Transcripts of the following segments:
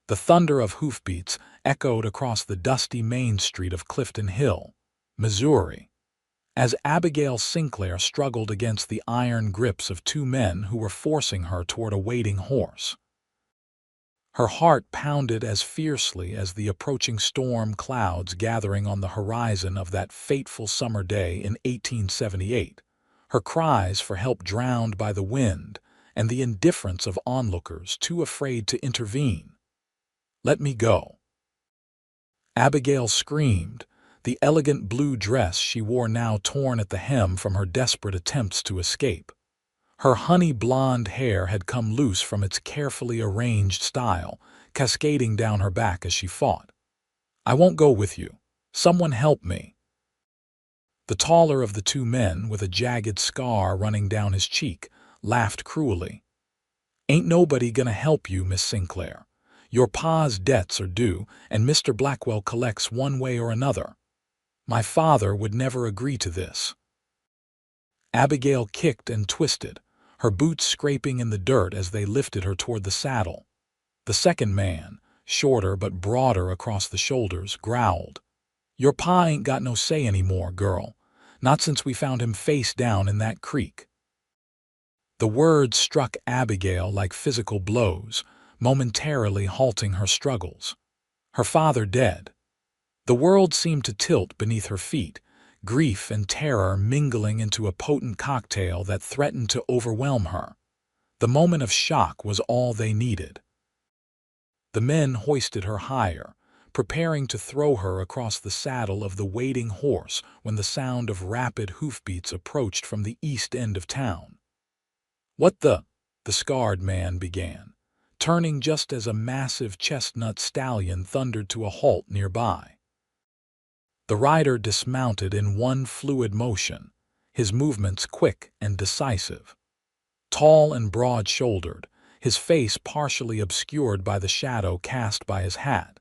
The thunder of hoofbeats echoed across the dusty main street of Clifton Hill, Missouri, as Abigail Sinclair struggled against the iron grips of two men who were forcing her toward a waiting horse. Her heart pounded as fiercely as the approaching storm clouds gathering on the horizon of that fateful summer day in 1878, her cries for help drowned by the wind and the indifference of onlookers too afraid to intervene. "Let me go!" Abigail screamed, the elegant blue dress she wore now torn at the hem from her desperate attempts to escape. Her honey blonde hair had come loose from its carefully arranged style, cascading down her back as she fought. "I won't go with you. Someone help me." The taller of the two men, with a jagged scar running down his cheek, laughed cruelly. "Ain't nobody gonna help you, Miss Sinclair. Your pa's debts are due, and Mr. Blackwell collects one way or another. My father would never agree to this." Abigail kicked and twisted, her boots scraping in the dirt as they lifted her toward the saddle. The second man, shorter but broader across the shoulders, growled, "Your pa ain't got no say anymore, girl. Not since we found him face down in that creek." The words struck Abigail like physical blows, momentarily halting her struggles. Her father dead. The world seemed to tilt beneath her feet, grief and terror mingling into a potent cocktail that threatened to overwhelm her. The moment of shock was all they needed. The men hoisted her higher, preparing to throw her across the saddle of the waiting horse when the sound of rapid hoofbeats approached from the east end of town. "What the scarred man began, turning just as a massive chestnut stallion thundered to a halt nearby. The rider dismounted in one fluid motion, his movements quick and decisive. Tall and broad-shouldered, his face partially obscured by the shadow cast by his hat,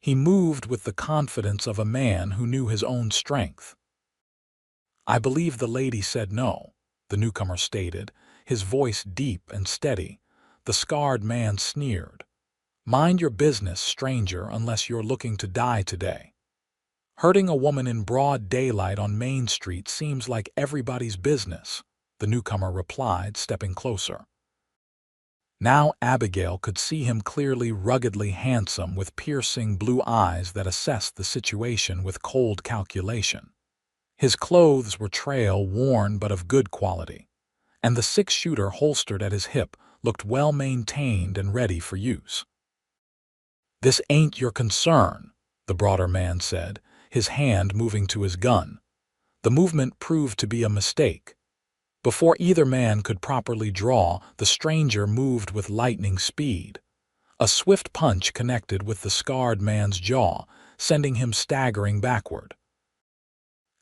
he moved with the confidence of a man who knew his own strength. "I believe the lady said no," the newcomer stated, his voice deep and steady. The scarred man sneered. "Mind your business, stranger, unless you're looking to die today. Hurting a woman in broad daylight on Main Street seems like everybody's business," the newcomer replied, stepping closer. Now Abigail could see him clearly, ruggedly handsome, with piercing blue eyes that assessed the situation with cold calculation. His clothes were trail-worn but of good quality, and the six-shooter holstered at his hip looked well-maintained and ready for use. "This ain't your concern," the broader man said, his hand moving to his gun. The movement proved to be a mistake. Before either man could properly draw, the stranger moved with lightning speed. A swift punch connected with the scarred man's jaw, sending him staggering backward.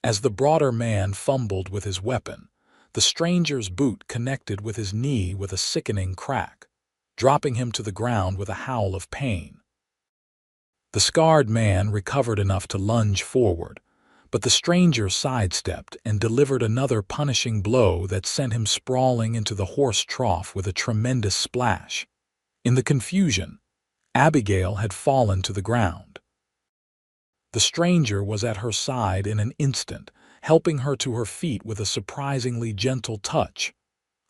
As the broader man fumbled with his weapon, the stranger's boot connected with his knee with a sickening crack, dropping him to the ground with a howl of pain. The scarred man recovered enough to lunge forward, but the stranger sidestepped and delivered another punishing blow that sent him sprawling into the horse trough with a tremendous splash. In the confusion, Abigail had fallen to the ground. The stranger was at her side in an instant, helping her to her feet with a surprisingly gentle touch.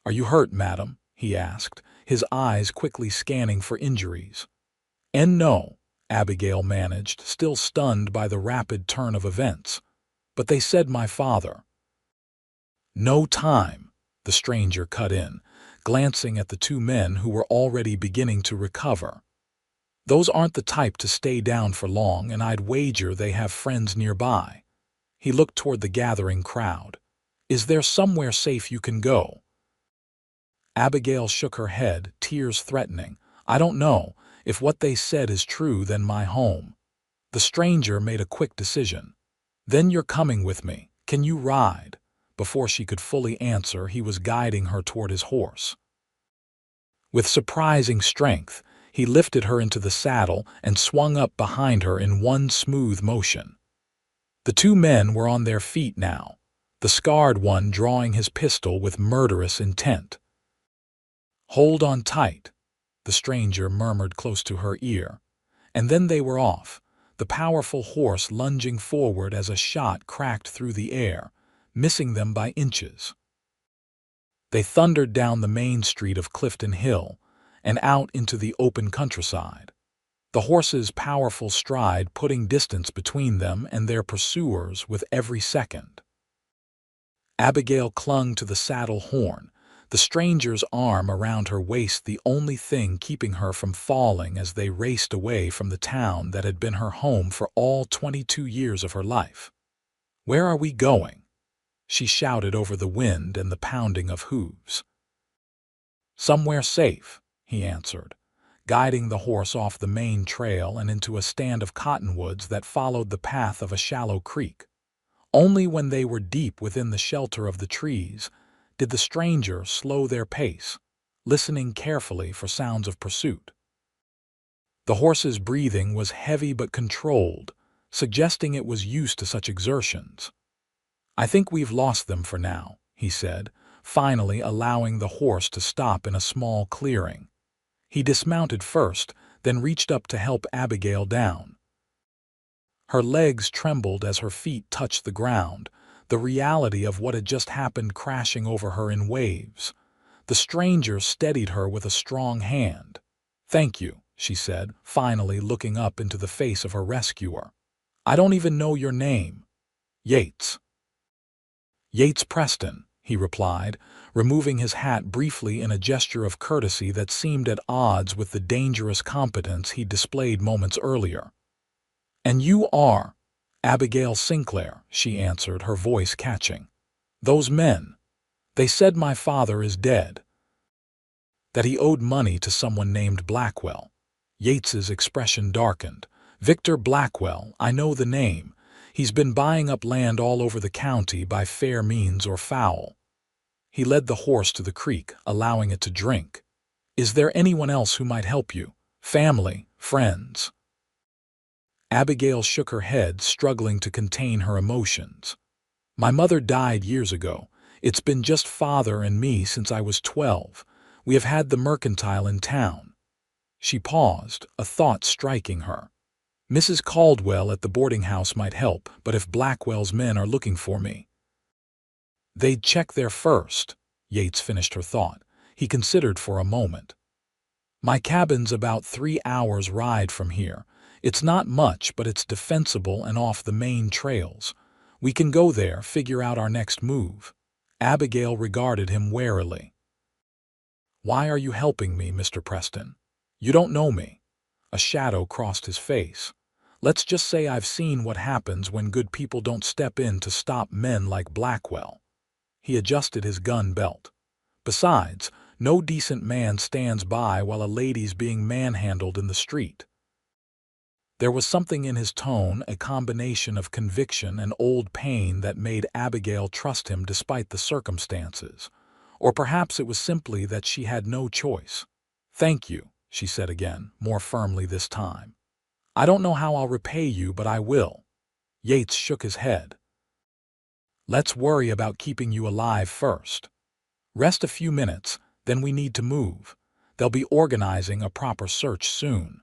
"Are you hurt, madam?" he asked, his eyes quickly scanning for injuries. "No," Abigail managed, still stunned by the rapid turn of events. "But they said my father—" "No time," the stranger cut in, glancing at the two men who were already beginning to recover. "Those aren't the type to stay down for long, and I'd wager they have friends nearby." He looked toward the gathering crowd. "Is there somewhere safe you can go?" Abigail shook her head, tears threatening. "I don't know. If what they said is true, then my home." The stranger made a quick decision. "Then you're coming with me. Can you ride?" Before she could fully answer, he was guiding her toward his horse. With surprising strength, he lifted her into the saddle and swung up behind her in one smooth motion. The two men were on their feet now, the scarred one drawing his pistol with murderous intent. "Hold on tight," the stranger murmured close to her ear. And then they were off, the powerful horse lunging forward as a shot cracked through the air, missing them by inches. They thundered down the main street of Clifton Hill and out into the open countryside, the horse's powerful stride putting distance between them and their pursuers with every second. Abigail clung to the saddle horn, the stranger's arm around her waist the only thing keeping her from falling as they raced away from the town that had been her home for all 22 years of her life. "Where are we going?" she shouted over the wind and the pounding of hooves. "Somewhere safe," he answered, guiding the horse off the main trail and into a stand of cottonwoods that followed the path of a shallow creek. Only when they were deep within the shelter of the trees did the stranger slow their pace, listening carefully for sounds of pursuit. The horse's breathing was heavy but controlled, suggesting it was used to such exertions. "I think we've lost them for now," he said, finally allowing the horse to stop in a small clearing. He dismounted first, then reached up to help Abigail down. Her legs trembled as her feet touched the ground, the reality of what had just happened crashing over her in waves. The stranger steadied her with a strong hand. "Thank you," she said, finally looking up into the face of her rescuer. "I don't even know your name." "Yates." "Yates Preston," he replied, removing his hat briefly in a gesture of courtesy that seemed at odds with the dangerous competence he displayed moments earlier. "And you are?" "Abigail Sinclair," she answered, her voice catching. "Those men, they said my father is dead, that he owed money to someone named Blackwell." Yates's expression darkened. "Victor Blackwell, I know the name. He's been buying up land all over the county by fair means or foul." He led the horse to the creek, allowing it to drink. "Is there anyone else who might help you? Family, friends?" Abigail shook her head, struggling to contain her emotions. "My mother died years ago. It's been just father and me since I was 12. We have had the mercantile in town." She paused, a thought striking her. "Mrs. Caldwell at the boarding house might help, but if Blackwell's men are looking for me—" "They'd check there first," Yates finished her thought. He considered for a moment. "My cabin's about 3 hours' ride from here. It's not much, but it's defensible and off the main trails. We can go there, figure out our next move." Abigail regarded him warily. "Why are you helping me, Mr. Preston? You don't know me." A shadow crossed his face. "Let's just say I've seen what happens when good people don't step in to stop men like Blackwell." He adjusted his gun belt. "Besides, no decent man stands by while a lady's being manhandled in the street." There was something in his tone, a combination of conviction and old pain, that made Abigail trust him despite the circumstances. Or perhaps it was simply that she had no choice. "Thank you," she said again, more firmly this time. "I don't know how I'll repay you, but I will." Yates shook his head. "Let's worry about keeping you alive first. Rest a few minutes, then we need to move. They'll be organizing a proper search soon."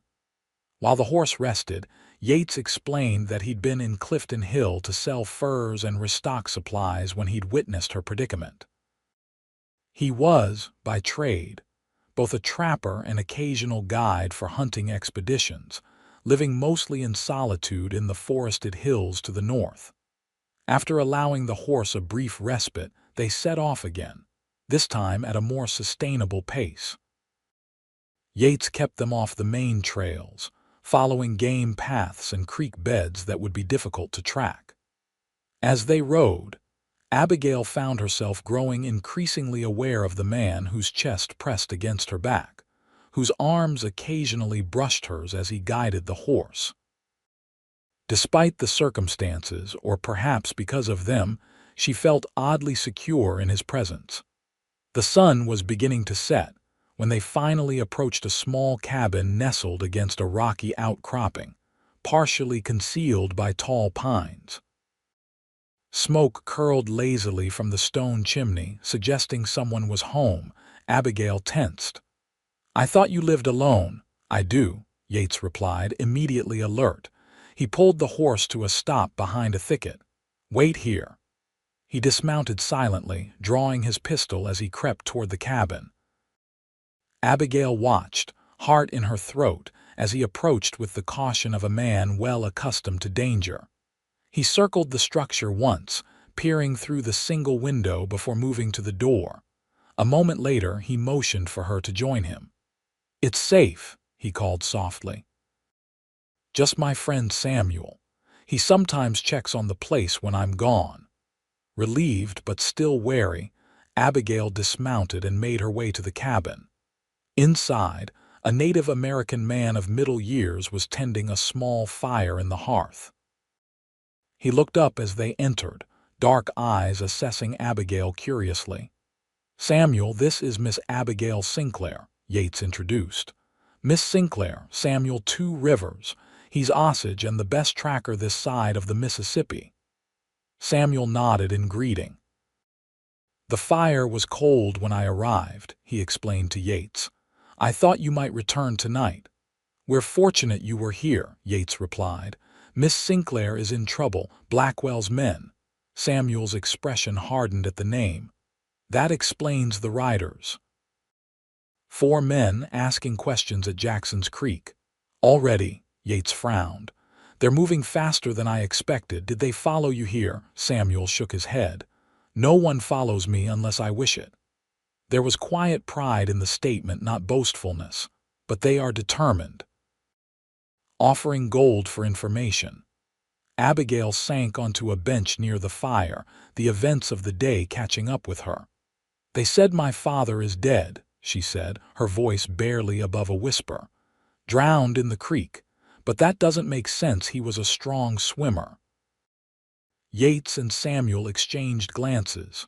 While the horse rested, Yates explained that he'd been in Clifton Hill to sell furs and restock supplies when he'd witnessed her predicament. He was, by trade, both a trapper and occasional guide for hunting expeditions, living mostly in solitude in the forested hills to the north. After allowing the horse a brief respite, they set off again, this time at a more sustainable pace. Yates kept them off the main trails, following game paths and creek beds that would be difficult to track. As they rode, Abigail found herself growing increasingly aware of the man whose chest pressed against her back, whose arms occasionally brushed hers as he guided the horse. Despite the circumstances, or perhaps because of them, she felt oddly secure in his presence. The sun was beginning to set when they finally approached a small cabin nestled against a rocky outcropping, partially concealed by tall pines. Smoke curled lazily from the stone chimney, suggesting someone was home. Abigail tensed. "I thought you lived alone." "I do," Yates replied, immediately alert. He pulled the horse to a stop behind a thicket. "Wait here." He dismounted silently, drawing his pistol as he crept toward the cabin. Abigail watched, heart in her throat, as he approached with the caution of a man well accustomed to danger. He circled the structure once, peering through the single window before moving to the door. A moment later, he motioned for her to join him. "It's safe," he called softly. "Just my friend Samuel. He sometimes checks on the place when I'm gone." Relieved but still wary, Abigail dismounted and made her way to the cabin. Inside, a Native American man of middle years was tending a small fire in the hearth. He looked up as they entered, dark eyes assessing Abigail curiously. "Samuel, this is Miss Abigail Sinclair," Yates introduced. "Miss Sinclair, Samuel 2 Rivers. He's Osage and the best tracker this side of the Mississippi." Samuel nodded in greeting. "The fire was cold when I arrived," he explained to Yates. "I thought you might return tonight." "We're fortunate you were here," Yates replied. "Miss Sinclair is in trouble, Blackwell's men." Samuel's expression hardened at the name. "That explains the riders." 4 men asking questions at Jackson's Creek. "Already," Yates frowned. "They're moving faster than I expected. Did they follow you here?" Samuel shook his head. "No one follows me unless I wish it." There was quiet pride in the statement, not boastfulness. "But they are determined." Offering gold for information. Abigail sank onto a bench near the fire, the events of the day catching up with her. "They said my father is dead," she said, her voice barely above a whisper. "Drowned in the creek. But that doesn't make sense. He was a strong swimmer." Yates and Samuel exchanged glances.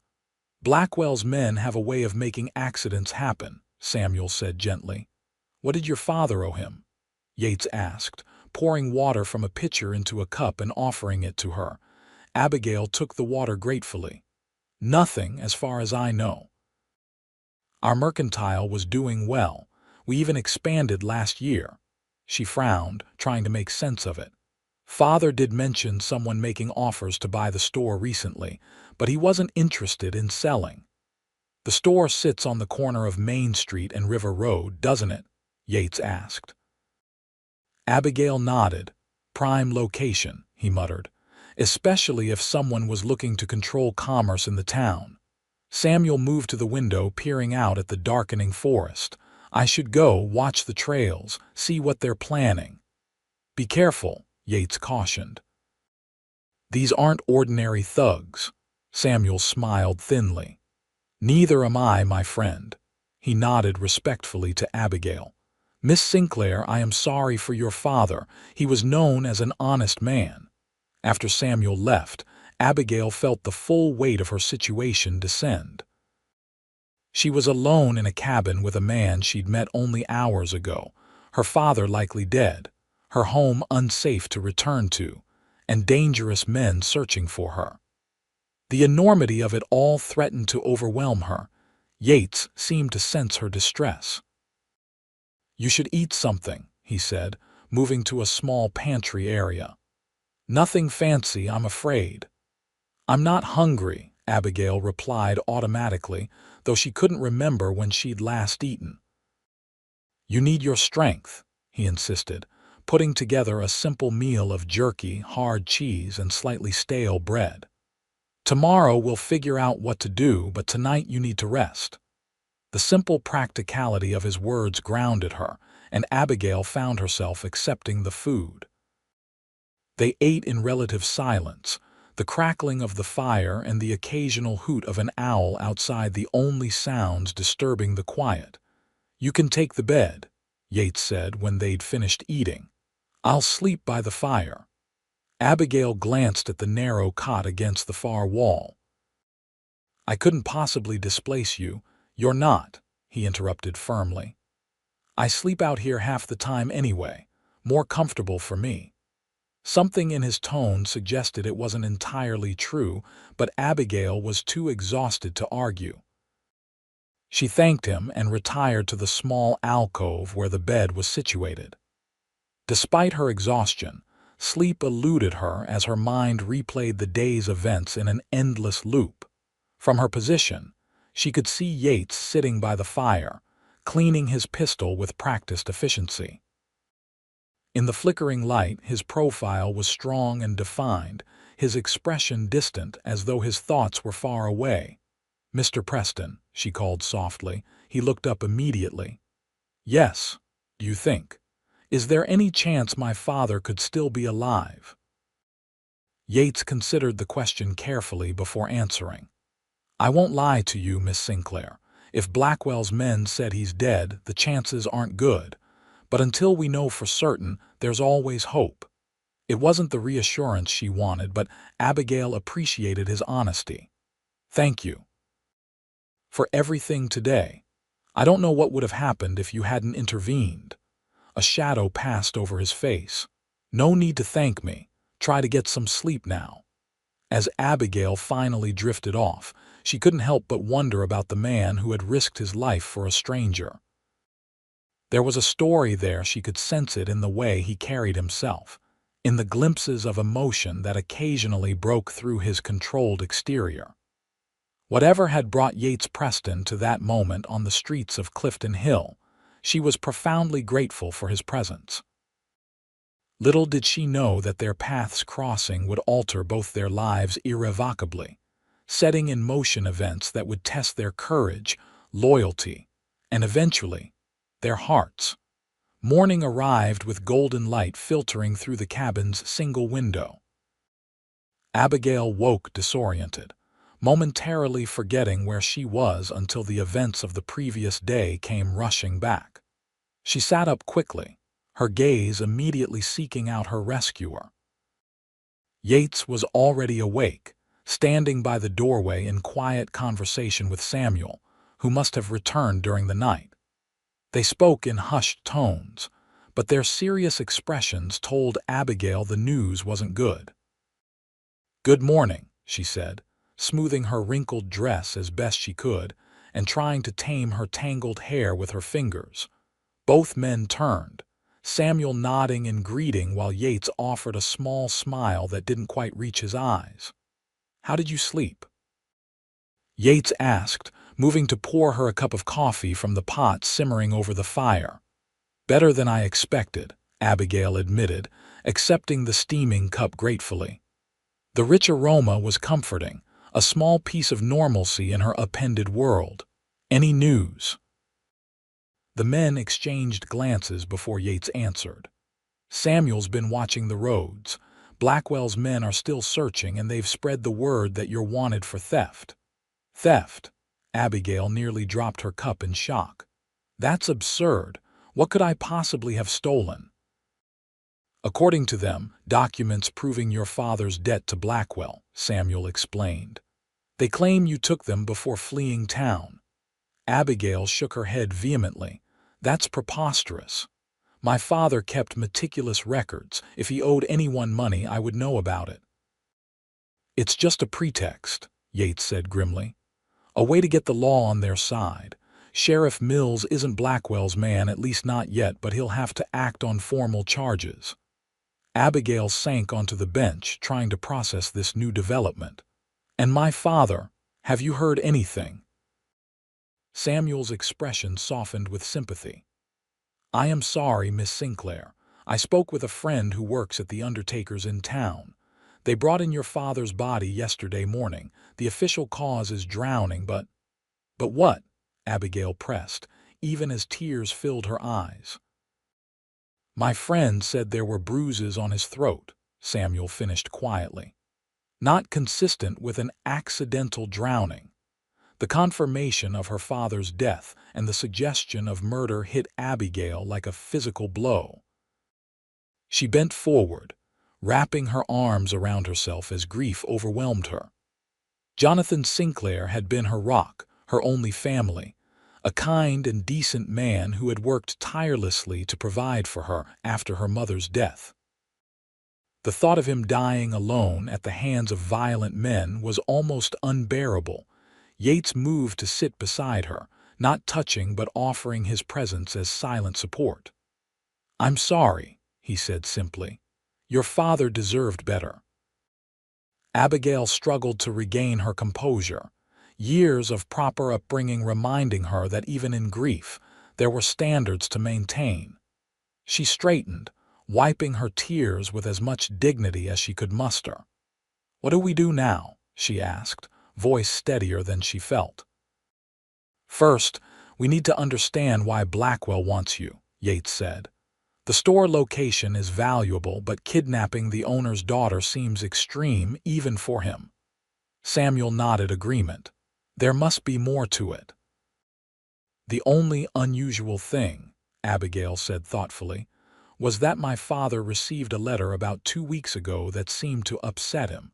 "Blackwell's men have a way of making accidents happen," Samuel said gently. "What did your father owe him?" Yates asked, pouring water from a pitcher into a cup and offering it to her. Abigail took the water gratefully. "Nothing, as far as I know. Our mercantile was doing well. We even expanded last year." She frowned, trying to make sense of it. "Father did mention someone making offers to buy the store recently, but he wasn't interested in selling." "The store sits on the corner of Main Street and River Road, doesn't it?" Yates asked. Abigail nodded. "Prime location," he muttered, "especially if someone was looking to control commerce in the town." Samuel moved to the window, peering out at the darkening forest. "I should go watch the trails, see what they're planning." "Be careful," Yates cautioned. "These aren't ordinary thugs." Samuel smiled thinly. "Neither am I, my friend." He nodded respectfully to Abigail. "Miss Sinclair, I am sorry for your father. He was known as an honest man." After Samuel left, Abigail felt the full weight of her situation descend. She was alone in a cabin with a man she'd met only hours ago, her father likely dead, her home unsafe to return to, and dangerous men searching for her. The enormity of it all threatened to overwhelm her. Yates seemed to sense her distress. "You should eat something," he said, moving to a small pantry area. "Nothing fancy, I'm afraid." "I'm not hungry," Abigail replied automatically, though she couldn't remember when she'd last eaten. "You need your strength," he insisted, putting together a simple meal of jerky, hard cheese, and slightly stale bread. "Tomorrow we'll figure out what to do, but tonight you need to rest." The simple practicality of his words grounded her, and Abigail found herself accepting the food. They ate in relative silence, the crackling of the fire and the occasional hoot of an owl outside the only sounds disturbing the quiet. "You can take the bed," Yates said when they'd finished eating. "I'll sleep by the fire." Abigail glanced at the narrow cot against the far wall. "I couldn't possibly displace you. You're not," he interrupted firmly. "I sleep out here half the time anyway. More comfortable for me." Something in his tone suggested it wasn't entirely true, but Abigail was too exhausted to argue. She thanked him and retired to the small alcove where the bed was situated. Despite her exhaustion, sleep eluded her as her mind replayed the day's events in an endless loop. From her position, she could see Yates sitting by the fire, cleaning his pistol with practiced efficiency. In the flickering light, his profile was strong and defined, his expression distant as though his thoughts were far away. "Mr. Preston," she called softly. He looked up immediately. "Yes, do you think? Is there any chance my father could still be alive?" Yates considered the question carefully before answering. "I won't lie to you, Miss Sinclair. If Blackwell's men said he's dead, the chances aren't good. But until we know for certain, there's always hope." It wasn't the reassurance she wanted, but Abigail appreciated his honesty. "Thank you for everything today. I don't know what would have happened if you hadn't intervened." A shadow passed over his face. "No need to thank me. Try to get some sleep now." As Abigail finally drifted off, she couldn't help but wonder about the man who had risked his life for a stranger. There was a story there, she could sense it in the way he carried himself, in the glimpses of emotion that occasionally broke through his controlled exterior. Whatever had brought Yates Preston to that moment on the streets of Clifton Hill, she was profoundly grateful for his presence. Little did she know that their paths crossing would alter both their lives irrevocably, setting in motion events that would test their courage, loyalty, and eventually, their hearts. Morning arrived with golden light filtering through the cabin's single window. Abigail woke disoriented, momentarily forgetting where she was until the events of the previous day came rushing back. She sat up quickly, her gaze immediately seeking out her rescuer. Yates was already awake, standing by the doorway in quiet conversation with Samuel, who must have returned during the night. They spoke in hushed tones, but their serious expressions told Abigail the news wasn't good. "Good morning," she said, smoothing her wrinkled dress as best she could and trying to tame her tangled hair with her fingers. Both men turned, Samuel nodding in greeting while Yates offered a small smile that didn't quite reach his eyes. "How did you sleep?" Yates asked, moving to pour her a cup of coffee from the pot simmering over the fire. "Better than I expected," Abigail admitted, accepting the steaming cup gratefully. The rich aroma was comforting, a small piece of normalcy in her upended world. "Any news?" The men exchanged glances before Yates answered. "Samuel's been watching the roads. Blackwell's men are still searching, and they've spread the word that you're wanted for theft." "Theft?" Abigail nearly dropped her cup in shock. "That's absurd. What could I possibly have stolen?" "According to them, documents proving your father's debt to Blackwell," Samuel explained. "They claim you took them before fleeing town." Abigail shook her head vehemently. "That's preposterous. My father kept meticulous records. If he owed anyone money, I would know about it." "It's just a pretext," Yates said grimly. "A way to get the law on their side. Sheriff Mills isn't Blackwell's man, at least not yet, but he'll have to act on formal charges." Abigail sank onto the bench, trying to process this new development. "And my father, have you heard anything?" Samuel's expression softened with sympathy. "I am sorry, Miss Sinclair. I spoke with a friend who works at the undertaker's in town. They brought in your father's body yesterday morning. The official cause is drowning, but—" "But what?" Abigail pressed, even as tears filled her eyes. "My friend said there were bruises on his throat," Samuel finished quietly. "Not consistent with an accidental drowning." The confirmation of her father's death and the suggestion of murder hit Abigail like a physical blow. She bent forward, wrapping her arms around herself as grief overwhelmed her. Jonathan Sinclair had been her rock, her only family, a kind and decent man who had worked tirelessly to provide for her after her mother's death. The thought of him dying alone at the hands of violent men was almost unbearable. Yates moved to sit beside her, not touching but offering his presence as silent support. "I'm sorry," he said simply. Your father deserved better. Abigail struggled to regain her composure, years of proper upbringing reminding her that even in grief, there were standards to maintain. She straightened, wiping her tears with as much dignity as she could muster. What do we do now? She asked, voice steadier than she felt. First, we need to understand why Blackwell wants you, Yates said. The store location is valuable, but kidnapping the owner's daughter seems extreme even for him. Samuel nodded agreement. There must be more to it. The only unusual thing, Abigail said thoughtfully, was that my father received a letter about 2 weeks ago that seemed to upset him.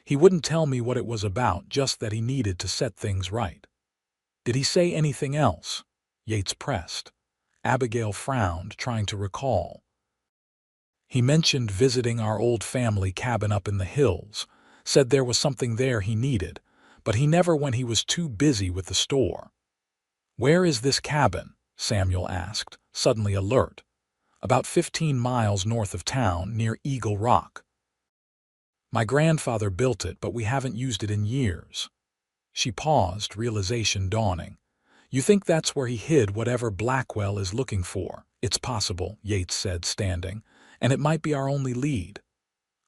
He wouldn't tell me what it was about, just that he needed to set things right. Did he say anything else? Yates pressed. Abigail frowned, trying to recall. He mentioned visiting our old family cabin up in the hills, said there was something there he needed, but he never when he was too busy with the store. Where is this cabin? Samuel asked, suddenly alert. About 15 miles north of town, near Eagle Rock. My grandfather built it, but we haven't used it in years. She paused, realization dawning. You think that's where he hid whatever Blackwell is looking for? It's possible, Yates said, standing, and it might be our only lead.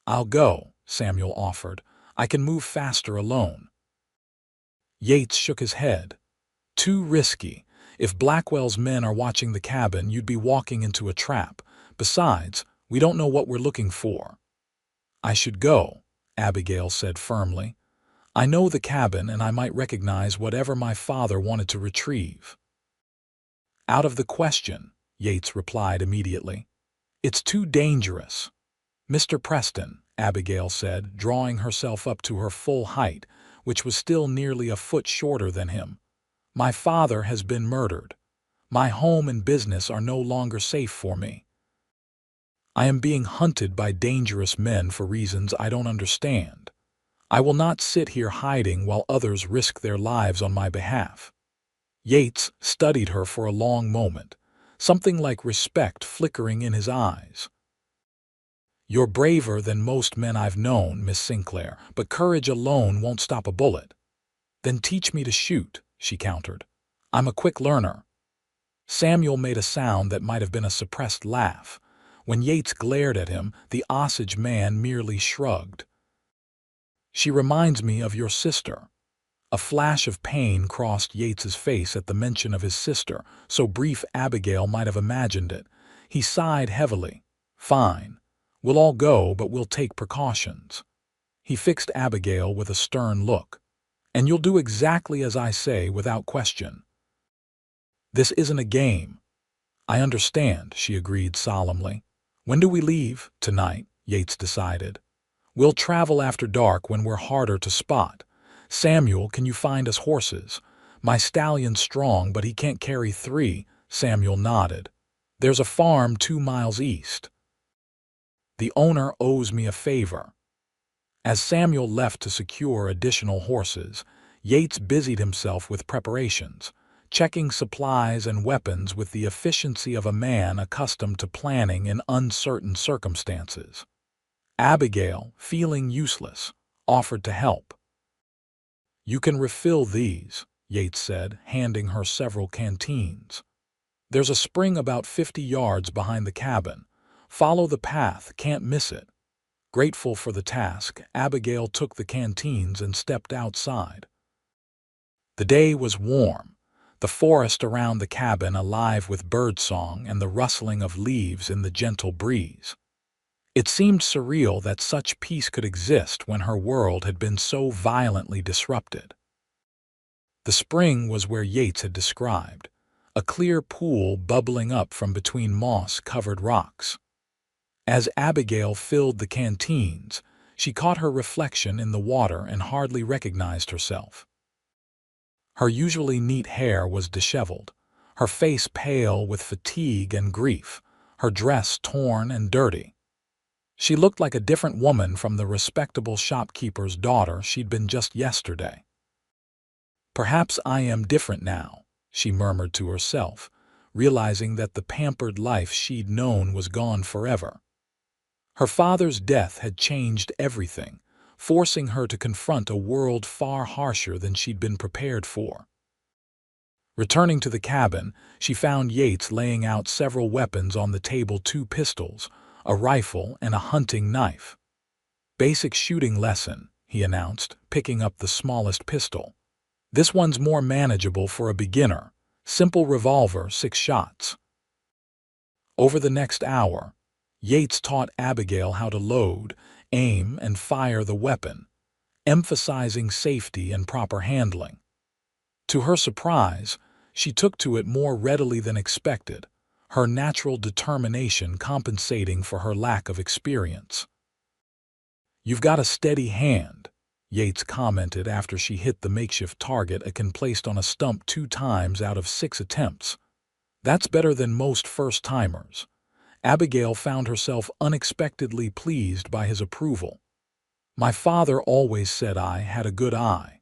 I'll go, Samuel offered. I can move faster alone. Yates shook his head. Too risky. If Blackwell's men are watching the cabin, you'd be walking into a trap. Besides, we don't know what we're looking for. I should go, Abigail said firmly. I know the cabin and I might recognize whatever my father wanted to retrieve. Out of the question, Yates replied immediately. It's too dangerous. Mr. Preston, Abigail said, drawing herself up to her full height, which was still nearly a foot shorter than him. My father has been murdered. My home and business are no longer safe for me. I am being hunted by dangerous men for reasons I don't understand. I will not sit here hiding while others risk their lives on my behalf. Yates studied her for a long moment, something like respect flickering in his eyes. You're braver than most men I've known, Miss Sinclair, but courage alone won't stop a bullet. Then teach me to shoot, she countered. I'm a quick learner. Samuel made a sound that might have been a suppressed laugh. When Yates glared at him, the Osage man merely shrugged. She reminds me of your sister. A flash of pain crossed Yates's face at the mention of his sister, so brief Abigail might have imagined it. He sighed heavily. Fine. We'll all go, but we'll take precautions. He fixed Abigail with a stern look. And you'll do exactly as I say without question. This isn't a game. I understand, she agreed solemnly. When do we leave? Tonight, Yates decided. We'll travel after dark when we're harder to spot. Samuel, can you find us horses? My stallion's strong, but he can't carry 3, Samuel nodded. There's a farm 2 miles east. The owner owes me a favor. As Samuel left to secure additional horses, Yates busied himself with preparations, checking supplies and weapons with the efficiency of a man accustomed to planning in uncertain circumstances. Abigail, feeling useless, offered to help. You can refill these, Yates said, handing her several canteens. There's a spring about 50 yards behind the cabin. Follow the path, can't miss it. Grateful for the task, Abigail took the canteens and stepped outside. The day was warm, the forest around the cabin alive with birdsong and the rustling of leaves in the gentle breeze. It seemed surreal that such peace could exist when her world had been so violently disrupted. The spring was where Yates had described, a clear pool bubbling up from between moss-covered rocks. As Abigail filled the canteens, she caught her reflection in the water and hardly recognized herself. Her usually neat hair was disheveled, her face pale with fatigue and grief, her dress torn and dirty. She looked like a different woman from the respectable shopkeeper's daughter she'd been just yesterday. Perhaps I am different now, she murmured to herself, realizing that the pampered life she'd known was gone forever. Her father's death had changed everything, forcing her to confront a world far harsher than she'd been prepared for. Returning to the cabin, she found Yates laying out several weapons on the table: 2 pistols, a rifle, and a hunting knife. "Basic shooting lesson," he announced, picking up the smallest pistol. "This one's more manageable for a beginner. Simple revolver, 6 shots." Over the next hour, Yates taught Abigail how to load, aim, and fire the weapon, emphasizing safety and proper handling. To her surprise, she took to it more readily than expected, her natural determination compensating for her lack of experience. "You've got a steady hand," Yates commented after she hit the makeshift target Akin placed on a stump 2 times out of 6 attempts. "That's better than most first-timers." Abigail found herself unexpectedly pleased by his approval. "My father always said I had a good eye.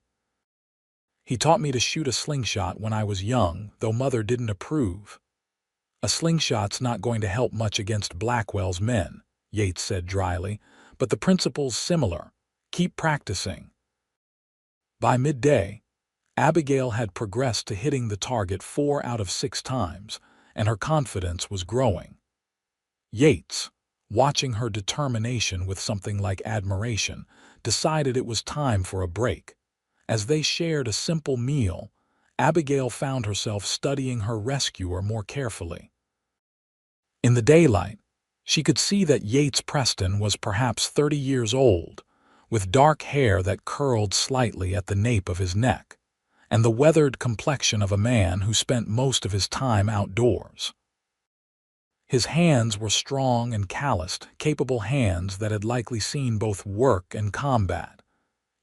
He taught me to shoot a slingshot when I was young, though Mother didn't approve." "A slingshot's not going to help much against Blackwell's men," Yates said dryly, "but the principle's similar. Keep practicing." By midday, Abigail had progressed to hitting the target 4 out of 6 times, and her confidence was growing. Yates, watching her determination with something like admiration, decided it was time for a break. As they shared a simple meal, Abigail found herself studying her rescuer more carefully. In the daylight, she could see that Yates Preston was perhaps 30 years old, with dark hair that curled slightly at the nape of his neck, and the weathered complexion of a man who spent most of his time outdoors. His hands were strong and calloused, capable hands that had likely seen both work and combat.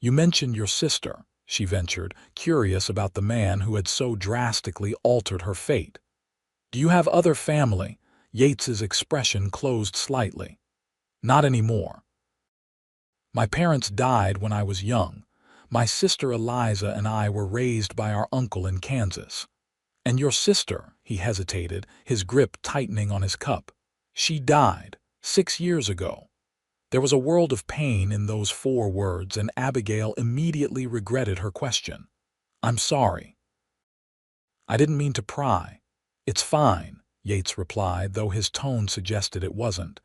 "You mentioned your sister," she ventured, curious about the man who had so drastically altered her fate. "Do you have other family?" Yates's expression closed slightly. "Not anymore. My parents died when I was young. My sister Eliza and I were raised by our uncle in Kansas." "And your sister," he hesitated, his grip tightening on his cup. "She died 6 years ago." There was a world of pain in those 4 words, and Abigail immediately regretted her question. "I'm sorry. I didn't mean to pry." "It's fine," Yates replied, though his tone suggested it wasn't.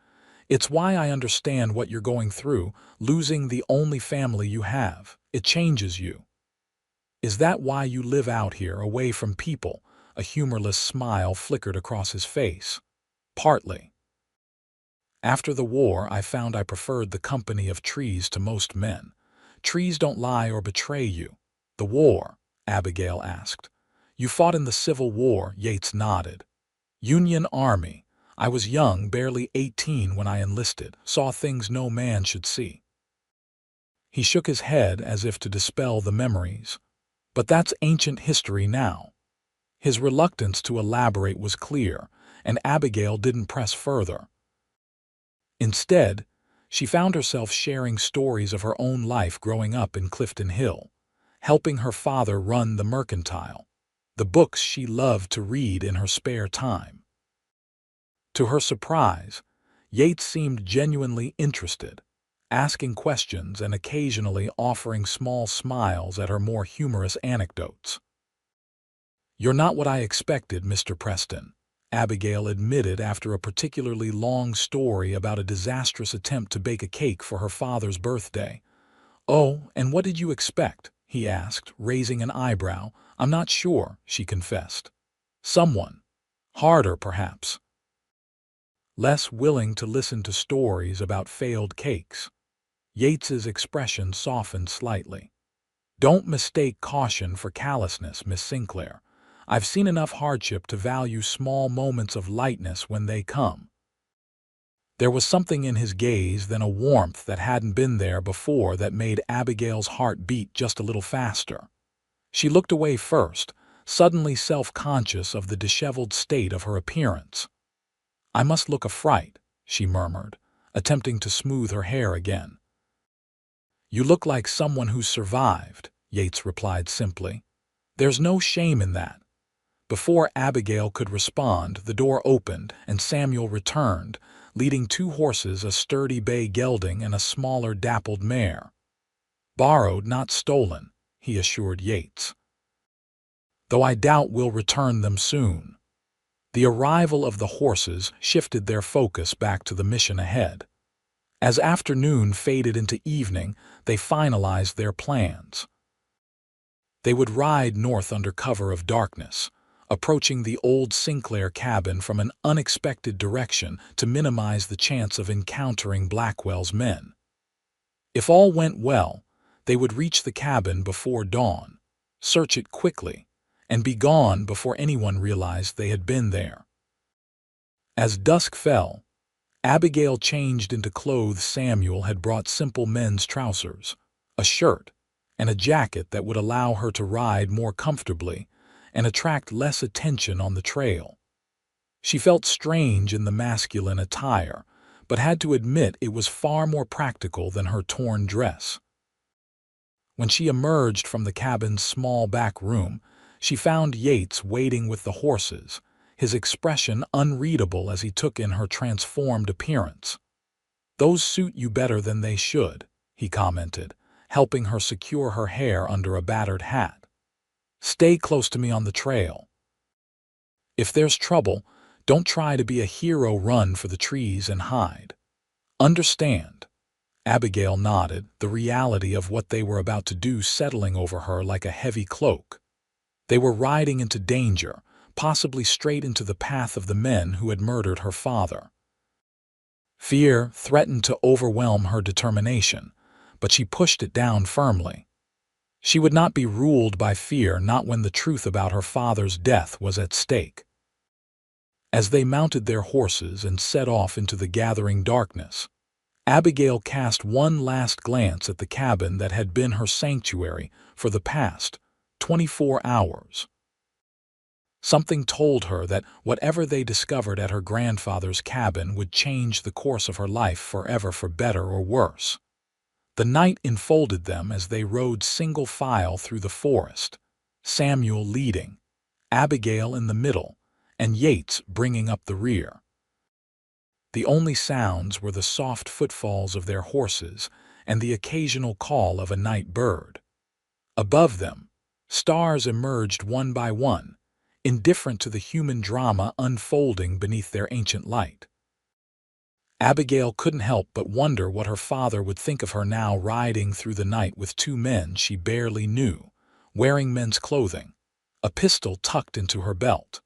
"It's why I understand what you're going through, losing the only family you have. It changes you." "Is that why you live out here, away from people?" A humorless smile flickered across his face. "Partly. After the war, I found I preferred the company of trees to most men. Trees don't lie or betray you." "The war?" Abigail asked. "You fought in the Civil War," Yates nodded. "Union Army. I was young, barely 18 when I enlisted, saw things no man should see." He shook his head as if to dispel the memories. "But that's ancient history now." His reluctance to elaborate was clear, and Abigail didn't press further. Instead, she found herself sharing stories of her own life growing up in Clifton Hill, helping her father run the mercantile, the books she loved to read in her spare time. To her surprise, Yates seemed genuinely interested, asking questions and occasionally offering small smiles at her more humorous anecdotes. "You're not what I expected, Mr. Preston," Abigail admitted after a particularly long story about a disastrous attempt to bake a cake for her father's birthday. "Oh, and what did you expect?" he asked, raising an eyebrow. "I'm not sure," she confessed. "Someone. Harder, perhaps. Less willing to listen to stories about failed cakes." Yates's expression softened slightly. "Don't mistake caution for callousness, Miss Sinclair. I've seen enough hardship to value small moments of lightness when they come." There was something in his gaze, then a warmth that hadn't been there before, that made Abigail's heart beat just a little faster. She looked away first, suddenly self-conscious of the disheveled state of her appearance. "I must look a fright," she murmured, attempting to smooth her hair again. "You look like someone who's survived," Yates replied simply. "There's no shame in that." Before Abigail could respond, the door opened and Samuel returned, leading 2 horses, a sturdy bay gelding and a smaller dappled mare. "Borrowed, not stolen," he assured Yates. "Though I doubt we'll return them soon." The arrival of the horses shifted their focus back to the mission ahead. As afternoon faded into evening, they finalized their plans. They would ride north under cover of darkness, approaching the old Sinclair cabin from an unexpected direction to minimize the chance of encountering Blackwell's men. If all went well, they would reach the cabin before dawn, search it quickly, and be gone before anyone realized they had been there. As dusk fell, Abigail changed into clothes Samuel had brought: simple men's trousers, a shirt, and a jacket that would allow her to ride more comfortably and attract less attention on the trail. She felt strange in the masculine attire, but had to admit it was far more practical than her torn dress. When she emerged from the cabin's small back room, she found Yates waiting with the horses, his expression unreadable as he took in her transformed appearance. "Those suit you better than they should," he commented, helping her secure her hair under a battered hat. "Stay close to me on the trail. If there's trouble, don't try to be a hero, run for the trees and hide. Understand?" Abigail nodded, the reality of what they were about to do settling over her like a heavy cloak. They were riding into danger, possibly straight into the path of the men who had murdered her father. Fear threatened to overwhelm her determination, but she pushed it down firmly. She would not be ruled by fear, not when the truth about her father's death was at stake. As they mounted their horses and set off into the gathering darkness, Abigail cast one last glance at the cabin that had been her sanctuary for the past 24 hours. Something told her that whatever they discovered at her grandfather's cabin would change the course of her life forever, for better or worse. The night enfolded them as they rode single file through the forest, Samuel leading, Abigail in the middle, and Yates bringing up the rear. The only sounds were the soft footfalls of their horses and the occasional call of a night bird. Above them, stars emerged one by one, indifferent to the human drama unfolding beneath their ancient light. Abigail couldn't help but wonder what her father would think of her now, riding through the night with 2 men she barely knew, wearing men's clothing, a pistol tucked into her belt.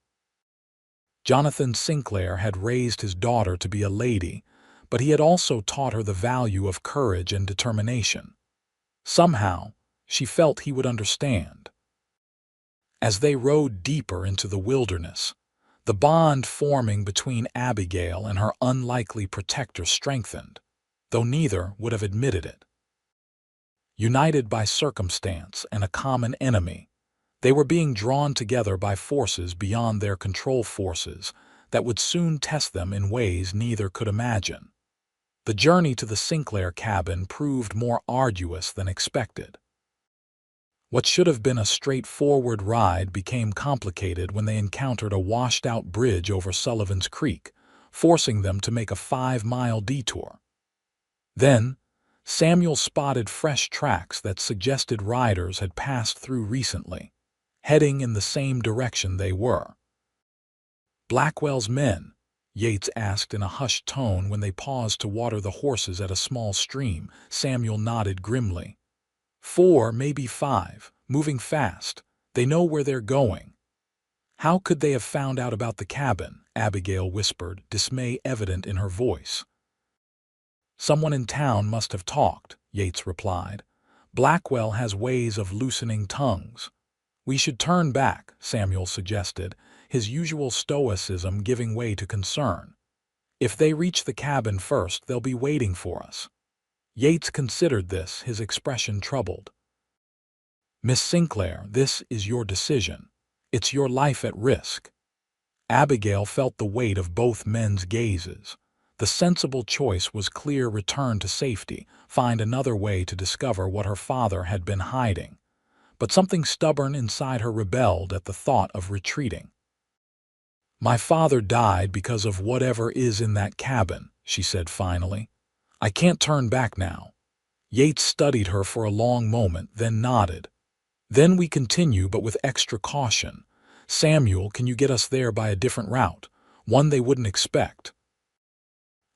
Jonathan Sinclair had raised his daughter to be a lady, but he had also taught her the value of courage and determination. Somehow, she felt he would understand. As they rode deeper into the wilderness, the bond forming between Abigail and her unlikely protector strengthened, though neither would have admitted it. United by circumstance and a common enemy, they were being drawn together by forces beyond their control, forces that would soon test them in ways neither could imagine. The journey to the Sinclair cabin proved more arduous than expected. What should have been a straightforward ride became complicated when they encountered a washed-out bridge over Sullivan's Creek, forcing them to make a 5-mile detour. Then, Samuel spotted fresh tracks that suggested riders had passed through recently, heading in the same direction they were. "Blackwell's men?" Yates asked in a hushed tone when they paused to water the horses at a small stream. Samuel nodded grimly. 4, maybe 5, moving fast. They know where they're going." "How could they have found out about the cabin?" Abigail whispered, dismay evident in her voice. "Someone in town must have talked," Yates replied. "Blackwell has ways of loosening tongues." "We should turn back," Samuel suggested, his usual stoicism giving way to concern. "If they reach the cabin first, they'll be waiting for us." Yates considered this, his expression troubled. "Miss Sinclair, this is your decision. It's your life at risk." Abigail felt the weight of both men's gazes. The sensible choice was clear: return to safety, find another way to discover what her father had been hiding. But something stubborn inside her rebelled at the thought of retreating. "My father died because of whatever is in that cabin," she said finally. "I can't turn back now." Yates studied her for a long moment, then nodded. "Then we continue, but with extra caution. Samuel, can you get us there by a different route, one they wouldn't expect?"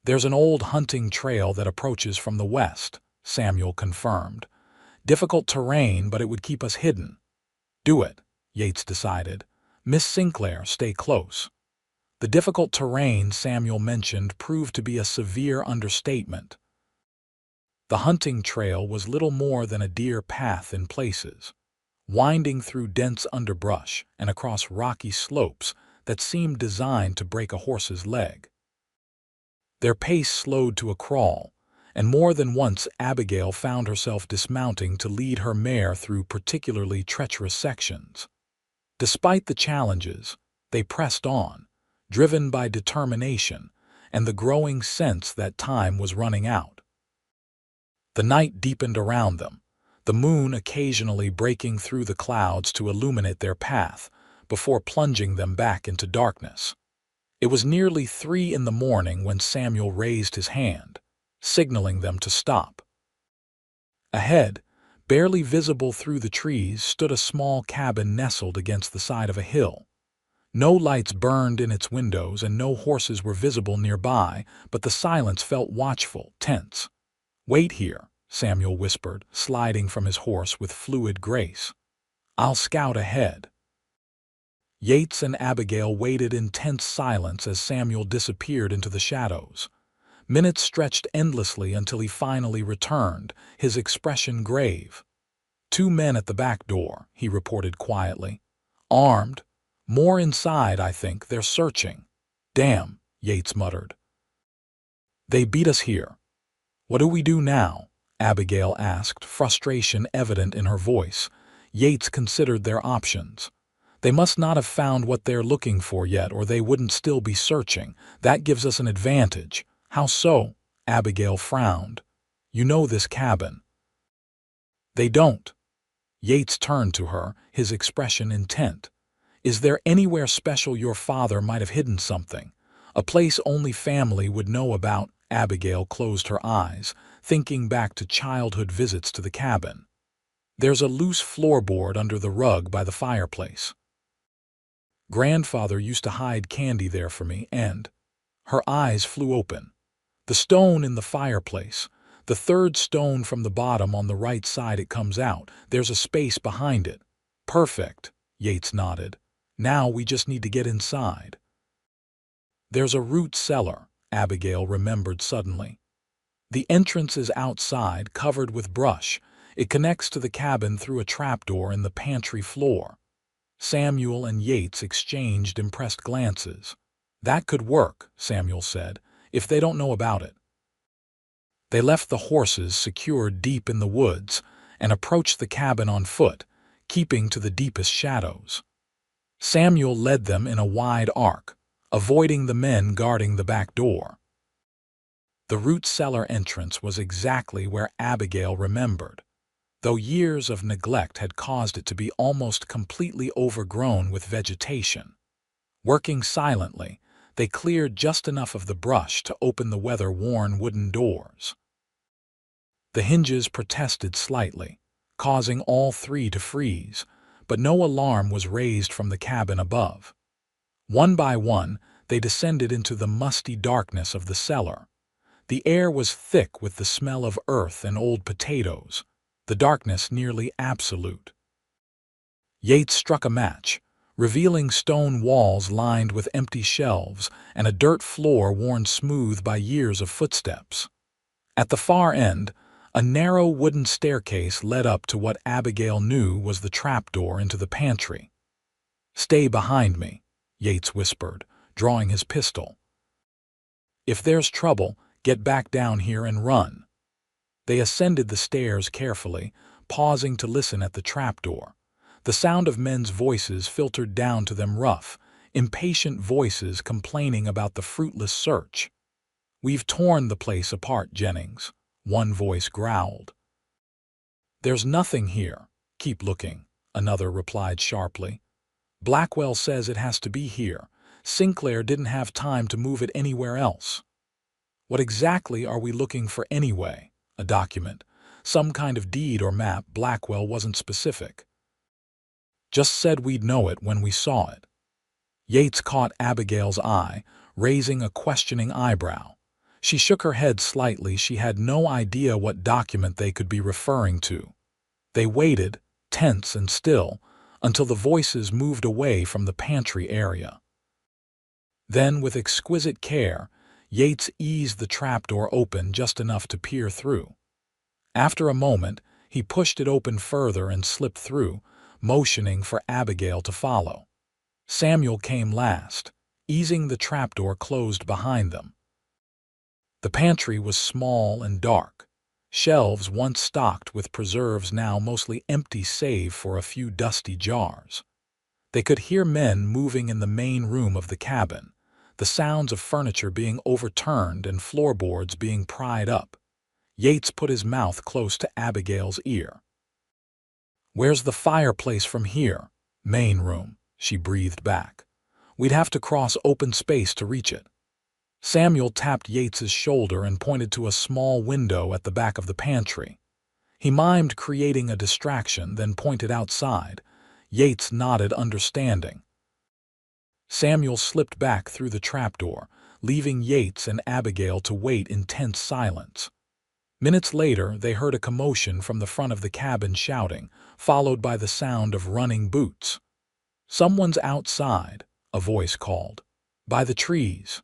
"There's an old hunting trail that approaches from the west," Samuel confirmed. "Difficult terrain, but it would keep us hidden." "Do it," Yates decided. "Miss Sinclair, stay close." The difficult terrain Samuel mentioned proved to be a severe understatement. The hunting trail was little more than a deer path in places, winding through dense underbrush and across rocky slopes that seemed designed to break a horse's leg. Their pace slowed to a crawl, and more than once Abigail found herself dismounting to lead her mare through particularly treacherous sections. Despite the challenges, they pressed on, driven by determination and the growing sense that time was running out. The night deepened around them, the moon occasionally breaking through the clouds to illuminate their path before plunging them back into darkness. It was nearly 3 in the morning when Samuel raised his hand, signaling them to stop. Ahead, barely visible through the trees, stood a small cabin nestled against the side of a hill. No lights burned in its windows and no horses were visible nearby, but the silence felt watchful, tense. "Wait here," Samuel whispered, sliding from his horse with fluid grace. "I'll scout ahead." Yates and Abigail waited in tense silence as Samuel disappeared into the shadows. Minutes stretched endlessly until he finally returned, his expression grave. "2 men at the back door," he reported quietly. "Armed. More inside, I think. They're searching." "Damn," Yates muttered. "They beat us here." "What do we do now?" Abigail asked, frustration evident in her voice. Yates considered their options. "They must not have found what they're looking for yet, or they wouldn't still be searching. That gives us an advantage." "How so?" Abigail frowned. "You know this cabin." "They don't." Yates turned to her, his expression intent. "Is there anywhere special your father might have hidden something? A place only family would know about?" Abigail closed her eyes, thinking back to childhood visits to the cabin. "There's a loose floorboard under the rug by the fireplace. Grandfather used to hide candy there for me, and—" Her eyes flew open. "The stone in the fireplace. The 3rd stone from the bottom on the right side it comes out. There's a space behind it." "Perfect," Yates nodded. "Now we just need to get inside." "There's a root cellar," Abigail remembered suddenly. "The entrance is outside, covered with brush. It connects to the cabin through a trapdoor in the pantry floor." Samuel and Yates exchanged impressed glances. "That could work," Samuel said, "if they don't know about it." They left the horses secured deep in the woods and approached the cabin on foot, keeping to the deepest shadows. Samuel led them in a wide arc, avoiding the men guarding the back door. The root cellar entrance was exactly where Abigail remembered, though years of neglect had caused it to be almost completely overgrown with vegetation. Working silently, they cleared just enough of the brush to open the weather-worn wooden doors. The hinges protested slightly, causing all 3 to freeze, but no alarm was raised from the cabin above. One by one, they descended into the musty darkness of the cellar. The air was thick with the smell of earth and old potatoes, the darkness nearly absolute. Yates struck a match, revealing stone walls lined with empty shelves and a dirt floor worn smooth by years of footsteps. At the far end, a narrow wooden staircase led up to what Abigail knew was the trapdoor into the pantry. "Stay behind me," Yates whispered, drawing his pistol. "If there's trouble, get back down here and run." They ascended the stairs carefully, pausing to listen at the trapdoor. The sound of men's voices filtered down to them, rough, impatient voices complaining about the fruitless search. "We've torn the place apart, Jennings," one voice growled. "There's nothing here. Keep looking," another replied sharply. "Blackwell says it has to be here. Sinclair didn't have time to move it anywhere else." What exactly are we looking for anyway? A document. Some kind of deed or map. Blackwell wasn't specific. Just said we'd know it when we saw it. Yates caught Abigail's eye, raising a questioning eyebrow. She shook her head slightly. She had no idea what document they could be referring to. They waited, tense and still, until the voices moved away from the pantry area. Then, with exquisite care, Yates eased the trapdoor open just enough to peer through. After a moment, he pushed it open further and slipped through, motioning for Abigail to follow. Samuel came last, easing the trapdoor closed behind them. The pantry was small and dark. Shelves once stocked with preserves now mostly empty save for a few dusty jars. They could hear men moving in the main room of the cabin, the sounds of furniture being overturned and floorboards being pried up. Yates put his mouth close to Abigail's ear. "Where's the fireplace from here?" "Main room," she breathed back. "We'd have to cross open space to reach it." Samuel tapped Yates's shoulder and pointed to a small window at the back of the pantry. He mimed creating a distraction, then pointed outside. Yates nodded understanding. Samuel slipped back through the trapdoor, leaving Yates and Abigail to wait in tense silence. Minutes later, they heard a commotion from the front of the cabin, shouting, followed by the sound of running boots. "Someone's outside," a voice called. "By the trees."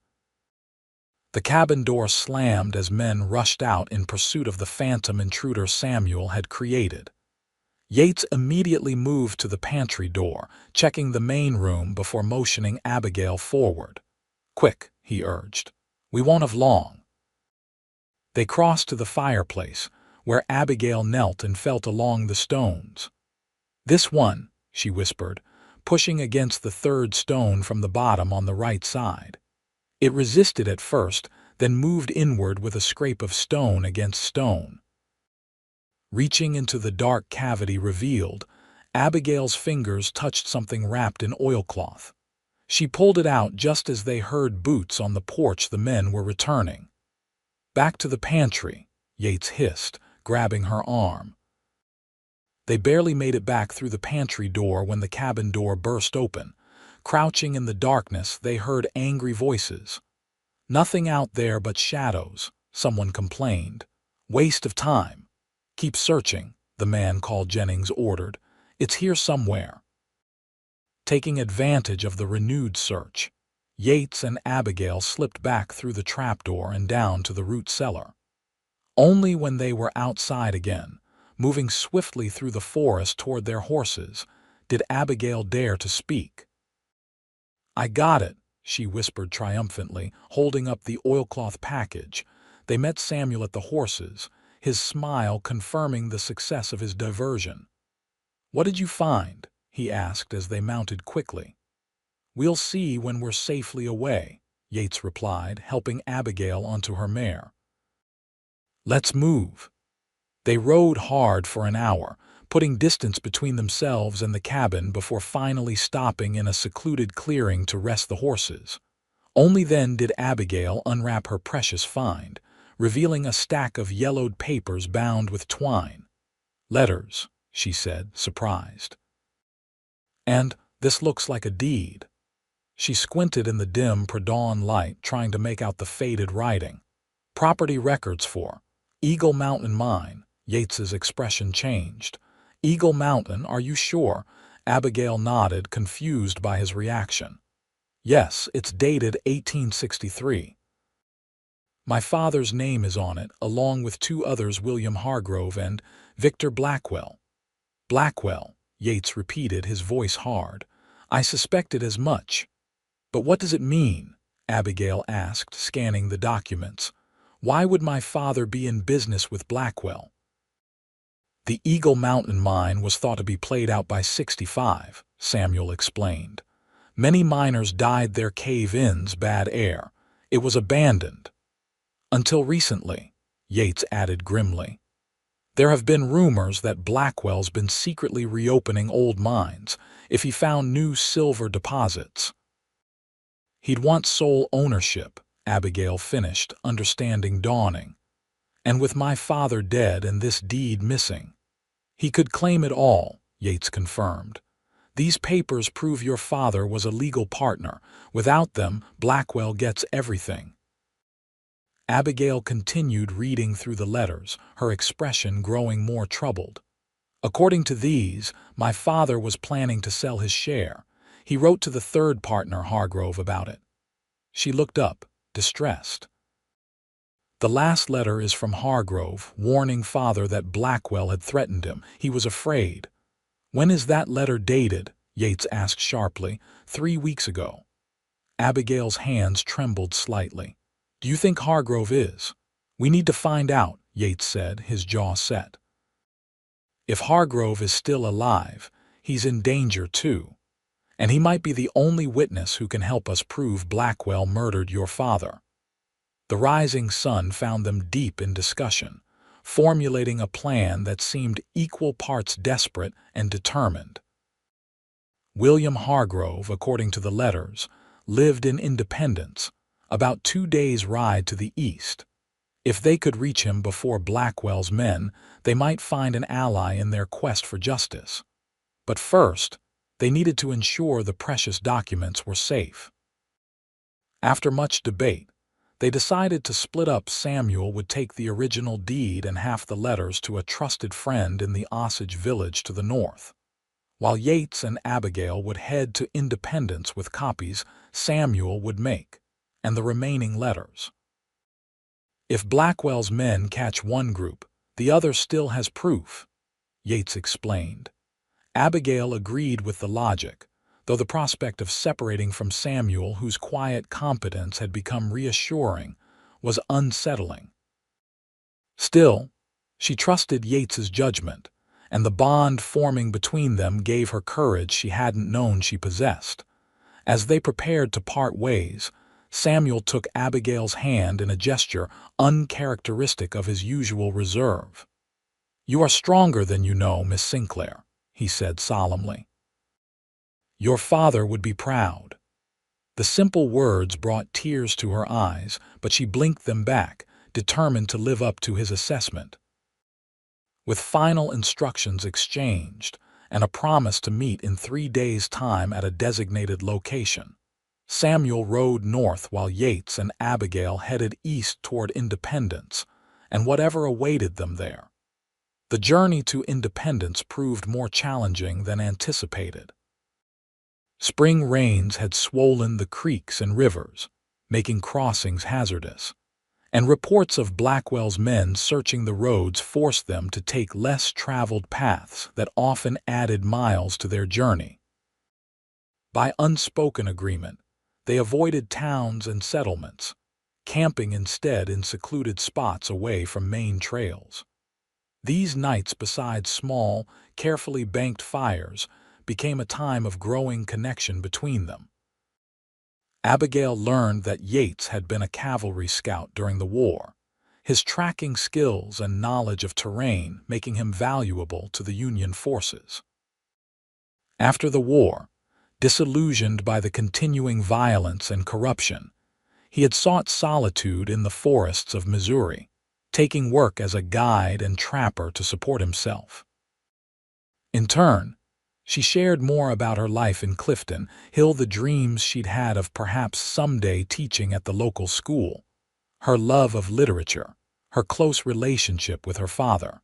The cabin door slammed as men rushed out in pursuit of the phantom intruder Samuel had created. Yates immediately moved to the pantry door, checking the main room before motioning Abigail forward. "Quick," he urged. "We won't have long." They crossed to the fireplace, where Abigail knelt and felt along the stones. "This one," she whispered, pushing against the third stone from the bottom on the right side. It resisted at first, then moved inward with a scrape of stone against stone. Reaching into the dark cavity revealed, Abigail's fingers touched something wrapped in oilcloth. She pulled it out just as they heard boots on the porch. The men were returning. "Back to the pantry," Yates hissed, grabbing her arm. They barely made it back through the pantry door when the cabin door burst open. Crouching in the darkness, they heard angry voices. "Nothing out there but shadows," someone complained. "Waste of time." "Keep searching," the man called Jennings ordered. "It's here somewhere." Taking advantage of the renewed search, Yates and Abigail slipped back through the trapdoor and down to the root cellar. Only when they were outside again, moving swiftly through the forest toward their horses, did Abigail dare to speak. "I got it," she whispered triumphantly, holding up the oilcloth package. They met Samuel at the horses, his smile confirming the success of his diversion. "What did you find?" he asked as they mounted quickly. "We'll see when we're safely away," Yates replied, helping Abigail onto her mare. "Let's move." They rode hard for an hour, putting distance between themselves and the cabin before finally stopping in a secluded clearing to rest the horses. Only then did Abigail unwrap her precious find, revealing a stack of yellowed papers bound with twine. "Letters," she said, surprised. "And this looks like a deed." She squinted in the dim pre-dawn light, trying to make out the faded writing. "Property records for Eagle Mountain Mine." Yates's expression changed. "Eagle Mountain, are you sure?" Abigail nodded, confused by his reaction. "Yes, it's dated 1863. My father's name is on it, along with two others, William Hargrove and Victor Blackwell." "Blackwell," Yates repeated, his voice hard. "I suspected as much." "But what does it mean?" Abigail asked, scanning the documents. "Why would my father be in business with Blackwell?" "The Eagle Mountain mine was thought to be played out by 65, Samuel explained. "Many miners died there, cave-ins, bad air. It was abandoned. Until recently," Yates added grimly. "There have been rumors that Blackwell's been secretly reopening old mines if he found new silver deposits." "He'd want sole ownership," Abigail finished, understanding dawning. And with my father dead and this deed missing. He could claim it all, Yates confirmed. These papers prove your father was a legal partner. Without them, Blackwell gets everything. Abigail continued reading through the letters, her expression growing more troubled. According to these, my father was planning to sell his share. He wrote to the third partner, Hargrove, about it. She looked up, distressed. The last letter is from Hargrove, warning father that Blackwell had threatened him. He was afraid. When is that letter dated? Yates asked sharply. 3 weeks ago. Abigail's hands trembled slightly. Do you think Hargrove is? We need to find out, Yates said, his jaw set. If Hargrove is still alive, he's in danger too. And he might be the only witness who can help us prove Blackwell murdered your father. The rising sun found them deep in discussion, formulating a plan that seemed equal parts desperate and determined. William Hargrove, according to the letters, lived in Independence, about 2 days' ride to the east. If they could reach him before Blackwell's men, they might find an ally in their quest for justice. But first, they needed to ensure the precious documents were safe. After much debate, they decided to split up. Samuel would take the original deed and half the letters to a trusted friend in the Osage village to the north. While Yates and Abigail would head to Independence with copies Samuel would make, and the remaining letters. If Blackwell's men catch one group, the other still has proof, Yates explained. Abigail agreed with the logic, though the prospect of separating from Samuel, whose quiet competence had become reassuring, was unsettling. Still, she trusted Yates's judgment, and the bond forming between them gave her courage she hadn't known she possessed. As they prepared to part ways, Samuel took Abigail's hand in a gesture uncharacteristic of his usual reserve. "You are stronger than you know, Miss Sinclair," he said solemnly. "Your father would be proud." The simple words brought tears to her eyes, but she blinked them back, determined to live up to his assessment. With final instructions exchanged, and a promise to meet in 3 days' time at a designated location, Samuel rode north while Yates and Abigail headed east toward Independence, and whatever awaited them there. The journey to Independence proved more challenging than anticipated. Spring rains had swollen the creeks and rivers, making crossings hazardous, and reports of Blackwell's men searching the roads forced them to take less traveled paths that often added miles to their journey. By unspoken agreement, they avoided towns and settlements, camping instead in secluded spots away from main trails. These nights beside small, carefully banked fires became a time of growing connection between them. Abigail learned that Yates had been a cavalry scout during the war, his tracking skills and knowledge of terrain making him valuable to the Union forces. After the war, disillusioned by the continuing violence and corruption, he had sought solitude in the forests of Missouri, taking work as a guide and trapper to support himself. In turn, she shared more about her life in Clifton Hill, the dreams she'd had of perhaps someday teaching at the local school, her love of literature, her close relationship with her father.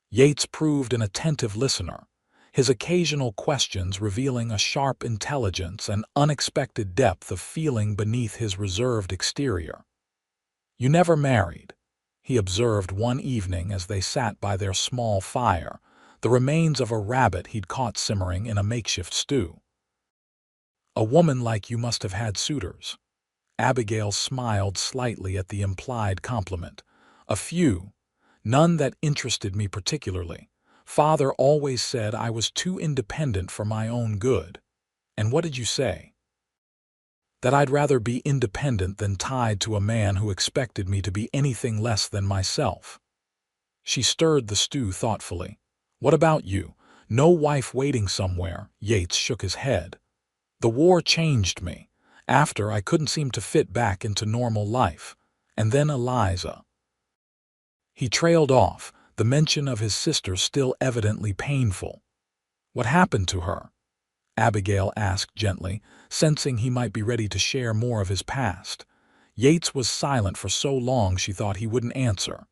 Yates proved an attentive listener, his occasional questions revealing a sharp intelligence and unexpected depth of feeling beneath his reserved exterior. "You never married," he observed one evening as they sat by their small fire, the remains of a rabbit he'd caught simmering in a makeshift stew. "A woman like you must have had suitors." Abigail smiled slightly at the implied compliment. "A few. None that interested me particularly. Father always said I was too independent for my own good." "And what did you say?" "That I'd rather be independent than tied to a man who expected me to be anything less than myself." She stirred the stew thoughtfully. "What about you? No wife waiting somewhere?" Yates shook his head. "The war changed me, After, I couldn't seem to fit back into normal life. And then Eliza. He trailed off, the mention of his sister still evidently painful. What happened to her? Abigail asked gently, sensing he might be ready to share more of his past. Yates was silent for so long she thought he wouldn't answer.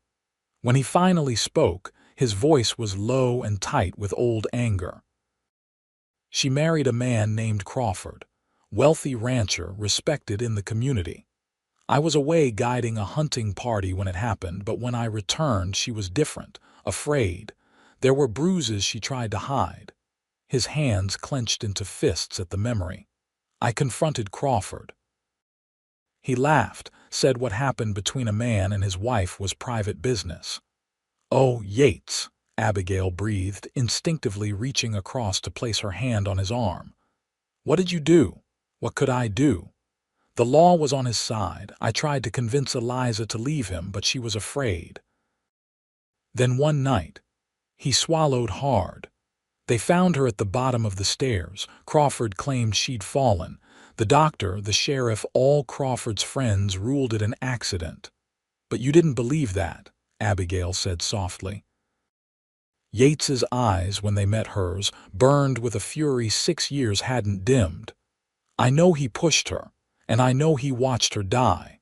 When he finally spoke, his voice was low and tight with old anger. She married a man named Crawford, wealthy rancher respected in the community. I was away guiding a hunting party when it happened, but when I returned she was different, afraid. There were bruises she tried to hide. His hands clenched into fists at the memory. I confronted Crawford. He laughed, said what happened between a man and his wife was private business. "Oh, Yates," Abigail breathed, instinctively reaching across to place her hand on his arm. "What did you do? What could I do?" The law was on his side. I tried to convince Eliza to leave him, but she was afraid. Then one night, he swallowed hard. They found her at the bottom of the stairs. Crawford claimed she'd fallen. The doctor, the sheriff, all Crawford's friends ruled it an accident. "But you didn't believe that," Abigail said softly. Yates's eyes, when they met hers, burned with a fury 6 years hadn't dimmed. "I know he pushed her, and I know he watched her die.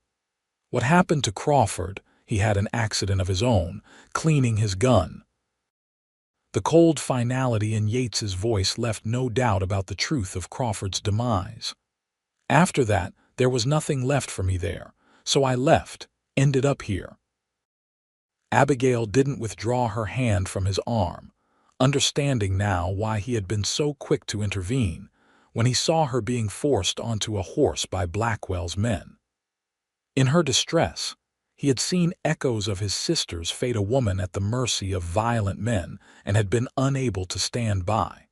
What happened to Crawford? He had an accident of his own, cleaning his gun." The cold finality in Yates's voice left no doubt about the truth of Crawford's demise. "After that, there was nothing left for me there, so I left, ended up here." Abigail didn't withdraw her hand from his arm, understanding now why he had been so quick to intervene when he saw her being forced onto a horse by Blackwell's men. In her distress, he had seen echoes of his sister's fate, a woman at the mercy of violent men, and had been unable to stand by.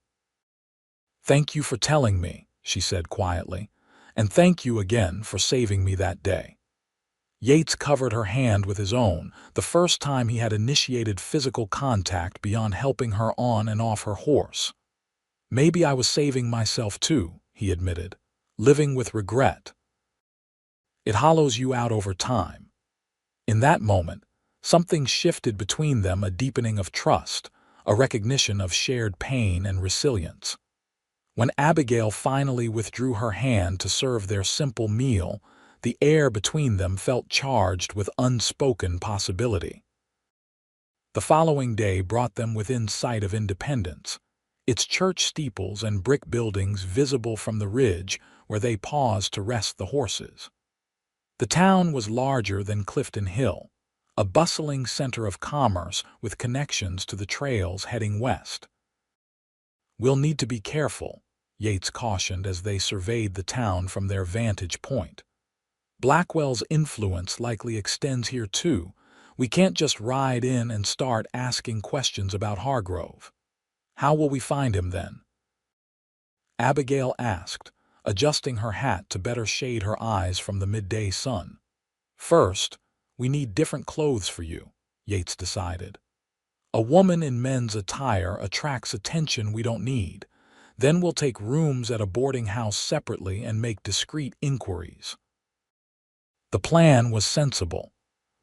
"Thank you for telling me," she said quietly, "and thank you again for saving me that day." Yates covered her hand with his own, the first time he had initiated physical contact beyond helping her on and off her horse. "Maybe I was saving myself too," he admitted, "living with regret. It hollows you out over time." In that moment, something shifted between them, a deepening of trust, a recognition of shared pain and resilience. When Abigail finally withdrew her hand to serve their simple meal, the air between them felt charged with unspoken possibility. The following day brought them within sight of Independence, its church steeples and brick buildings visible from the ridge where they paused to rest the horses. The town was larger than Clifton Hill, a bustling center of commerce with connections to the trails heading west. "We'll need to be careful," Yates cautioned as they surveyed the town from their vantage point. "Blackwell's influence likely extends here too. We can't just ride in and start asking questions about Hargrove." "How will we find him then?" Abigail asked, adjusting her hat to better shade her eyes from the midday sun. "First, we need different clothes for you," Yates decided. "A woman in men's attire attracts attention we don't need. Then we'll take rooms at a boarding house separately and make discreet inquiries." The plan was sensible,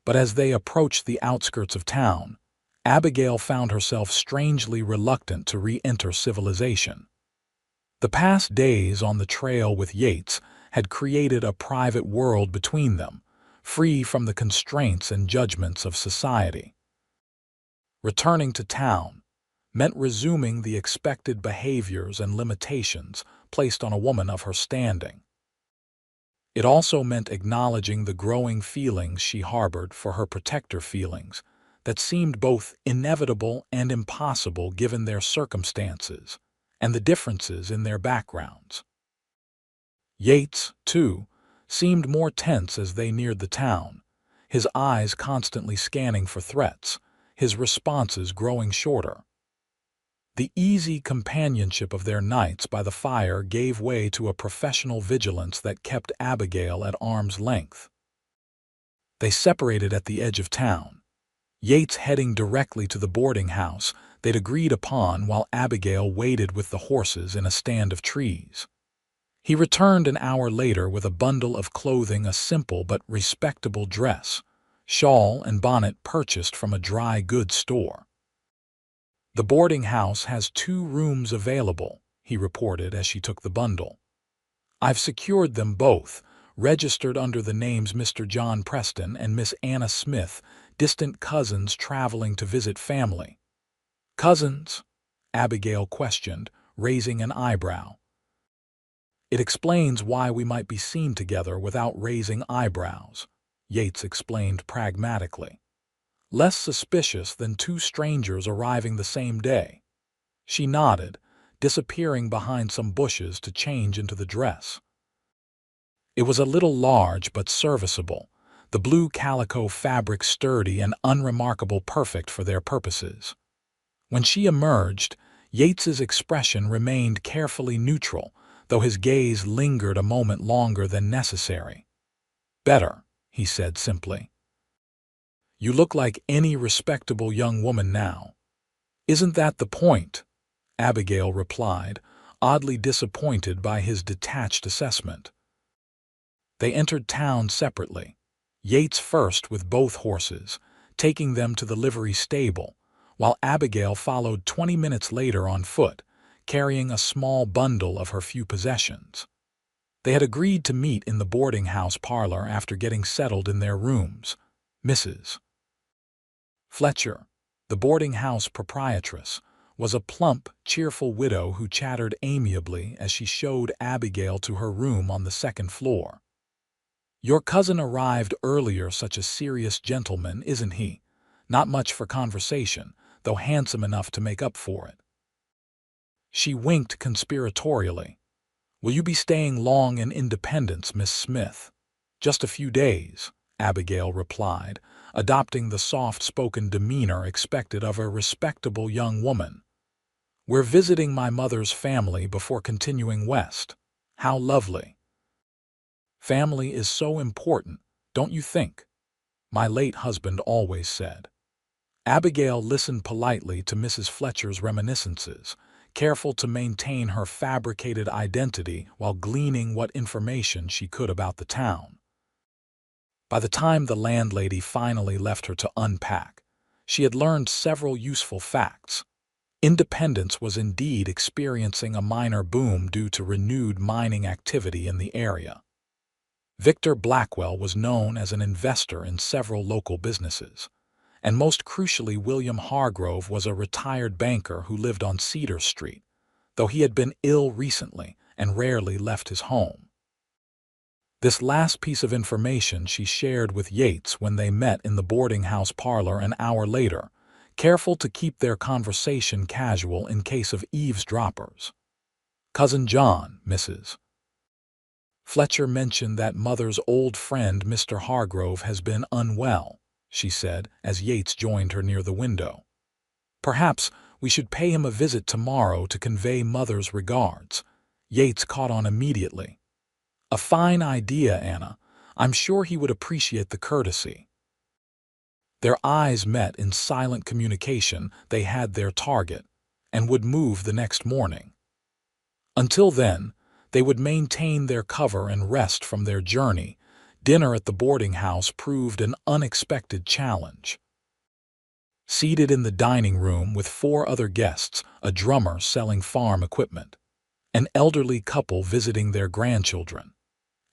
but as they approached the outskirts of town, Abigail found herself strangely reluctant to re-enter civilization. The past days on the trail with Yates had created a private world between them, free from the constraints and judgments of society. Returning to town meant resuming the expected behaviors and limitations placed on a woman of her standing. It also meant acknowledging the growing feelings she harbored for her protector, feelings that seemed both inevitable and impossible given their circumstances and the differences in their backgrounds. Yates, too, seemed more tense as they neared the town, his eyes constantly scanning for threats, his responses growing shorter. The easy companionship of their nights by the fire gave way to a professional vigilance that kept Abigail at arm's length. They separated at the edge of town, Yates heading directly to the boarding house they'd agreed upon while Abigail waited with the horses in a stand of trees. He returned an hour later with a bundle of clothing, a simple but respectable dress, shawl, and bonnet purchased from a dry goods store. "The boarding house has 2 rooms available," he reported as she took the bundle. "I've secured them both, registered under the names Mr. John Preston and Miss Anna Smith, distant cousins traveling to visit family." "Cousins?" Abigail questioned, raising an eyebrow. "It explains why we might be seen together without raising eyebrows," Yates explained pragmatically. "Less suspicious than 2 strangers arriving the same day." She nodded, disappearing behind some bushes to change into the dress. It was a little large but serviceable, the blue calico fabric sturdy and unremarkable, perfect for their purposes. When she emerged, Yates's expression remained carefully neutral, though his gaze lingered a moment longer than necessary. "Better," he said simply. "You look like any respectable young woman now." "Isn't that the point?" Abigail replied, oddly disappointed by his detached assessment. They entered town separately, Yates first with both horses, taking them to the livery stable, while Abigail followed 20 minutes later on foot, carrying a small bundle of her few possessions. They had agreed to meet in the boarding house parlor after getting settled in their rooms. Mrs. Fletcher, the boarding house proprietress, was a plump, cheerful widow who chattered amiably as she showed Abigail to her room on the 2nd floor. "Your cousin arrived earlier, such a serious gentleman, isn't he? Not much for conversation, though handsome enough to make up for it." She winked conspiratorially. "Will you be staying long in Independence, Miss Smith?" "Just a few days," Abigail replied, adopting the soft-spoken demeanor expected of a respectable young woman. "We're visiting my mother's family before continuing west." "How lovely." "Family is so important, don't you think?" my late husband always said. Abigail listened politely to Mrs. Fletcher's reminiscences, careful to maintain her fabricated identity while gleaning what information she could about the town. By the time the landlady finally left her to unpack, she had learned several useful facts. Independence was indeed experiencing a minor boom due to renewed mining activity in the area. Victor Blackwell was known as an investor in several local businesses, and most crucially William Hargrove was a retired banker who lived on Cedar Street, though he had been ill recently and rarely left his home. This last piece of information she shared with Yates when they met in the boarding house parlor an hour later, careful to keep their conversation casual in case of eavesdroppers. "Cousin John, Mrs. Fletcher mentioned that mother's old friend Mr. Hargrove has been unwell," she said as Yates joined her near the window. "Perhaps we should pay him a visit tomorrow to convey mother's regards." Yates caught on immediately. "A fine idea, Anna. I'm sure he would appreciate the courtesy." Their eyes met in silent communication. They had their target, and would move the next morning. Until then, they would maintain their cover and rest from their journey. Dinner at the boarding house proved an unexpected challenge. Seated in the dining room with 4 other guests, a drummer selling farm equipment, an elderly couple visiting their grandchildren,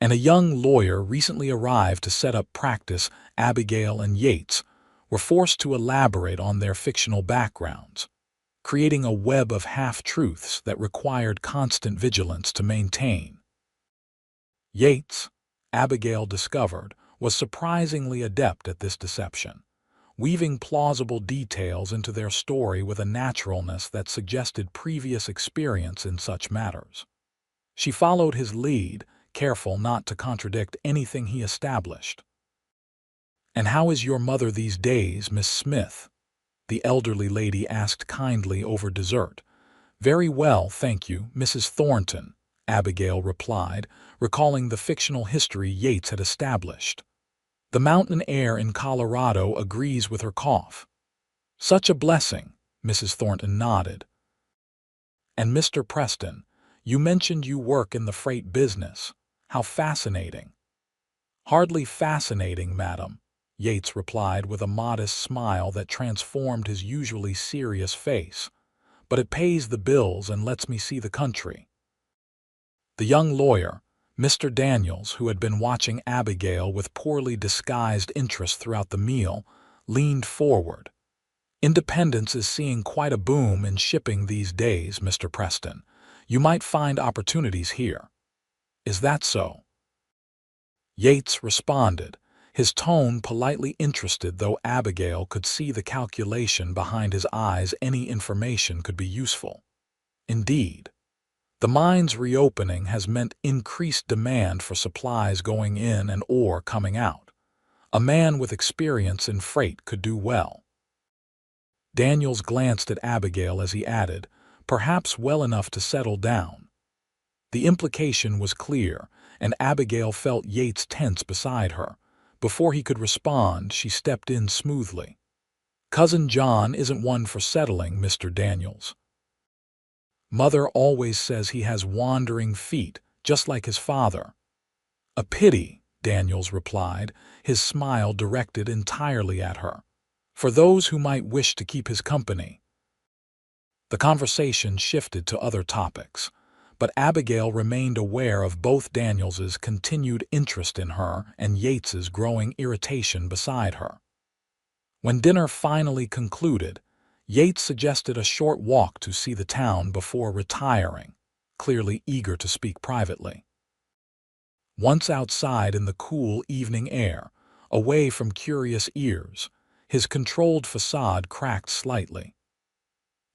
and a young lawyer recently arrived to set up practice, Abigail and Yates were forced to elaborate on their fictional backgrounds, creating a web of half-truths that required constant vigilance to maintain. Yates, Abigail discovered, was surprisingly adept at this deception, weaving plausible details into their story with a naturalness that suggested previous experience in such matters. She followed his lead, careful not to contradict anything he established. "And how is your mother these days, Miss Smith?" the elderly lady asked kindly over dessert. "Very well, thank you, Mrs. Thornton," Abigail replied, recalling the fictional history Yates had established. "The mountain air in Colorado agrees with her cough." "Such a blessing," Mrs. Thornton nodded. "And Mr. Preston, You mentioned you work in the freight business. How fascinating." "Hardly fascinating, madam," Yates replied with a modest smile that transformed his usually serious face. "But it pays the bills and lets me see the country." The young lawyer, Mr. Daniels, who had been watching Abigail with poorly disguised interest throughout the meal, leaned forward. "Independence is seeing quite a boom in shipping these days, Mr. Preston. You might find opportunities here." "Is that so?" Yates responded, his tone politely interested, though Abigail could see the calculation behind his eyes. Any information could be useful. "Indeed. The mine's reopening has meant increased demand for supplies going in and ore coming out. A man with experience in freight could do well." Daniels glanced at Abigail as he added, "Perhaps well enough to settle down." The implication was clear, and Abigail felt Yates tense beside her. Before he could respond, she stepped in smoothly. "Cousin John isn't one for settling, Mr. Daniels. Mother always says he has wandering feet, just like his father." "A pity," Daniels replied, his smile directed entirely at her. "For those who might wish to keep his company." The conversation shifted to other topics, but Abigail remained aware of both Daniels's continued interest in her and Yates's growing irritation beside her. When dinner finally concluded, Yates suggested a short walk to see the town before retiring, clearly eager to speak privately. Once outside in the cool evening air, away from curious ears, his controlled facade cracked slightly.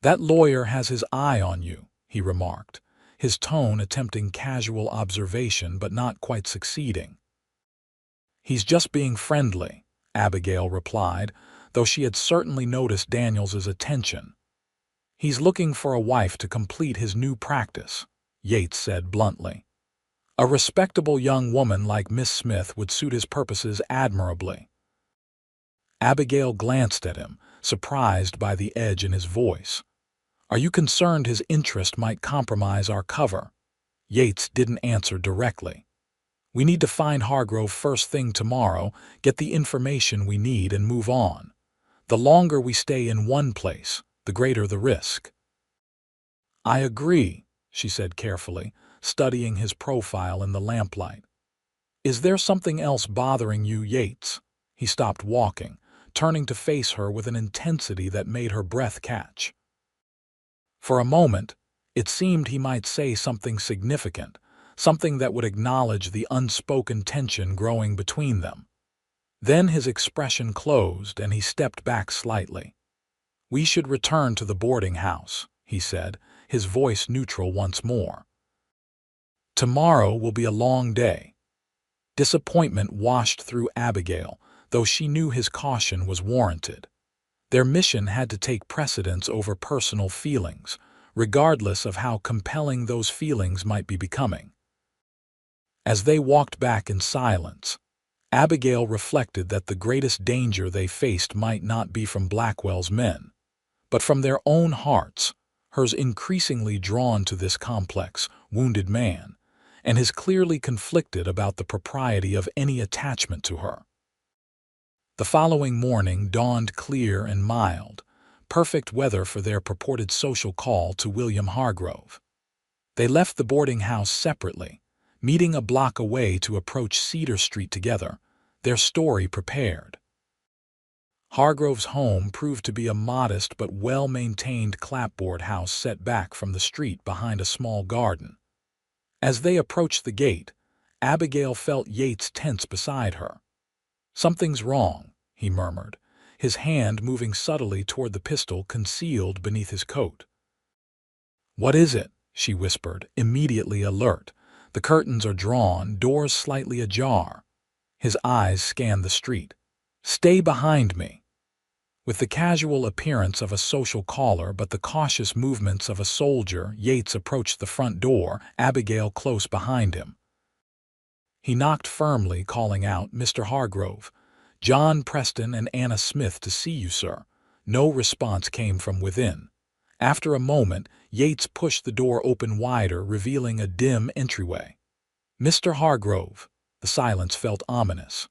"That lawyer has his eye on you," he remarked, his tone attempting casual observation but not quite succeeding. "He's just being friendly," Abigail replied, though she had certainly noticed Daniels's attention. "He's looking for a wife to complete his new practice," Yates said bluntly. "A respectable young woman like Miss Smith would suit his purposes admirably." Abigail glanced at him, surprised by the edge in his voice. "Are you concerned his interest might compromise our cover?" Yates didn't answer directly. "We need to find Hargrove first thing tomorrow, get the information we need, and move on. The longer we stay in one place, the greater the risk." "I agree," she said carefully, studying his profile in the lamplight. "Is there something else bothering you, Yates?" He stopped walking, turning to face her with an intensity that made her breath catch. For a moment, it seemed he might say something significant, something that would acknowledge the unspoken tension growing between them. Then his expression closed and he stepped back slightly. "We should return to the boarding house," he said, his voice neutral once more. "Tomorrow will be a long day." Disappointment washed through Abigail, though she knew his caution was warranted. Their mission had to take precedence over personal feelings, regardless of how compelling those feelings might be becoming. As they walked back in silence, Abigail reflected that the greatest danger they faced might not be from Blackwell's men, but from their own hearts, hers increasingly drawn to this complex, wounded man, and his clearly conflicted about the propriety of any attachment to her. The following morning dawned clear and mild, perfect weather for their purported social call to William Hargrove. They left the boarding house separately, meeting a block away to approach Cedar Street together, their story prepared. Hargrove's home proved to be a modest but well-maintained clapboard house set back from the street behind a small garden. As they approached the gate, Abigail felt Yates tense beside her. "Something's wrong," he murmured, his hand moving subtly toward the pistol concealed beneath his coat. "What is it?" she whispered, immediately alert. The curtains are drawn, doors slightly ajar. His eyes scanned the street. "Stay behind me." With the casual appearance of a social caller but the cautious movements of a soldier, Yates approached the front door, Abigail close behind him. He knocked firmly, calling out, "Mr. Hargrove, John Preston and Anna Smith to see you, sir." No response came from within. After a moment, Yates pushed the door open wider, revealing a dim entryway. "Mr. Hargrove." The silence felt ominous.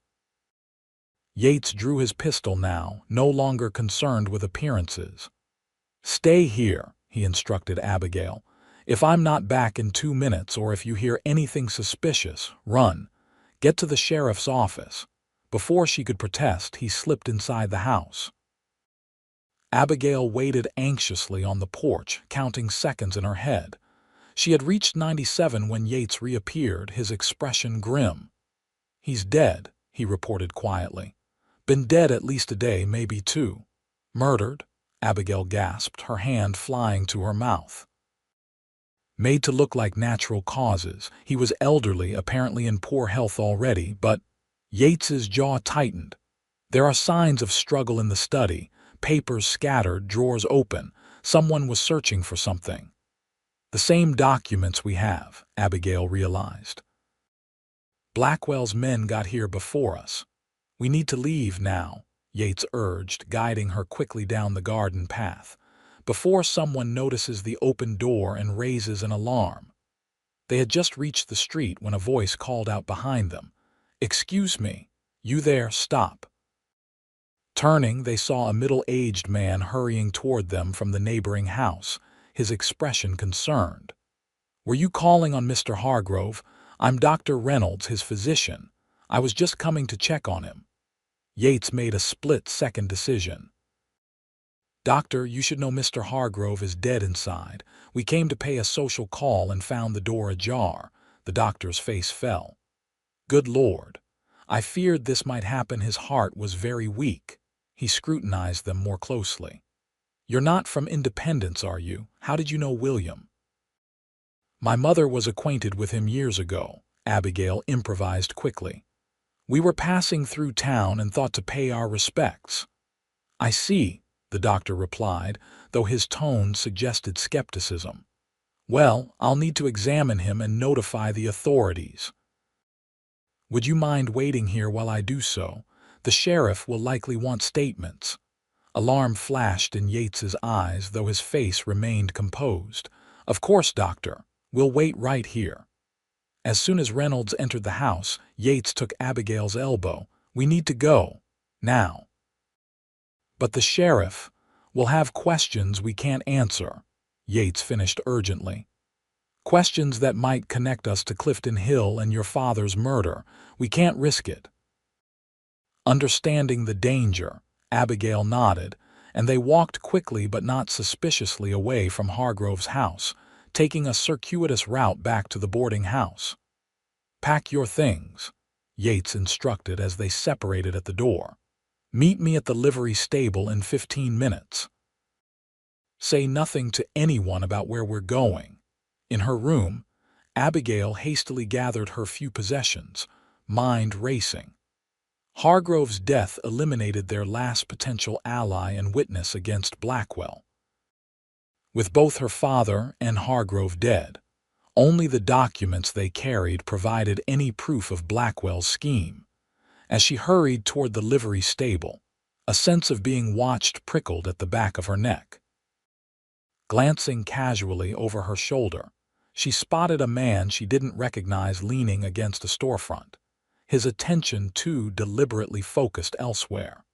Yates drew his pistol now, no longer concerned with appearances. "Stay here," he instructed Abigail. "If I'm not back in 2 minutes or if you hear anything suspicious, run. Get to the sheriff's office." Before she could protest, he slipped inside the house. Abigail waited anxiously on the porch, counting seconds in her head. She had reached 97 when Yates reappeared, his expression grim. "He's dead," he reported quietly. "Been dead at least a day, maybe 2. "Murdered?" Abigail gasped, her hand flying to her mouth. "Made to look like natural causes. He was elderly, apparently in poor health already, but—" Yates's jaw tightened. "There are signs of struggle in the study. Papers scattered, drawers open. Someone was searching for something." "The same documents we have," Abigail realized. "Blackwell's men got here before us. We need to leave now," Yates urged, guiding her quickly down the garden path, "before someone notices the open door and raises an alarm." They had just reached the street when a voice called out behind them, "Excuse me, you there, stop." Turning, they saw a middle-aged man hurrying toward them from the neighboring house, his expression concerned. "Were you calling on Mr. Hargrove? I'm Dr. Reynolds, his physician. I was just coming to check on him." Yates made a split-second decision. "Doctor, you should know Mr. Hargrove is dead inside. We came to pay a social call and found the door ajar." The doctor's face fell. "Good Lord. I feared this might happen. His heart was very weak." He scrutinized them more closely. "You're not from Independence, are you? How did you know William?" "My mother was acquainted with him years ago," Abigail improvised quickly. "We were passing through town and thought to pay our respects." "I see," the doctor replied, though his tone suggested skepticism. "Well, I'll need to examine him and notify the authorities." "Would you mind waiting here while I do so? The sheriff will likely want statements." Alarm flashed in Yates's eyes, though his face remained composed. "Of course, doctor. We'll wait right here." As soon as Reynolds entered the house, Yates took Abigail's elbow. "We need to go. Now." "But the sheriff will have questions we can't answer," Yates finished urgently. "Questions that might connect us to Clifton Hill and your father's murder. We can't risk it." Understanding the danger, Abigail nodded, and they walked quickly but not suspiciously away from Hargrove's house, taking a circuitous route back to the boarding house. "Pack your things," Yates instructed as they separated at the door. "Meet me at the livery stable in 15 minutes. Say nothing to anyone about where we're going." In her room, Abigail hastily gathered her few possessions, mind racing. Hargrove's death eliminated their last potential ally and witness against Blackwell. With both her father and Hargrove dead, only the documents they carried provided any proof of Blackwell's scheme. As she hurried toward the livery stable, a sense of being watched prickled at the back of her neck. Glancing casually over her shoulder, she spotted a man she didn't recognize leaning against a storefront, his attention too deliberately focused elsewhere.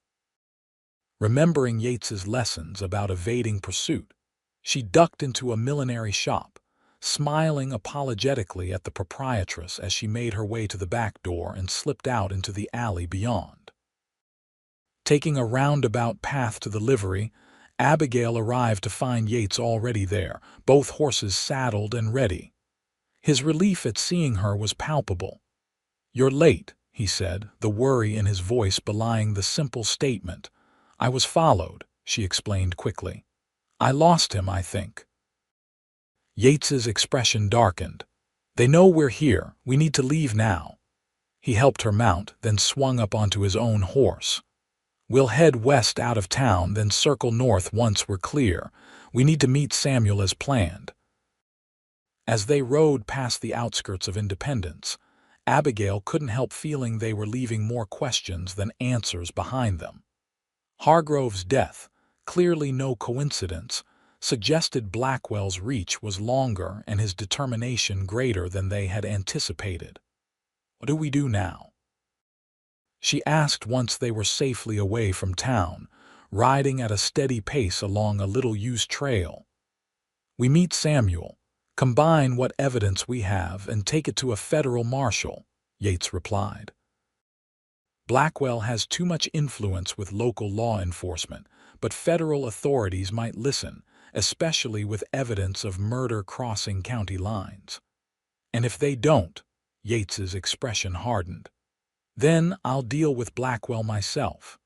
Remembering Yates's lessons about evading pursuit, she ducked into a millinery shop, smiling apologetically at the proprietress as she made her way to the back door and slipped out into the alley beyond. Taking a roundabout path to the livery, Abigail arrived to find Yates already there, both horses saddled and ready. His relief at seeing her was palpable. "You're late," he said, the worry in his voice belying the simple statement. "I was followed," she explained quickly. "I lost him, I think." Yates's expression darkened. "They know we're here. We need to leave now." He helped her mount, then swung up onto his own horse. "We'll head west out of town, then circle north once we're clear. We need to meet Samuel as planned." As they rode past the outskirts of Independence, Abigail couldn't help feeling they were leaving more questions than answers behind them. Hargrove's death, clearly no coincidence, suggested Blackwell's reach was longer and his determination greater than they had anticipated. "What do we do now?" she asked once they were safely away from town, riding at a steady pace along a little-used trail. "We meet Samuel, combine what evidence we have, and take it to a federal marshal," Yates replied. "Blackwell has too much influence with local law enforcement, but federal authorities might listen, especially with evidence of murder crossing county lines. And if they don't," Yates's expression hardened, "then I'll deal with Blackwell myself."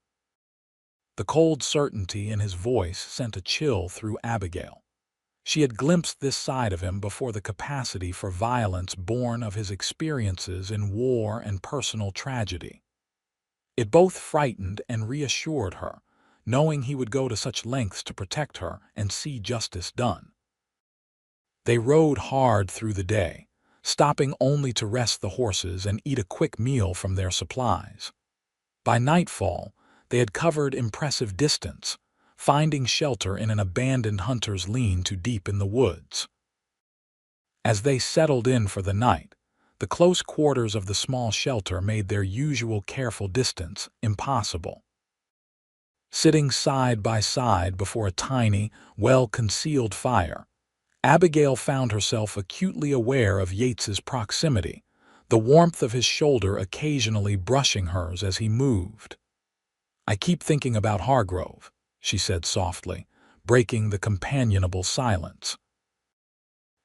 The cold certainty in his voice sent a chill through Abigail. She had glimpsed this side of him before, the capacity for violence born of his experiences in war and personal tragedy. It both frightened and reassured her, knowing he would go to such lengths to protect her and see justice done. They rode hard through the day, stopping only to rest the horses and eat a quick meal from their supplies. By nightfall, they had covered impressive distance, finding shelter in an abandoned hunter's lean-to deep in the woods. As they settled in for the night, the close quarters of the small shelter made their usual careful distance impossible. Sitting side by side before a tiny, well-concealed fire, Abigail found herself acutely aware of Yates's proximity, the warmth of his shoulder occasionally brushing hers as he moved. "I keep thinking about Hargrove," she said softly, breaking the companionable silence.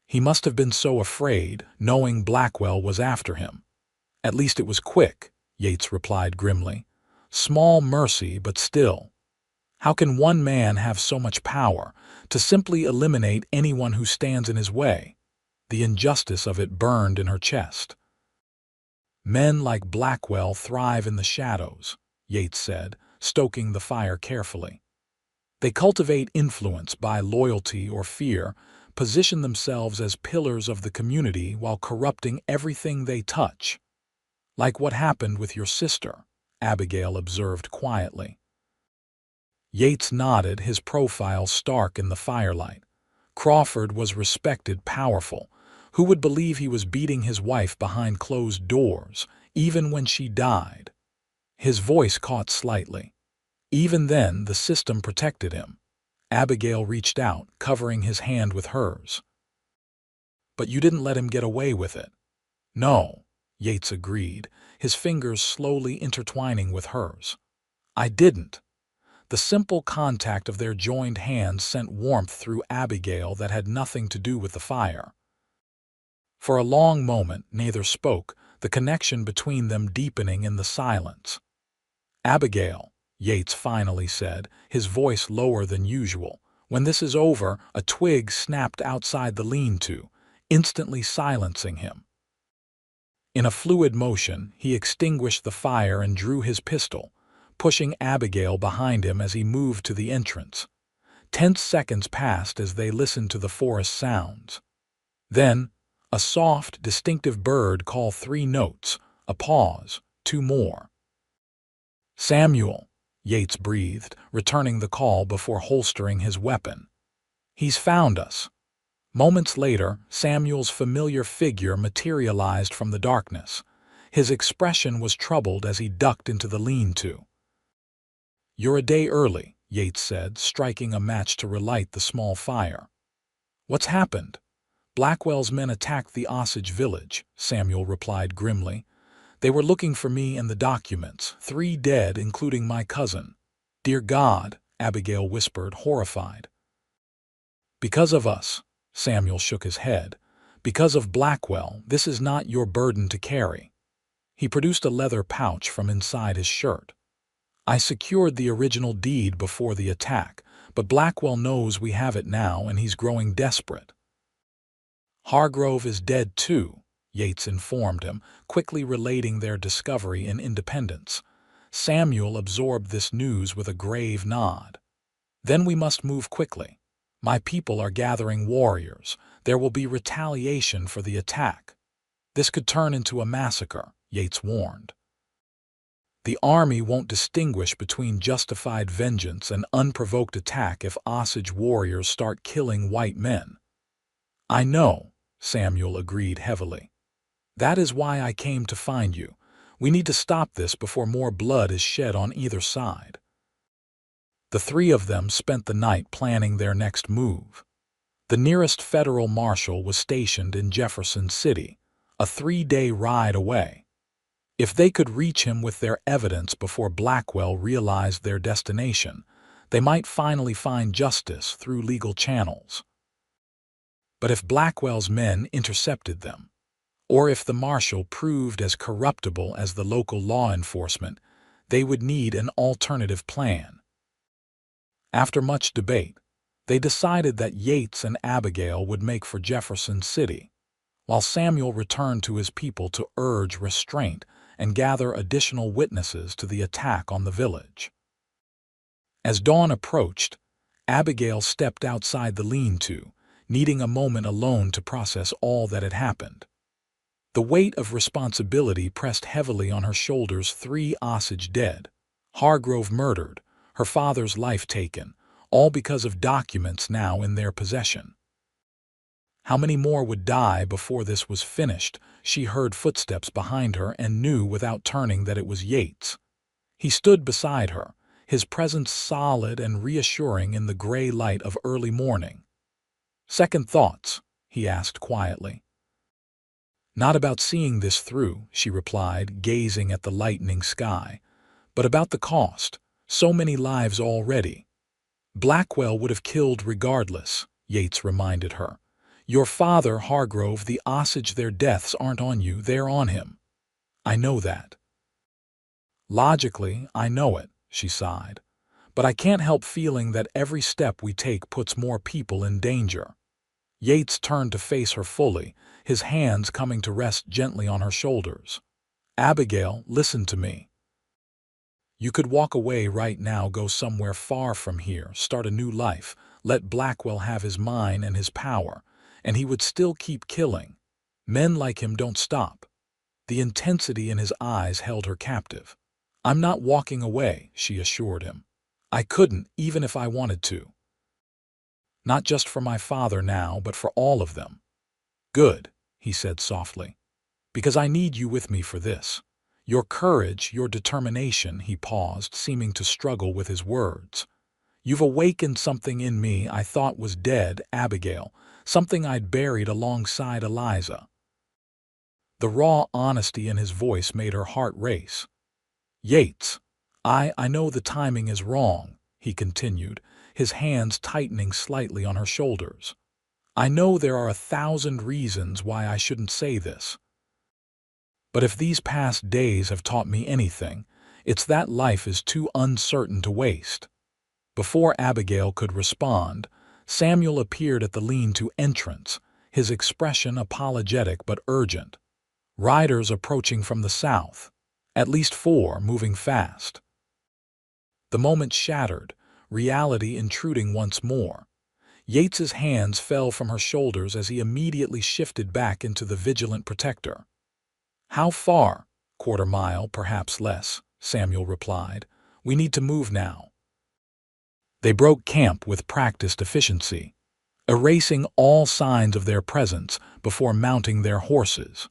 "He must have been so afraid, knowing Blackwell was after him." "At least it was quick," Yates replied grimly. "Small mercy, but still. How can one man have so much power to simply eliminate anyone who stands in his way?" The injustice of it burned in her chest. "Men like Blackwell thrive in the shadows," Yates said, stoking the fire carefully. "They cultivate influence by loyalty or fear, position themselves as pillars of the community while corrupting everything they touch." "Like what happened with your sister," Abigail observed quietly. Yates nodded, his profile stark in the firelight. Crawford was respected, powerful. Who would believe he was beating his wife behind closed doors, even when she died? His voice caught slightly. Even then, the system protected him. Abigail reached out, covering his hand with hers. "But you didn't let him get away with it." "No," Yates agreed, his fingers slowly intertwining with hers. "I didn't." The simple contact of their joined hands sent warmth through Abigail that had nothing to do with the fire. For a long moment, neither spoke, the connection between them deepening in the silence. "Abigail," Yates finally said, his voice lower than usual, "when this is over," a twig snapped outside the lean-to, instantly silencing him. In a fluid motion, he extinguished the fire and drew his pistol, pushing Abigail behind him as he moved to the entrance. Tense seconds passed as they listened to the forest sounds. Then, a soft, distinctive bird call, 3 notes, a pause, 2 more. "Samuel," Yates breathed, returning the call before holstering his weapon. "He's found us." Moments later, Samuel's familiar figure materialized from the darkness. His expression was troubled as he ducked into the lean-to. "You're a day early," Yates said, striking a match to relight the small fire. "What's happened?" "Blackwell's men attacked the Osage village," Samuel replied grimly. "They were looking for me and the documents, 3 dead, including my cousin." "Dear God," Abigail whispered, horrified. "Because of us," Samuel shook his head. "Because of Blackwell, this is not your burden to carry." He produced a leather pouch from inside his shirt. "I secured the original deed before the attack, but Blackwell knows we have it now and he's growing desperate." "Hargrove is dead too," Yates informed him, quickly relating their discovery in Independence. Samuel absorbed this news with a grave nod. "Then we must move quickly. My people are gathering warriors. There will be retaliation for the attack. This could turn into a massacre," Yates warned. The army won't distinguish between justified vengeance and unprovoked attack if Osage warriors start killing white men. I know, Samuel agreed heavily. That is why I came to find you. We need to stop this before more blood is shed on either side. The three of them spent the night planning their next move. The nearest federal marshal was stationed in Jefferson City, a 3-day ride away. If they could reach him with their evidence before Blackwell realized their destination, they might finally find justice through legal channels. But if Blackwell's men intercepted them, or if the marshal proved as corruptible as the local law enforcement, they would need an alternative plan. After much debate, they decided that Yates and Abigail would make for Jefferson City, while Samuel returned to his people to urge restraint and gather additional witnesses to the attack on the village. As dawn approached, Abigail stepped outside the lean-to, needing a moment alone to process all that had happened. The weight of responsibility pressed heavily on her shoulders. 3 Osage dead, Hargrove murdered, her father's life taken, all because of documents now in their possession. How many more would die before this was finished? She heard footsteps behind her and knew without turning that it was Yates. He stood beside her, his presence solid and reassuring in the gray light of early morning. "Second thoughts?" he asked quietly. "Not about seeing this through," she replied, gazing at the lightening sky, "but about the cost. So many lives already." "Blackwell would have killed regardless," Yates reminded her. "Your father, Hargrove, the Osage, their deaths aren't on you, they're on him." "I know that." "Logically, I know it," she sighed. "But I can't help feeling that every step we take puts more people in danger." Yates turned to face her fully, his hands coming to rest gently on her shoulders. "Abigail, listen to me. You could walk away right now, go somewhere far from here, start a new life, let Blackwell have his mine and his power, and he would still keep killing. Men like him don't stop." The intensity in his eyes held her captive. "I'm not walking away," she assured him. "I couldn't, even if I wanted to. Not just for my father now, but for all of them." "Good," he said softly, "because I need you with me for this. Your courage, your determination." He paused, seeming to struggle with his words. "You've awakened something in me I thought was dead, Abigail, something I'd buried alongside Eliza." The raw honesty in his voice made her heart race. "Yates, I know the timing is wrong," he continued, his hands tightening slightly on her shoulders. "I know there are 1,000 reasons why I shouldn't say this. But if these past days have taught me anything, it's that life is too uncertain to waste." Before Abigail could respond, Samuel appeared at the lean-to entrance, his expression apologetic but urgent. Riders approaching from the south, at least 4, moving fast. The moment shattered, reality intruding once more. Yates's hands fell from her shoulders as he immediately shifted back into the vigilant protector. "How far?" "Quarter mile, perhaps less," Samuel replied. "We need to move now." They broke camp with practiced efficiency, erasing all signs of their presence before mounting their horses.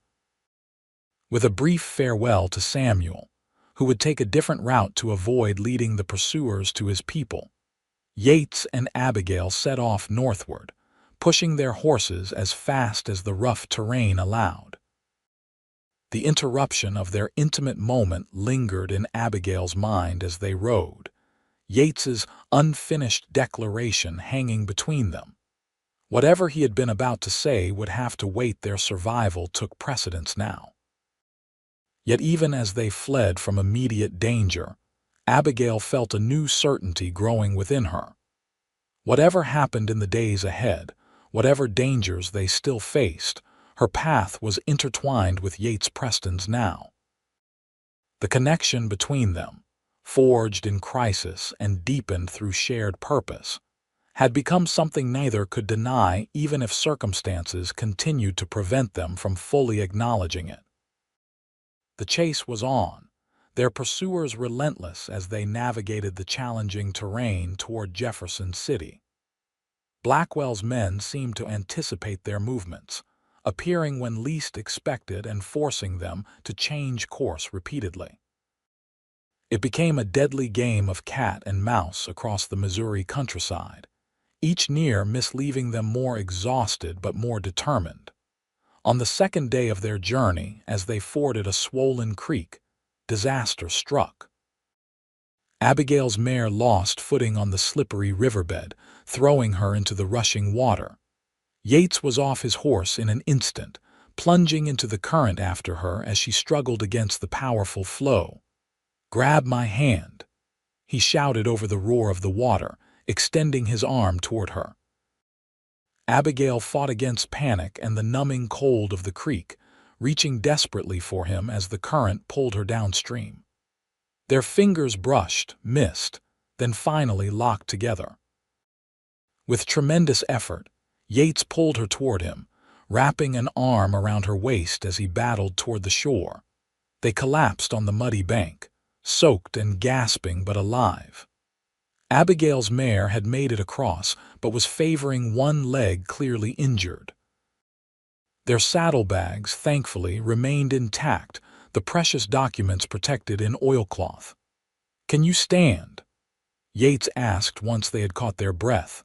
With a brief farewell to Samuel, who would take a different route to avoid leading the pursuers to his people, Yates and Abigail set off northward, pushing their horses as fast as the rough terrain allowed. The interruption of their intimate moment lingered in Abigail's mind as they rode, Yates's unfinished declaration hanging between them. Whatever he had been about to say would have to wait. Their survival took precedence now. Yet even as they fled from immediate danger, Abigail felt a new certainty growing within her. Whatever happened in the days ahead, whatever dangers they still faced, her path was intertwined with Yates Preston's now. The connection between them, forged in crisis and deepened through shared purpose, had become something neither could deny even if circumstances continued to prevent them from fully acknowledging it. The chase was on, their pursuers relentless as they navigated the challenging terrain toward Jefferson City. Blackwell's men seemed to anticipate their movements, appearing when least expected and forcing them to change course repeatedly. It became a deadly game of cat and mouse across the Missouri countryside, each near miss leaving them more exhausted but more determined. On the second day of their journey, as they forded a swollen creek, disaster struck. Abigail's mare lost footing on the slippery riverbed, throwing her into the rushing water. Yates was off his horse in an instant, plunging into the current after her as she struggled against the powerful flow. "Grab my hand," he shouted over the roar of the water, extending his arm toward her. Abigail fought against panic and the numbing cold of the creek, reaching desperately for him as the current pulled her downstream. Their fingers brushed, missed, then finally locked together. With tremendous effort, Yates pulled her toward him, wrapping an arm around her waist as he battled toward the shore. They collapsed on the muddy bank, soaked and gasping but alive. Abigail's mare had made it across, but was favoring one leg clearly injured. Their saddlebags, thankfully, remained intact, the precious documents protected in oilcloth. "Can you stand?" Yates asked once they had caught their breath.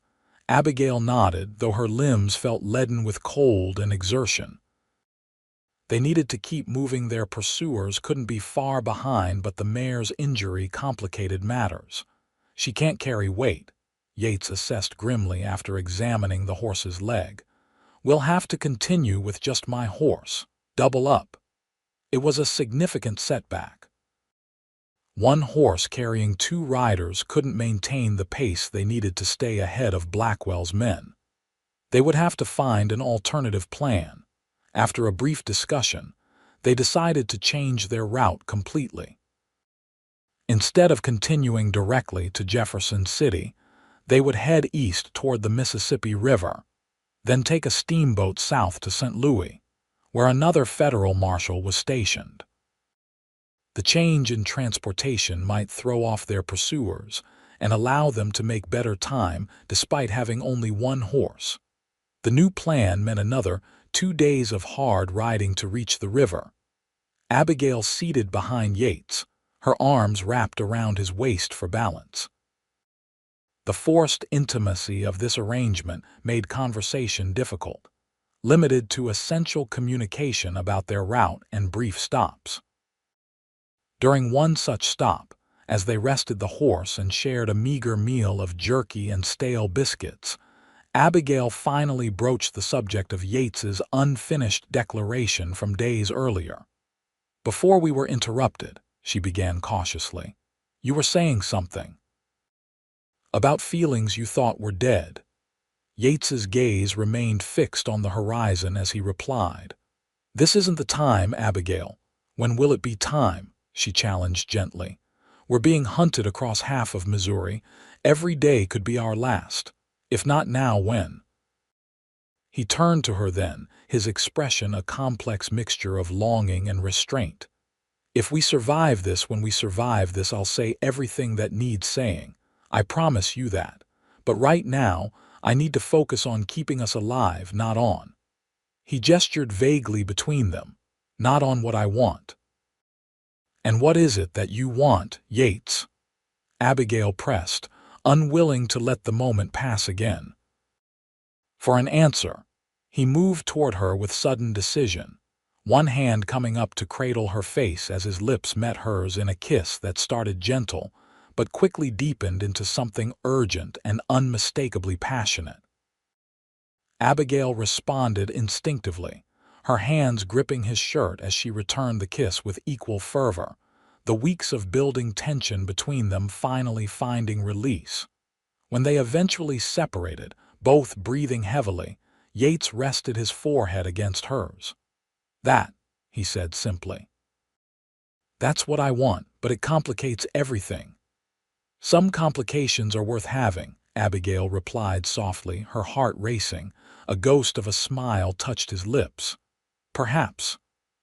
Abigail nodded, though her limbs felt leaden with cold and exertion. They needed to keep moving. Their pursuers couldn't be far behind, but the mare's injury complicated matters. "She can't carry weight," Yates assessed grimly after examining the horse's leg. "We'll have to continue with just my horse. Double up." It was a significant setback. One horse carrying two riders couldn't maintain the pace they needed to stay ahead of Blackwell's men. They would have to find an alternative plan. After a brief discussion, they decided to change their route completely. Instead of continuing directly to Jefferson City, they would head east toward the Mississippi River, then take a steamboat south to St. Louis, where another federal marshal was stationed. The change in transportation might throw off their pursuers and allow them to make better time despite having only one horse. The new plan meant another 2 days of hard riding to reach the river. Abigail seated behind Yates, her arms wrapped around his waist for balance. The forced intimacy of this arrangement made conversation difficult, limited to essential communication about their route and brief stops. During one such stop, as they rested the horse and shared a meager meal of jerky and stale biscuits, Abigail finally broached the subject of Yates's unfinished declaration from days earlier. "Before we were interrupted," she began cautiously, "you were saying something about feelings you thought were dead." Yates's gaze remained fixed on the horizon as he replied. "This isn't the time, Abigail. When will it be time?" she challenged gently. "We're being hunted across half of Missouri. Every day could be our last. If not now, when?" He turned to her then, his expression a complex mixture of longing and restraint. "If we survive this, when we survive this, I'll say everything that needs saying. I promise you that. But right now, I need to focus on keeping us alive, not on." He gestured vaguely between them. "Not on what I want." "And what is it that you want, Yates?" Abigail pressed, unwilling to let the moment pass again. For an answer, he moved toward her with sudden decision, one hand coming up to cradle her face as his lips met hers in a kiss that started gentle, but quickly deepened into something urgent and unmistakably passionate. Abigail responded instinctively, her hands gripping his shirt as she returned the kiss with equal fervor, the weeks of building tension between them finally finding release. When they eventually separated, both breathing heavily, Yates rested his forehead against hers. "That," he said simply. "That's what I want, but it complicates everything." "Some complications are worth having," Abigail replied softly, her heart racing. A ghost of a smile touched his lips. "Perhaps."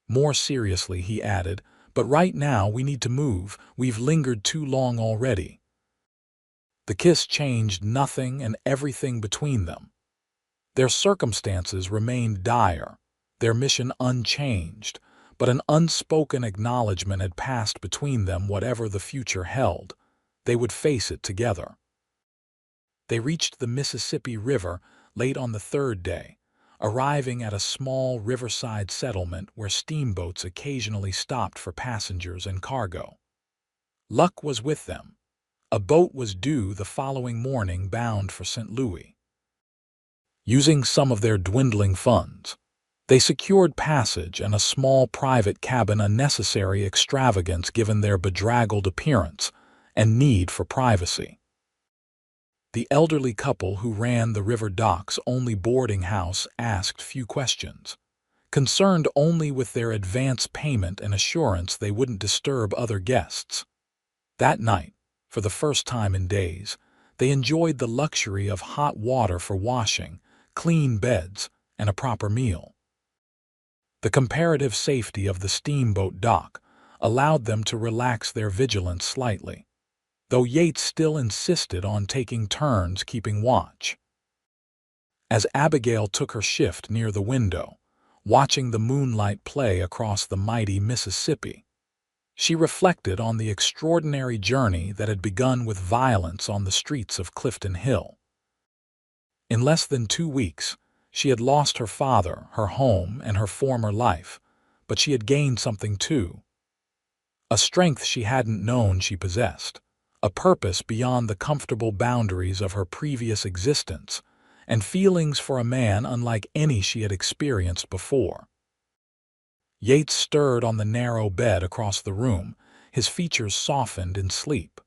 More seriously, he added, But right now we need to move. We've lingered too long already." The kiss changed nothing and everything between them. Their circumstances remained dire, their mission unchanged, but an unspoken acknowledgement had passed between them. Whatever the future held, they would face it together. They reached the Mississippi River late on the third day, arriving at a small riverside settlement where steamboats occasionally stopped for passengers and cargo. Luck was with them. A boat was due the following morning bound for St. Louis. Using some of their dwindling funds, they secured passage and a small private cabin, a necessary extravagance given their bedraggled appearance and need for privacy. The elderly couple who ran the river dock's only boarding house asked few questions, concerned only with their advance payment and assurance they wouldn't disturb other guests. That night, for the first time in days, they enjoyed the luxury of hot water for washing, clean beds, and a proper meal. The comparative safety of the steamboat dock allowed them to relax their vigilance slightly, though Yates still insisted on taking turns keeping watch. As Abigail took her shift near the window, watching the moonlight play across the mighty Mississippi, she reflected on the extraordinary journey that had begun with violence on the streets of Clifton Hill. In less than 2 weeks, she had lost her father, her home, and her former life, but she had gained something too. A strength she hadn't known she possessed, a purpose beyond the comfortable boundaries of her previous existence, and feelings for a man unlike any she had experienced before. Yates stirred on the narrow bed across the room, his features softened in sleep.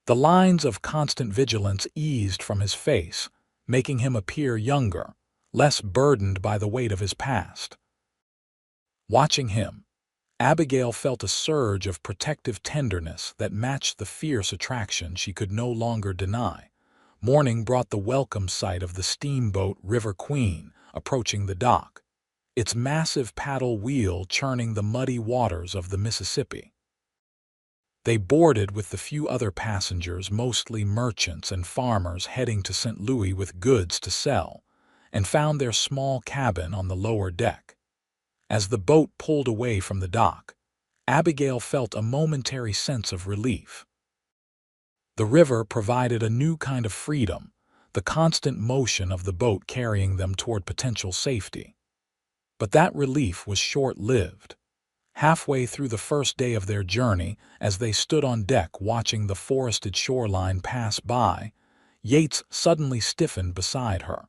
The lines of constant vigilance eased from his face, making him appear younger, less burdened by the weight of his past. Watching him, Abigail felt a surge of protective tenderness that matched the fierce attraction she could no longer deny. Morning brought the welcome sight of the steamboat River Queen approaching the dock, its massive paddle wheel churning the muddy waters of the Mississippi. They boarded with the few other passengers, mostly merchants and farmers heading to St. Louis with goods to sell, and found their small cabin on the lower deck. As the boat pulled away from the dock, Abigail felt a momentary sense of relief. The river provided a new kind of freedom, the constant motion of the boat carrying them toward potential safety. But that relief was short-lived. Halfway through the first day of their journey, as they stood on deck watching the forested shoreline pass by, Yates suddenly stiffened beside her.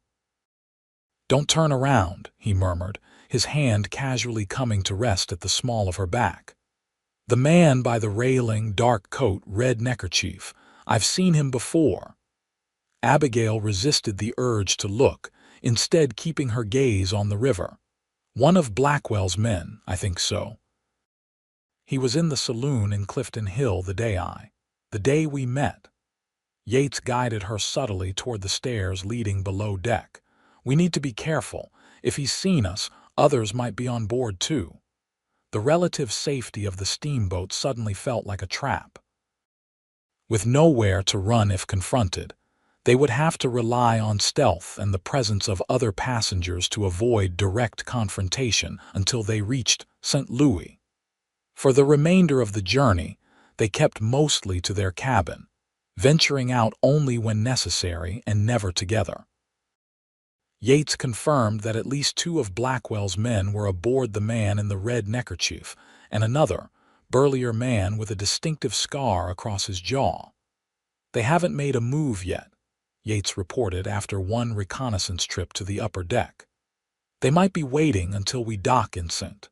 "Don't turn around," he murmured, his hand casually coming to rest at the small of her back. "The man by the railing, dark coat, red neckerchief. I've seen him before." Abigail resisted the urge to look, instead keeping her gaze on the river. "One of Blackwell's men, I think so. He was in the saloon in Clifton Hill the day we met." Yates guided her subtly toward the stairs leading below deck. "We need to be careful. If he's seen us, others might be on board too." The relative safety of the steamboat suddenly felt like a trap. With nowhere to run if confronted, they would have to rely on stealth and the presence of other passengers to avoid direct confrontation until they reached St. Louis. For the remainder of the journey, they kept mostly to their cabin, venturing out only when necessary and never together. Yates confirmed that at least 2 of Blackwell's men were aboard the man in the red neckerchief, and another, burlier man with a distinctive scar across his jaw. "They haven't made a move yet," Yates reported after one reconnaissance trip to the upper deck. "They might be waiting until we dock in St.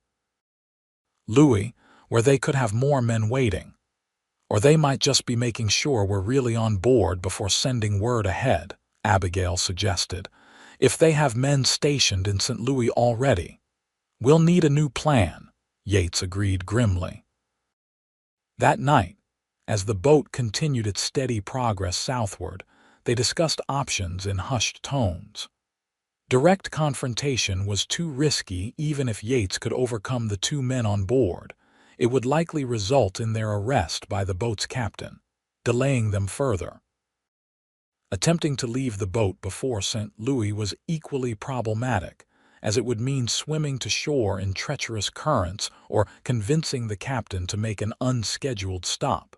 Louis, where they could have more men waiting. Or they might just be making sure we're really on board before sending word ahead," Abigail suggested. "If they have men stationed in St. Louis already, we'll need a new plan," Yates agreed grimly. That night, as the boat continued its steady progress southward, they discussed options in hushed tones. Direct confrontation was too risky even if Yates could overcome the 2 men on board. it would likely result in their arrest by the boat's captain, delaying them further. Attempting to leave the boat before St. Louis was equally problematic, as it would mean swimming to shore in treacherous currents or convincing the captain to make an unscheduled stop.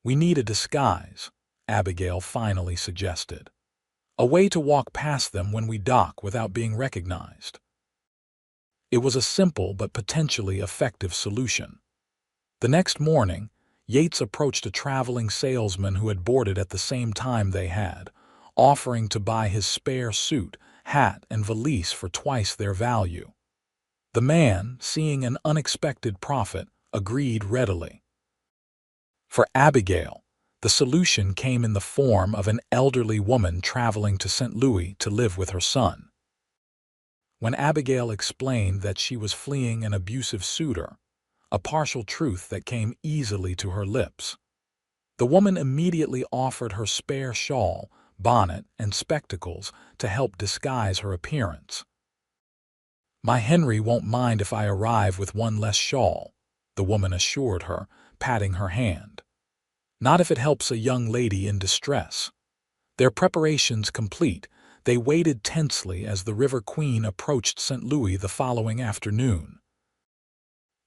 "We need a disguise," Abigail finally suggested. "A way to walk past them when we dock without being recognized." It was a simple but potentially effective solution. The next morning, Yates approached a traveling salesman who had boarded at the same time they had, offering to buy his spare suit, hat, and valise for twice their value. The man, seeing an unexpected profit, agreed readily. For Abigail, the solution came in the form of an elderly woman traveling to St. Louis to live with her son. When Abigail explained that she was fleeing an abusive suitor, a partial truth that came easily to her lips, the woman immediately offered her spare shawl, bonnet, and spectacles to help disguise her appearance. "My Henry won't mind if I arrive with one less shawl," the woman assured her, patting her hand. "Not if it helps a young lady in distress." Their preparations complete, they waited tensely as the River Queen approached St. Louis the following afternoon.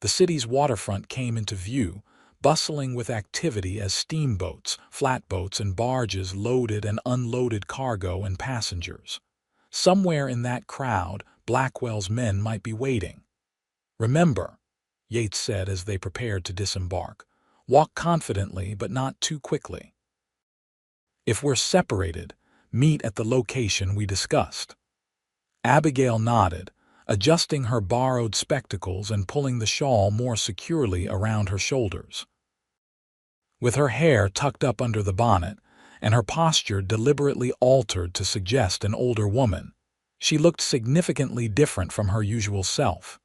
The city's waterfront came into view, bustling with activity as steamboats, flatboats, and barges loaded and unloaded cargo and passengers. Somewhere in that crowd, Blackwell's men might be waiting. "Remember," Yates said as they prepared to disembark, "walk confidently but not too quickly. If we're separated, meet at the location we discussed." Abigail nodded, adjusting her borrowed spectacles and pulling the shawl more securely around her shoulders. With her hair tucked up under the bonnet and her posture deliberately altered to suggest an older woman, she looked significantly different from her usual self.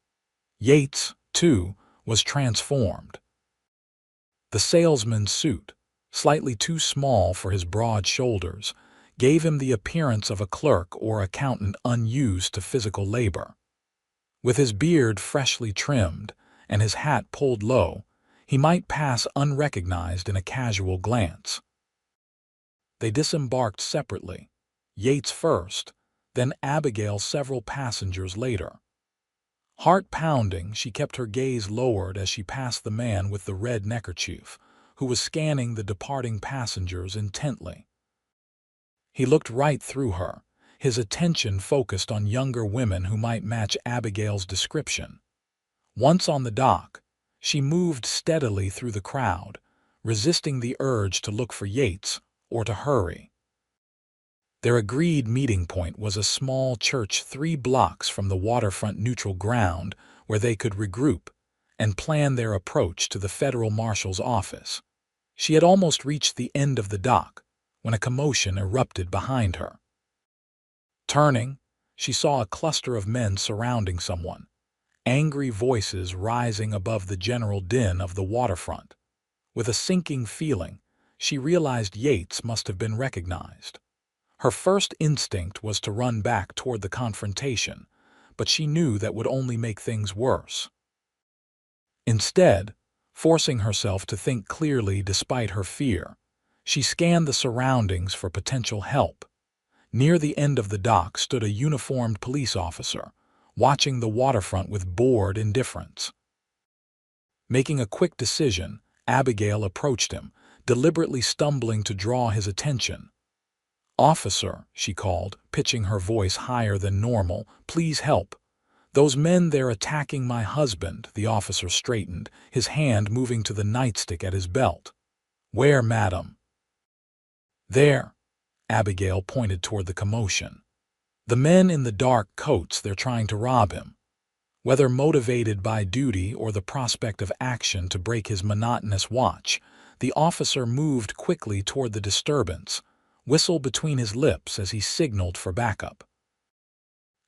Yates, too, was transformed. The salesman's suit, slightly too small for his broad shoulders, gave him the appearance of a clerk or accountant unused to physical labor. With his beard freshly trimmed and his hat pulled low, he might pass unrecognized in a casual glance. They disembarked separately, Yates first, then Abigail several passengers later. Heart pounding, she kept her gaze lowered as she passed the man with the red neckerchief, who was scanning the departing passengers intently. He looked right through her, his attention focused on younger women who might match Abigail's description. Once on the dock, she moved steadily through the crowd, resisting the urge to look for Yates or to hurry. Their agreed meeting point was a small church 3 blocks from the waterfront neutral ground where they could regroup and plan their approach to the federal marshal's office. She had almost reached the end of the dock when a commotion erupted behind her. Turning, she saw a cluster of men surrounding someone, angry voices rising above the general din of the waterfront. With a sinking feeling, she realized Yates must have been recognized. Her first instinct was to run back toward the confrontation, but she knew that would only make things worse. Instead, forcing herself to think clearly despite her fear, she scanned the surroundings for potential help. Near the end of the dock stood a uniformed police officer, watching the waterfront with bored indifference. Making a quick decision, Abigail approached him, deliberately stumbling to draw his attention. "Officer," she called, pitching her voice higher than normal, "please help. Those men there attacking my husband." The officer straightened, his hand moving to the nightstick at his belt. "Where, madam?" "There." Abigail pointed toward the commotion. "The men in the dark coats, they're trying to rob him." Whether motivated by duty or the prospect of action to break his monotonous watch, the officer moved quickly toward the disturbance, whistle between his lips as he signaled for backup.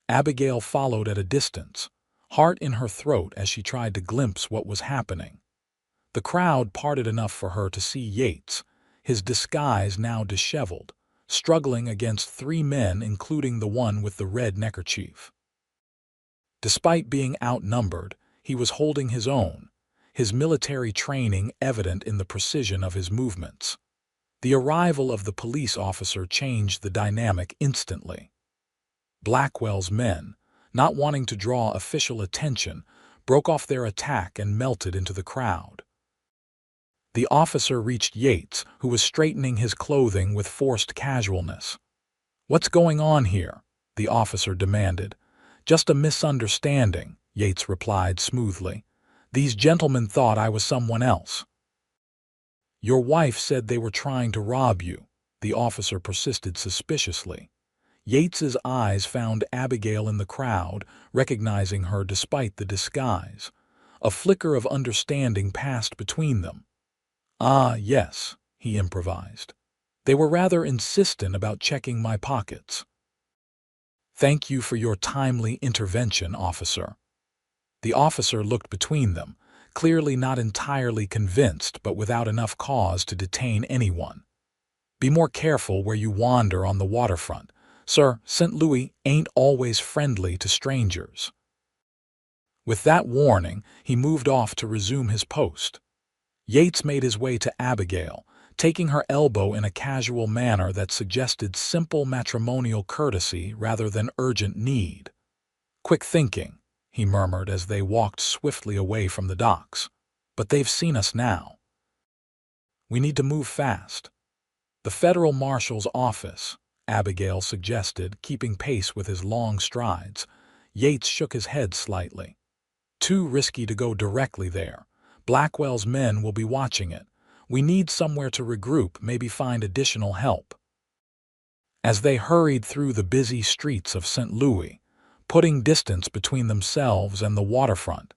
Abigail followed at a distance, heart in her throat as she tried to glimpse what was happening. The crowd parted enough for her to see Yates, his disguise now disheveled, struggling against 3 men including the one with the red neckerchief. Despite being outnumbered, he was holding his own, his military training evident in the precision of his movements. The arrival of the police officer changed the dynamic instantly. Blackwell's men, not wanting to draw official attention, broke off their attack and melted into the crowd. The officer reached Yates, who was straightening his clothing with forced casualness. "What's going on here?" the officer demanded. "Just a misunderstanding," Yates replied smoothly. "These gentlemen thought I was someone else." "Your wife said they were trying to rob you," the officer persisted suspiciously. Yates's eyes found Abigail in the crowd, recognizing her despite the disguise. A flicker of understanding passed between them. "Ah, yes," he improvised. "They were rather insistent about checking my pockets." "Thank you for your timely intervention, officer." The officer looked between them, clearly not entirely convinced but without enough cause to detain anyone. "Be more careful where you wander on the waterfront. Sir, St. Louis ain't always friendly to strangers." With that warning, he moved off to resume his post. Yates made his way to Abigail, taking her elbow in a casual manner that suggested simple matrimonial courtesy rather than urgent need. "Quick thinking," he murmured as they walked swiftly away from the docks. "But they've seen us now. We need to move fast." "The federal marshal's office," Abigail suggested, keeping pace with his long strides. Yates shook his head slightly. "Too risky to go directly there. Blackwell's men will be watching it. We need somewhere to regroup, maybe find additional help." As they hurried through the busy streets of St. Louis, putting distance between themselves and the waterfront,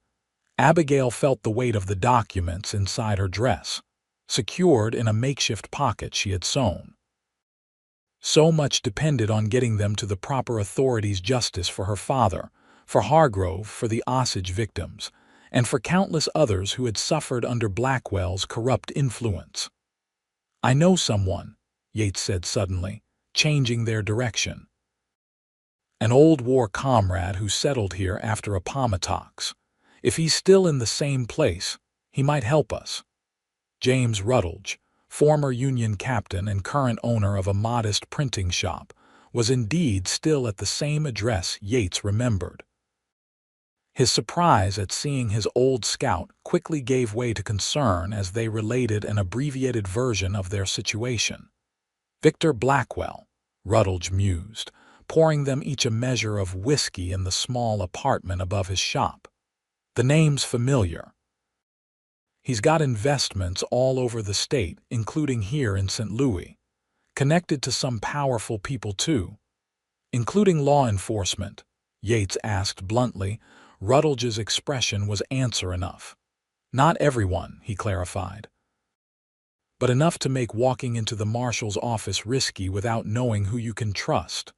Abigail felt the weight of the documents inside her dress, secured in a makeshift pocket she had sewn. So much depended on getting them to the proper authorities: justice for her father, for Hargrove, for the Osage victims, and for countless others who had suffered under Blackwell's corrupt influence. "I know someone," Yates said suddenly, changing their direction. "An old war comrade who settled here after Appomattox. If he's still in the same place, he might help us." James Rutledge, former Union captain and current owner of a modest printing shop, was indeed still at the same address Yates remembered. His surprise at seeing his old scout quickly gave way to concern as they related an abbreviated version of their situation. "Victor Blackwell," Rutledge mused, pouring them each a measure of whiskey in the small apartment above his shop. "The name's familiar. He's got investments all over the state, including here in St. Louis. Connected to some powerful people, too." "Including law enforcement?" Yates asked bluntly. Rutledge's expression was answer enough. "Not everyone," he clarified, "but enough to make walking into the marshal's office risky without knowing who you can trust."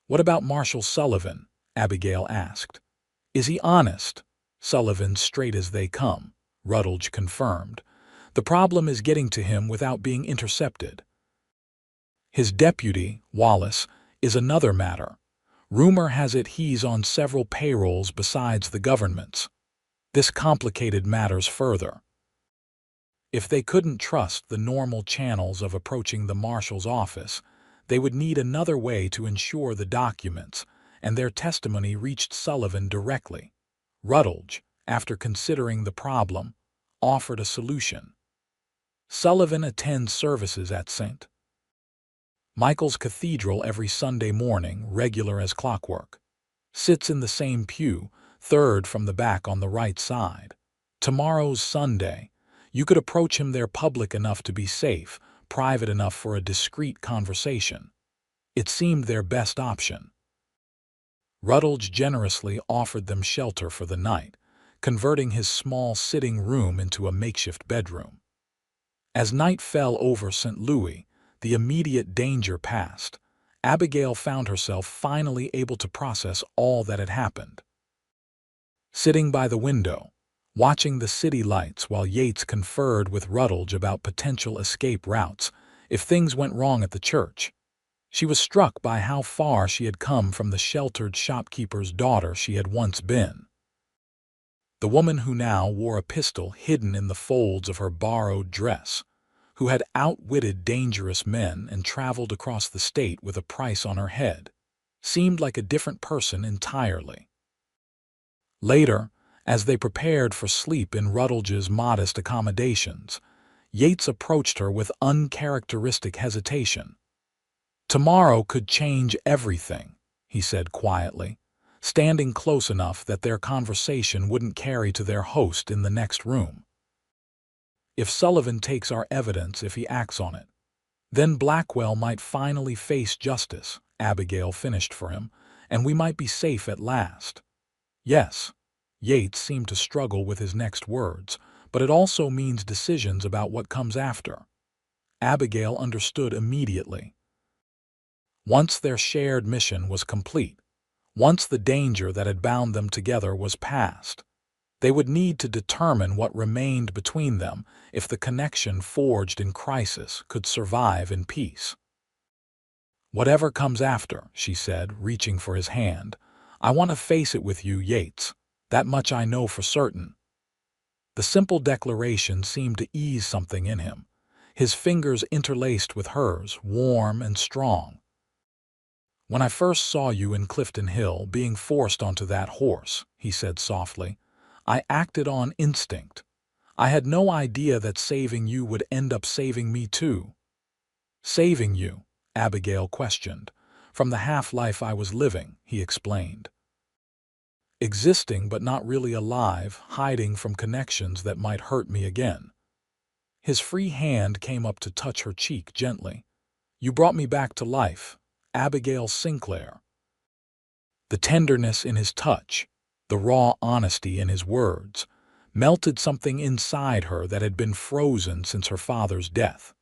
"What about Marshal Sullivan?" Abigail asked. "Is he honest?" "Sullivan's straight as they come," Rutledge confirmed. "The problem is getting to him without being intercepted. His deputy, Wallace, is another matter. Rumor has it he's on several payrolls besides the government's. This complicated matters further. If they couldn't trust the normal channels of approaching the marshal's office, they would need another way to ensure the documents and their testimony reached Sullivan directly." Rutledge, after considering the problem, offered a solution. "Sullivan attends services at St. Michael's Cathedral every Sunday morning, regular as clockwork. Sits in the same pew, third from the back on the right side. Tomorrow's Sunday. You could approach him there public enough to be safe, private enough for a discreet conversation." It seemed their best option. Rutledge generously offered them shelter for the night, converting his small sitting room into a makeshift bedroom. As night fell over St. Louis, the immediate danger passed. Abigail found herself finally able to process all that had happened. Sitting by the window, watching the city lights while Yates conferred with Rutledge about potential escape routes if things went wrong at the church, she was struck by how far she had come from the sheltered shopkeeper's daughter she had once been. the woman who now wore a pistol hidden in the folds of her borrowed dress, who had outwitted dangerous men and traveled across the state with a price on her head, seemed like a different person entirely. Later, as they prepared for sleep in Rutledge's modest accommodations, Yates approached her with uncharacteristic hesitation. "Tomorrow could change everything," he said quietly, standing close enough that their conversation wouldn't carry to their host in the next room. "If Sullivan takes our evidence, if he acts on it, then Blackwell might finally face justice," Abigail finished for him, "and we might be safe at last." "Yes." Yates seemed to struggle with his next words, "but it also means decisions about what comes after." Abigail understood immediately. Once their shared mission was complete, once the danger that had bound them together was past, they would need to determine what remained between them if the connection forged in crisis could survive in peace. "Whatever comes after," she said, reaching for his hand, "I want to face it with you, Yates. That much I know for certain." The simple declaration seemed to ease something in him, his fingers interlaced with hers, warm and strong. "When I first saw you in Clifton Hill being forced onto that horse," he said softly, "I acted on instinct. I had no idea that saving you would end up saving me too." "Saving you?" Abigail questioned. "From the half-life I was living," he explained. "Existing but not really alive, hiding from connections that might hurt me again." His free hand came up to touch her cheek gently. "You brought me back to life, Abigail Sinclair." The tenderness in his touch, the raw honesty in his words, melted something inside her that had been frozen since her father's death.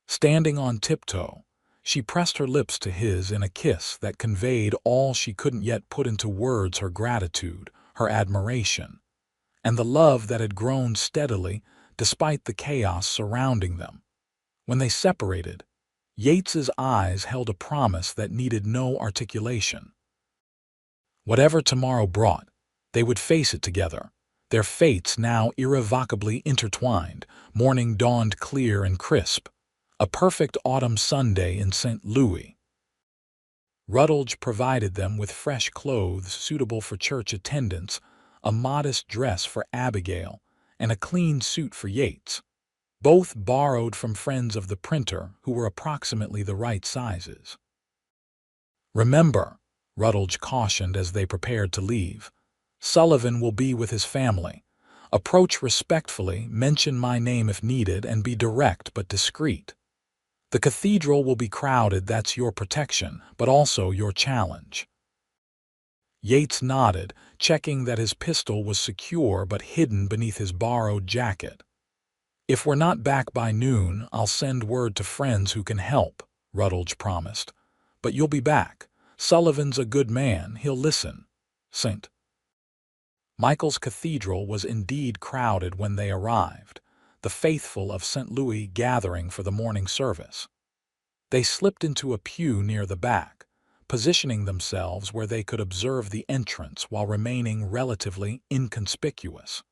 Standing on tiptoe, she pressed her lips to his in a kiss that conveyed all she couldn't yet put into words: her gratitude, her admiration, and the love that had grown steadily despite the chaos surrounding them. When they separated, Yates's eyes held a promise that needed no articulation. Whatever tomorrow brought, they would face it together, their fates now irrevocably intertwined. Morning dawned clear and crisp, a perfect autumn Sunday in St. Louis. Rutledge provided them with fresh clothes suitable for church attendance, a modest dress for Abigail, and a clean suit for Yates, both borrowed from friends of the printer who were approximately the right sizes. "Remember," Rutledge cautioned as they prepared to leave, "Sullivan will be with his family. Approach respectfully, mention my name if needed, and be direct but discreet. The cathedral will be crowded, that's your protection, but also your challenge." Yates nodded, checking that his pistol was secure but hidden beneath his borrowed jacket. "If we're not back by noon, I'll send word to friends who can help," Rutledge promised. "But you'll be back. Sullivan's a good man, he'll listen." St. Michael's Cathedral was indeed crowded when they arrived, the faithful of St. Louis gathering for the morning service. They slipped into a pew near the back, positioning themselves where they could observe the entrance while remaining relatively inconspicuous.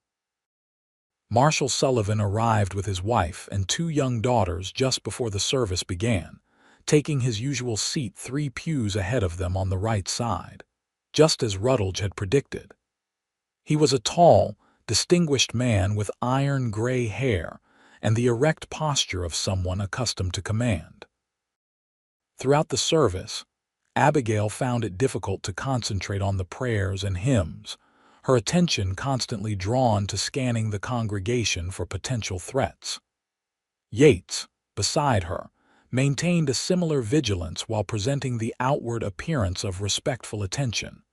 Marshal Sullivan arrived with his wife and 2 young daughters just before the service began, taking his usual seat 3 pews ahead of them on the right side, just as Rutledge had predicted. He was a tall, distinguished man with iron-gray hair and the erect posture of someone accustomed to command. Throughout the service, Abigail found it difficult to concentrate on the prayers and hymns, her attention constantly drawn to scanning the congregation for potential threats. Yates, beside her, maintained a similar vigilance while presenting the outward appearance of respectful attention.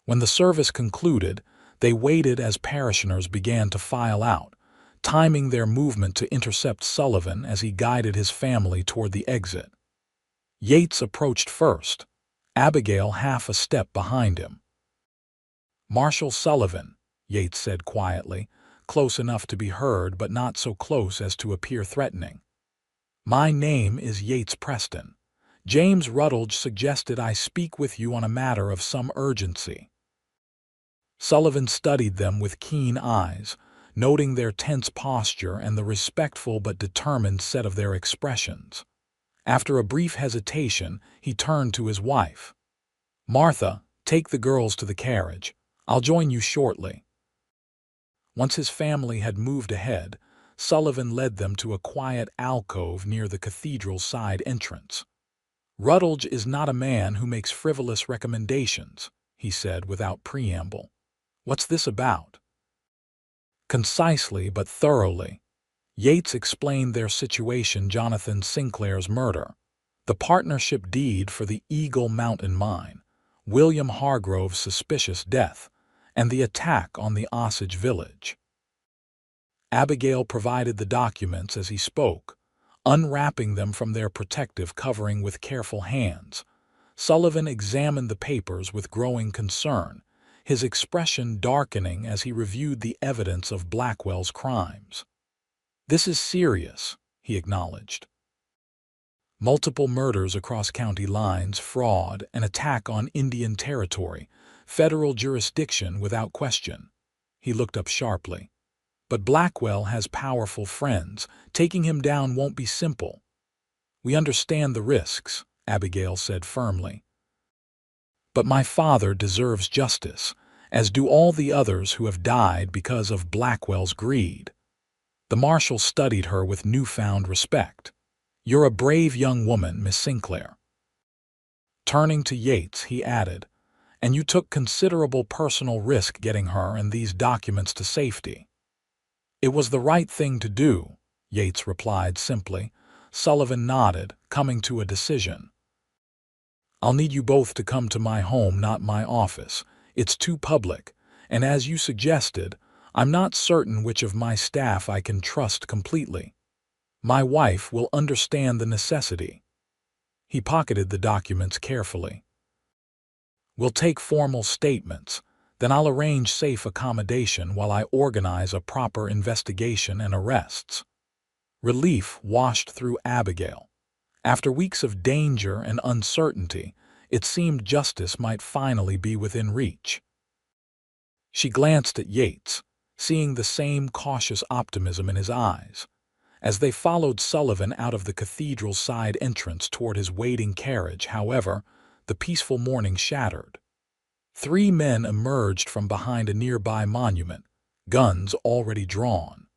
When the service concluded, they waited as parishioners began to file out, timing their movement to intercept Sullivan as he guided his family toward the exit. Yates approached first, Abigail half a step behind him. "Marshal Sullivan," Yates said quietly, close enough to be heard but not so close as to appear threatening. "My name is Yates Preston. James Rutledge suggested I speak with you on a matter of some urgency." Sullivan studied them with keen eyes, noting their tense posture and the respectful but determined set of their expressions. After a brief hesitation, he turned to his wife. "Martha, take the girls to the carriage. I'll join you shortly." Once his family had moved ahead, Sullivan led them to a quiet alcove near the cathedral's side entrance. "Rutledge is not a man who makes frivolous recommendations," he said without preamble. "What's this about?" Concisely but thoroughly, Yates explained their situation: Jonathan Sinclair's murder, the partnership deed for the Eagle Mountain mine, William Hargrove's suspicious death, and the attack on the Osage village. Abigail provided the documents as he spoke, unwrapping them from their protective covering with careful hands. Sullivan examined the papers with growing concern, his expression darkening as he reviewed the evidence of Blackwell's crimes. "This is serious," he acknowledged. "Multiple murders across county lines, fraud, an attack on Indian territory, federal jurisdiction without question." He looked up sharply. "But Blackwell has powerful friends. Taking him down won't be simple." "We understand the risks," Abigail said firmly. "But my father deserves justice, as do all the others who have died because of Blackwell's greed." The marshal studied her with newfound respect. "You're a brave young woman, Miss Sinclair." Turning to Yates, he added, "And you took considerable personal risk getting her and these documents to safety." "It was the right thing to do," Yates replied simply. Sullivan nodded, coming to a decision. "I'll need you both to come to my home, not my office. It's too public, and as you suggested, I'm not certain which of my staff I can trust completely. My wife will understand the necessity." He pocketed the documents carefully. "We'll take formal statements, then I'll arrange safe accommodation while I organize a proper investigation and arrests." Relief washed through Abigail. After weeks of danger and uncertainty, it seemed justice might finally be within reach. She glanced at Yates, seeing the same cautious optimism in his eyes. As they followed Sullivan out of the cathedral's side entrance toward his waiting carriage, however, the peaceful morning shattered. 3 men emerged from behind a nearby monument, guns already drawn.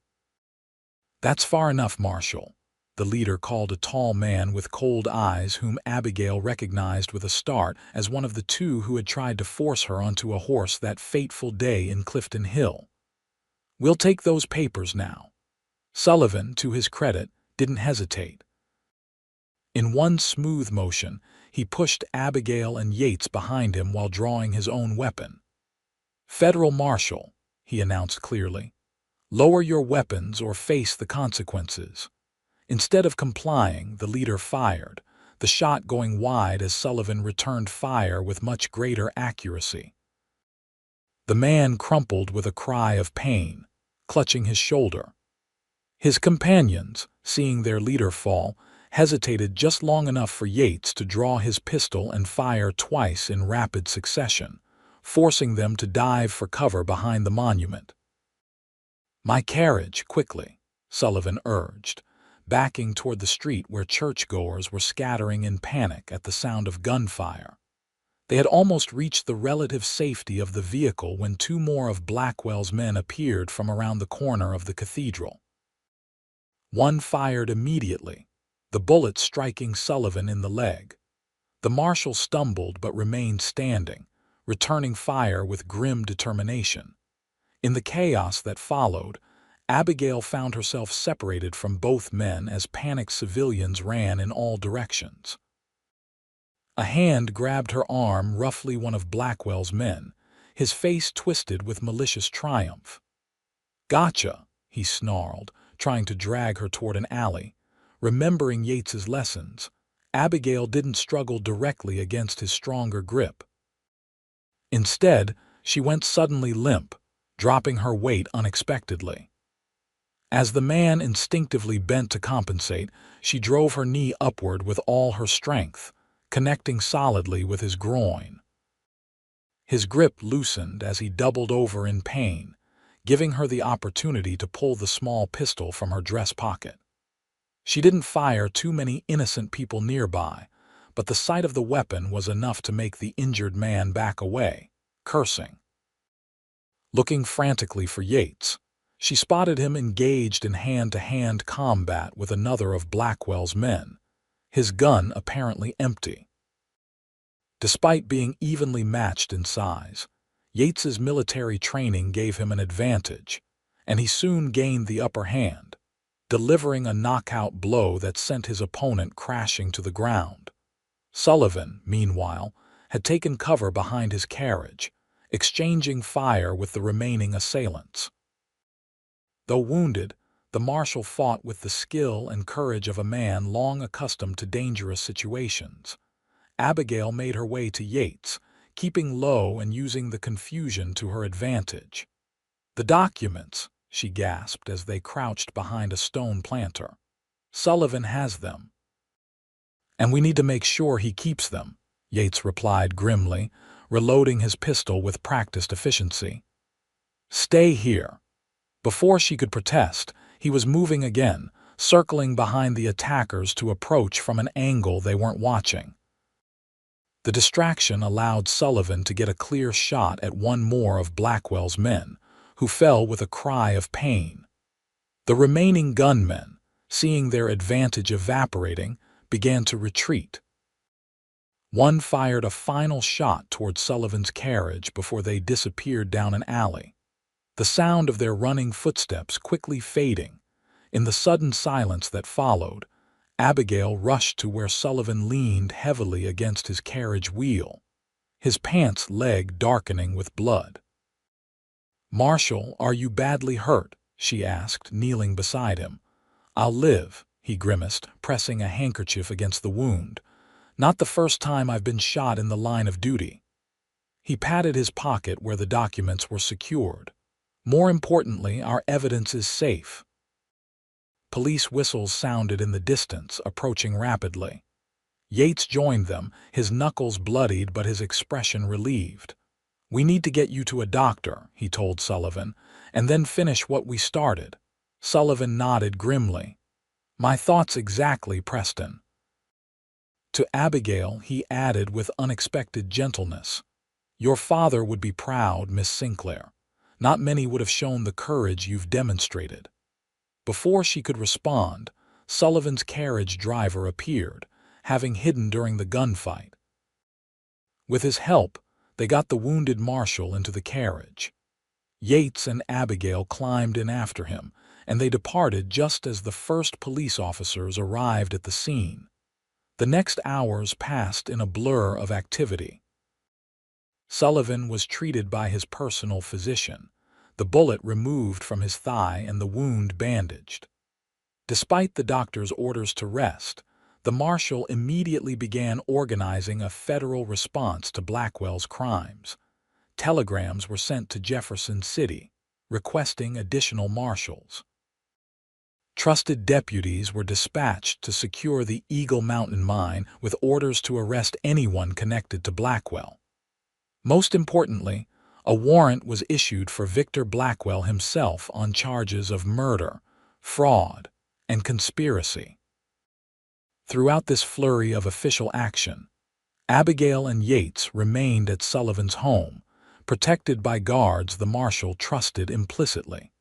"That's far enough, Marshal," the leader called a tall man with cold eyes whom Abigail recognized with a start as one of the 2 who had tried to force her onto a horse that fateful day in Clifton Hill. "We'll take those papers now." Sullivan, to his credit, didn't hesitate. In one smooth motion, he pushed Abigail and Yates behind him while drawing his own weapon. "Federal Marshal," he announced clearly, "lower your weapons or face the consequences." Instead of complying, the leader fired, the shot going wide as Sullivan returned fire with much greater accuracy. The man crumpled with a cry of pain, clutching his shoulder. His companions, seeing their leader fall, hesitated just long enough for Yates to draw his pistol and fire twice in rapid succession, forcing them to dive for cover behind the monument. "My carriage, quickly," Sullivan urged, backing toward the street where churchgoers were scattering in panic at the sound of gunfire. They had almost reached the relative safety of the vehicle when 2 more of Blackwell's men appeared from around the corner of the cathedral. One fired immediately, the bullet striking Sullivan in the leg. The marshal stumbled but remained standing, returning fire with grim determination. In the chaos that followed, Abigail found herself separated from both men as panicked civilians ran in all directions. A hand grabbed her arm, roughly one of Blackwell's men, his face twisted with malicious triumph. "Gotcha," he snarled, trying to drag her toward an alley. Remembering Yates's lessons, Abigail didn't struggle directly against his stronger grip. Instead, she went suddenly limp, dropping her weight unexpectedly. As the man instinctively bent to compensate, she drove her knee upward with all her strength, connecting solidly with his groin. His grip loosened as he doubled over in pain, giving her the opportunity to pull the small pistol from her dress pocket. She didn't fire too many innocent people nearby, but the sight of the weapon was enough to make the injured man back away, cursing. Looking frantically for Yates, she spotted him engaged in hand-to-hand combat with another of Blackwell's men, his gun apparently empty. Despite being evenly matched in size, Yates's military training gave him an advantage, and he soon gained the upper hand, delivering a knockout blow that sent his opponent crashing to the ground. Sullivan, meanwhile, had taken cover behind his carriage, exchanging fire with the remaining assailants. Though wounded, the marshal fought with the skill and courage of a man long accustomed to dangerous situations. Abigail made her way to Yates, keeping low and using the confusion to her advantage. "The documents," she gasped as they crouched behind a stone planter. "Sullivan has them." "And we need to make sure he keeps them," Yates replied grimly, reloading his pistol with practiced efficiency. "Stay here." Before she could protest, he was moving again, circling behind the attackers to approach from an angle they weren't watching. The distraction allowed Sullivan to get a clear shot at one more of Blackwell's men, who fell with a cry of pain. The remaining gunmen, seeing their advantage evaporating, began to retreat. One fired a final shot toward Sullivan's carriage before they disappeared down an alley, the sound of their running footsteps quickly fading. In the sudden silence that followed, Abigail rushed to where Sullivan leaned heavily against his carriage wheel, his pants leg darkening with blood. "Marshal, are you badly hurt?" she asked, kneeling beside him. "I'll live," he grimaced, pressing a handkerchief against the wound. "Not the first time I've been shot in the line of duty." He patted his pocket where the documents were secured. "More importantly, our evidence is safe." Police whistles sounded in the distance, approaching rapidly. Yates joined them, his knuckles bloodied but his expression relieved. "We need to get you to a doctor," he told Sullivan, "and then finish what we started." Sullivan nodded grimly. "My thoughts exactly, Preston." To Abigail, he added with unexpected gentleness, "Your father would be proud, Miss Sinclair. Not many would have shown the courage you've demonstrated." Before she could respond, Sullivan's carriage driver appeared, having hidden during the gunfight. With his help, they got the wounded marshal into the carriage. Yates and Abigail climbed in after him, and they departed just as the first police officers arrived at the scene. The next hours passed in a blur of activity. Sullivan was treated by his personal physician, the bullet removed from his thigh and the wound bandaged. Despite the doctor's orders to rest, the marshal immediately began organizing a federal response to Blackwell's crimes. Telegrams were sent to Jefferson City, requesting additional marshals. Trusted deputies were dispatched to secure the Eagle Mountain mine with orders to arrest anyone connected to Blackwell. Most importantly, a warrant was issued for Victor Blackwell himself on charges of murder, fraud, and conspiracy. Throughout this flurry of official action, Abigail and Yates remained at Sullivan's home, protected by guards the marshal trusted implicitly.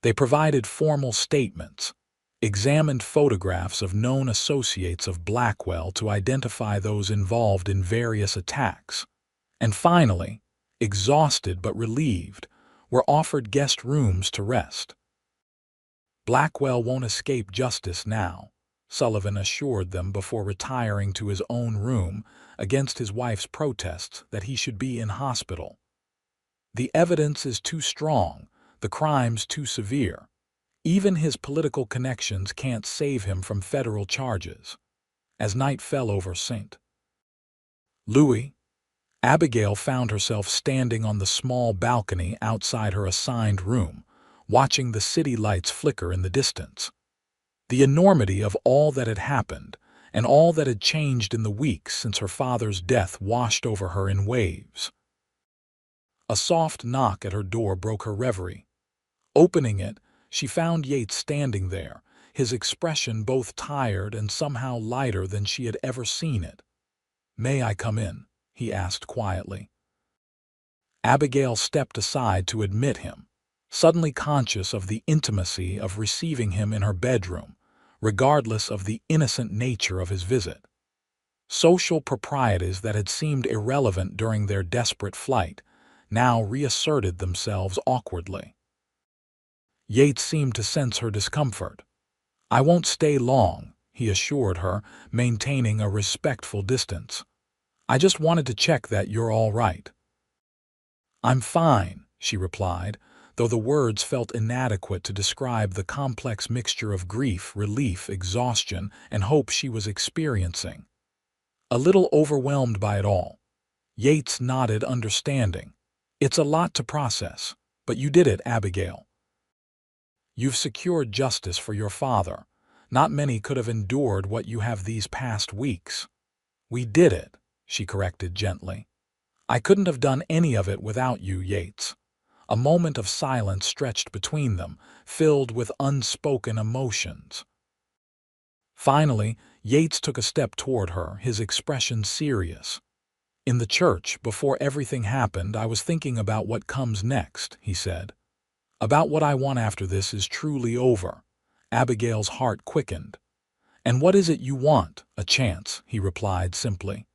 They provided formal statements, examined photographs of known associates of Blackwell to identify those involved in various attacks, and finally, exhausted but relieved, were offered guest rooms to rest. "Blackwell won't escape justice now," Sullivan assured them before retiring to his own room against his wife's protests that he should be in hospital. "The evidence is too strong, the crimes too severe. Even his political connections can't save him from federal charges." As night fell over St. Louis, Abigail found herself standing on the small balcony outside her assigned room, watching the city lights flicker in the distance. The enormity of all that had happened and all that had changed in the weeks since her father's death washed over her in waves. A soft knock at her door broke her reverie. Opening it, she found Yates standing there, his expression both tired and somehow lighter than she had ever seen it. "May I come in?" he asked quietly. Abigail stepped aside to admit him, suddenly conscious of the intimacy of receiving him in her bedroom, regardless of the innocent nature of his visit. Social proprieties that had seemed irrelevant during their desperate flight now reasserted themselves awkwardly. Yates seemed to sense her discomfort. "I won't stay long," he assured her, maintaining a respectful distance. "I just wanted to check that you're all right." "I'm fine," she replied, though the words felt inadequate to describe the complex mixture of grief, relief, exhaustion, and hope she was experiencing. A little overwhelmed by it all, Yates nodded understanding. "It's a lot to process, but you did it, Abigail. You've secured justice for your father. Not many could have endured what you have these past weeks." "We did it," she corrected gently. "I couldn't have done any of it without you, Yates." A moment of silence stretched between them, filled with unspoken emotions. Finally, Yates took a step toward her, his expression serious. "In the church, before everything happened, I was thinking about what comes next," he said. "About what I want after this is truly over." Abigail's heart quickened. "And what is it you want?" "A chance," he replied simply.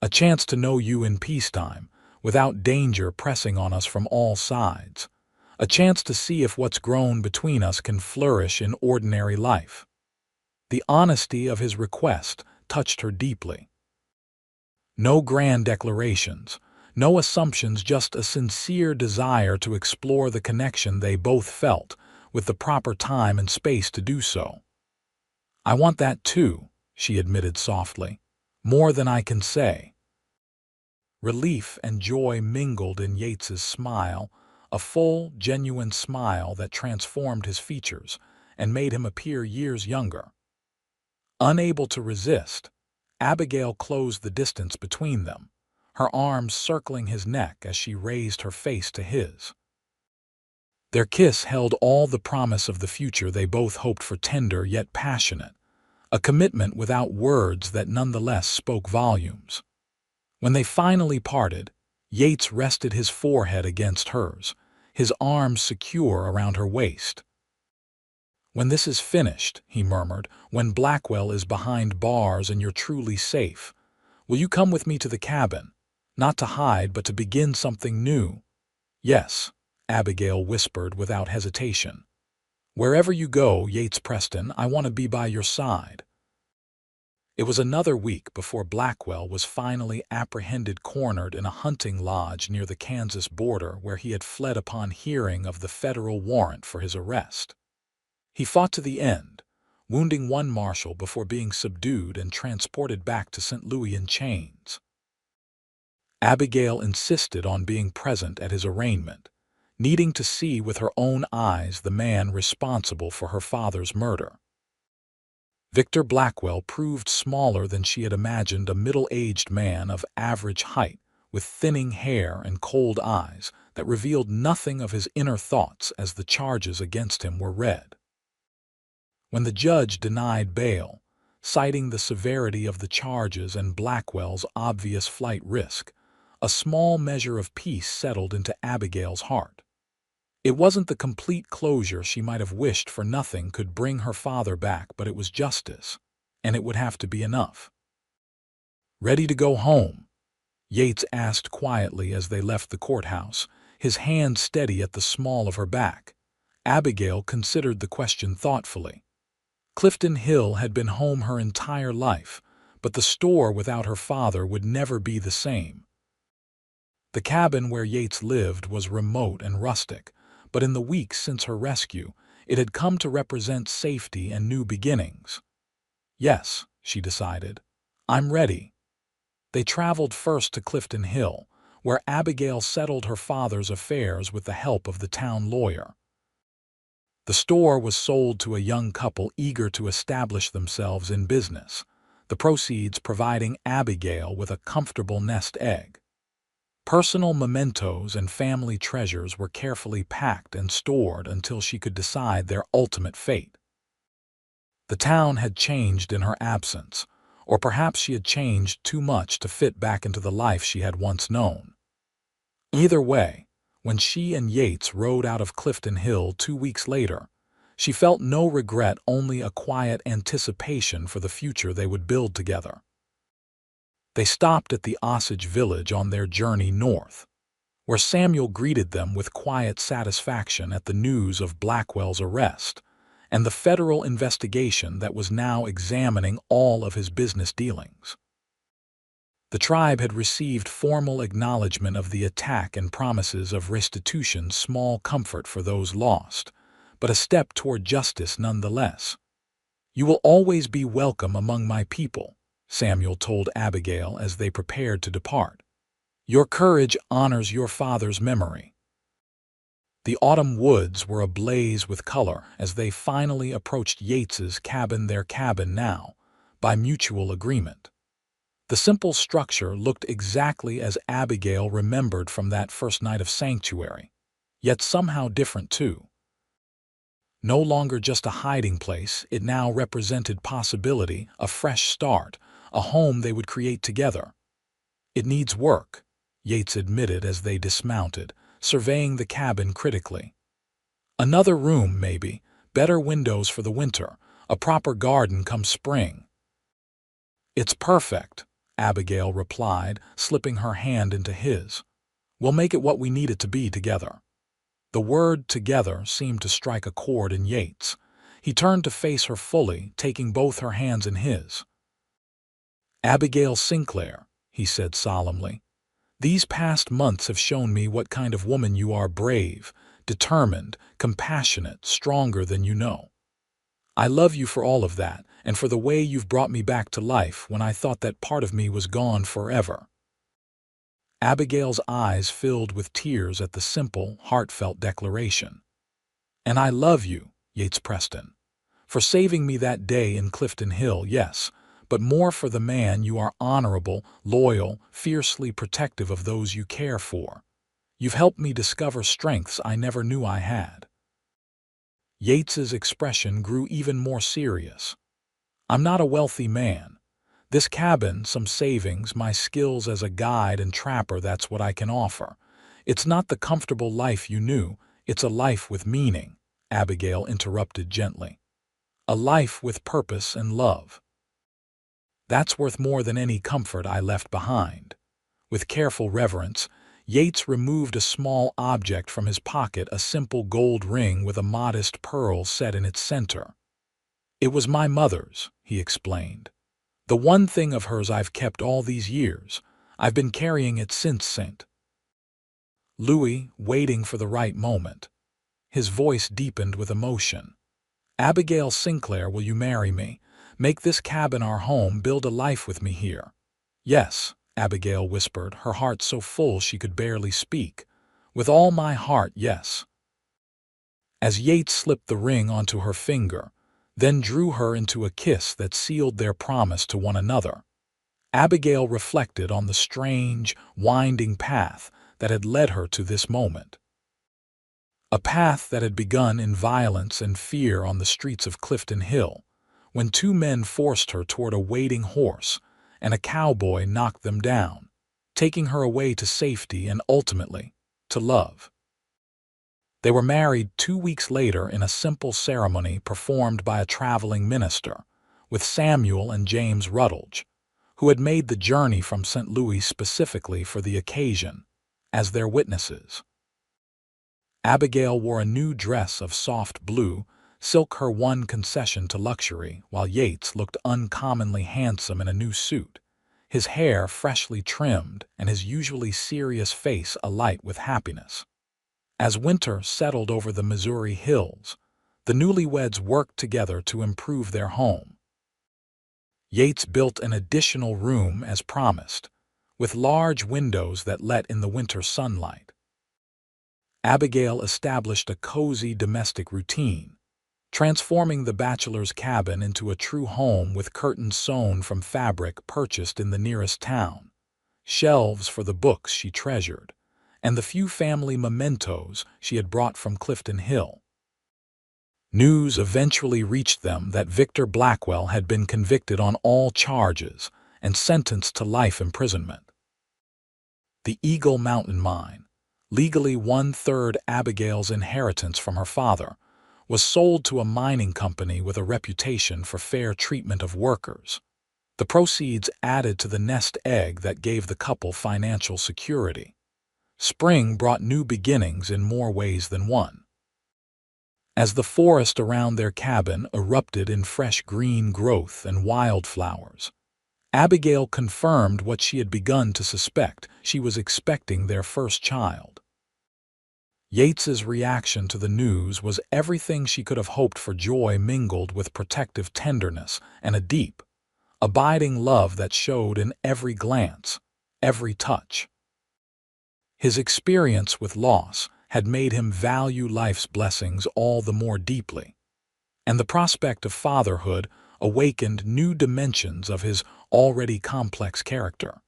"A chance to know you in peacetime, without danger pressing on us from all sides. A chance to see if what's grown between us can flourish in ordinary life." The honesty of his request touched her deeply. No grand declarations, no assumptions, just a sincere desire to explore the connection they both felt, with the proper time and space to do so. "I want that too," she admitted softly. "More than I can say." Relief and joy mingled in Yates's smile, a full, genuine smile that transformed his features and made him appear years younger. Unable to resist, Abigail closed the distance between them, her arms circling his neck as she raised her face to his. Their kiss held all the promise of the future they both hoped for, tender yet passionate, a commitment without words that nonetheless spoke volumes. When they finally parted, Yates rested his forehead against hers, his arms secure around her waist. "When this is finished," he murmured, "when Blackwell is behind bars and you're truly safe, will you come with me to the cabin? Not to hide, but to begin something new." "Yes," Abigail whispered without hesitation. "Wherever you go, Yates Preston, I want to be by your side." It was another week before Blackwell was finally apprehended, cornered in a hunting lodge near the Kansas border where he had fled upon hearing of the federal warrant for his arrest. He fought to the end, wounding one marshal before being subdued and transported back to St. Louis in chains. Abigail insisted on being present at his arraignment, needing to see with her own eyes the man responsible for her father's murder. Victor Blackwell proved smaller than she had imagined, a middle-aged man of average height, with thinning hair and cold eyes that revealed nothing of his inner thoughts as the charges against him were read. When the judge denied bail, citing the severity of the charges and Blackwell's obvious flight risk, a small measure of peace settled into Abigail's heart. It wasn't the complete closure she might have wished for. Nothing could bring her father back, but it was justice, and it would have to be enough. "Ready to go home?" Yates asked quietly as they left the courthouse, his hand steady at the small of her back. Abigail considered the question thoughtfully. Clifton Hill had been home her entire life, but the store without her father would never be the same. The cabin where Yates lived was remote and rustic, but in the weeks since her rescue, it had come to represent safety and new beginnings. "Yes," she decided, "I'm ready." They traveled first to Clifton Hill, where Abigail settled her father's affairs with the help of the town lawyer. The store was sold to a young couple eager to establish themselves in business, the proceeds providing Abigail with a comfortable nest egg. Personal mementos and family treasures were carefully packed and stored until she could decide their ultimate fate. The town had changed in her absence, or perhaps she had changed too much to fit back into the life she had once known. Either way, when she and Yates rode out of Clifton Hill 2 weeks later, she felt no regret, only a quiet anticipation for the future they would build together. They stopped at the Osage village on their journey north, where Samuel greeted them with quiet satisfaction at the news of Blackwell's arrest and the federal investigation that was now examining all of his business dealings. The tribe had received formal acknowledgement of the attack and promises of restitution, small comfort for those lost, but a step toward justice nonetheless. "You will always be welcome among my people," Samuel told Abigail as they prepared to depart. "Your courage honors your father's memory." The autumn woods were ablaze with color as they finally approached Yates's cabin, their cabin now, by mutual agreement. The simple structure looked exactly as Abigail remembered from that first night of sanctuary, yet somehow different too. No longer just a hiding place, it now represented possibility, a fresh start, a home they would create together. "It needs work," Yates admitted as they dismounted, surveying the cabin critically. "Another room, maybe, better windows for the winter, a proper garden come spring." "It's perfect," Abigail replied, slipping her hand into his. "We'll make it what we need it to be together." The word "together" seemed to strike a chord in Yates. He turned to face her fully, taking both her hands in his. "Abigail Sinclair," he said solemnly, "these past months have shown me what kind of woman you are: brave, determined, compassionate, stronger than you know. I love you for all of that, and for the way you've brought me back to life when I thought that part of me was gone forever." Abigail's eyes filled with tears at the simple, heartfelt declaration. "And I love you," Yates pressed in, "for saving me that day in Clifton Hill, yes, but more for the man you are: honorable, loyal, fiercely protective of those you care for. You've helped me discover strengths I never knew I had." Yates's expression grew even more serious. "I'm not a wealthy man. This cabin, some savings, my skills as a guide and trapper, that's what I can offer. It's not the comfortable life you knew, it's a life with meaning," Abigail interrupted gently. "A life with purpose and love. That's worth more than any comfort I left behind." With careful reverence, Yates removed a small object from his pocket, a simple gold ring with a modest pearl set in its center. "It was my mother's," he explained. "The one thing of hers I've kept all these years. I've been carrying it since St. Louis, waiting for the right moment." His voice deepened with emotion. "Abigail Sinclair, will you marry me? Make this cabin our home, build a life with me here?" "Yes," Abigail whispered, her heart so full she could barely speak. "With all my heart, yes." As Yates slipped the ring onto her finger, then drew her into a kiss that sealed their promise to one another, Abigail reflected on the strange, winding path that had led her to this moment. A path that had begun in violence and fear on the streets of Clifton Hill, when two men forced her toward a waiting horse, and a cowboy knocked them down, taking her away to safety and ultimately to love. They were married 2 weeks later in a simple ceremony performed by a traveling minister, with Samuel and James Rutledge, who had made the journey from St. Louis specifically for the occasion, as their witnesses. Abigail wore a new dress of soft blue silk, her one concession to luxury, while Yates looked uncommonly handsome in a new suit, his hair freshly trimmed and his usually serious face alight with happiness. As winter settled over the Missouri hills, the newlyweds worked together to improve their home. Yates built an additional room as promised, with large windows that let in the winter sunlight. Abigail established a cozy domestic routine, transforming the bachelor's cabin into a true home with curtains sewn from fabric purchased in the nearest town, shelves for the books she treasured, and the few family mementos she had brought from Clifton Hill. News eventually reached them that Victor Blackwell had been convicted on all charges and sentenced to life imprisonment. The Eagle Mountain Mine, legally one-third Abigail's inheritance from her father, was sold to a mining company with a reputation for fair treatment of workers. The proceeds added to the nest egg that gave the couple financial security. Spring brought new beginnings in more ways than one. As the forest around their cabin erupted in fresh green growth and wildflowers, Abigail confirmed what she had begun to suspect: she was expecting their first child. Yates's reaction to the news was everything she could have hoped for: joy mingled with protective tenderness and a deep, abiding love that showed in every glance, every touch. His experience with loss had made him value life's blessings all the more deeply, and the prospect of fatherhood awakened new dimensions of his already complex character.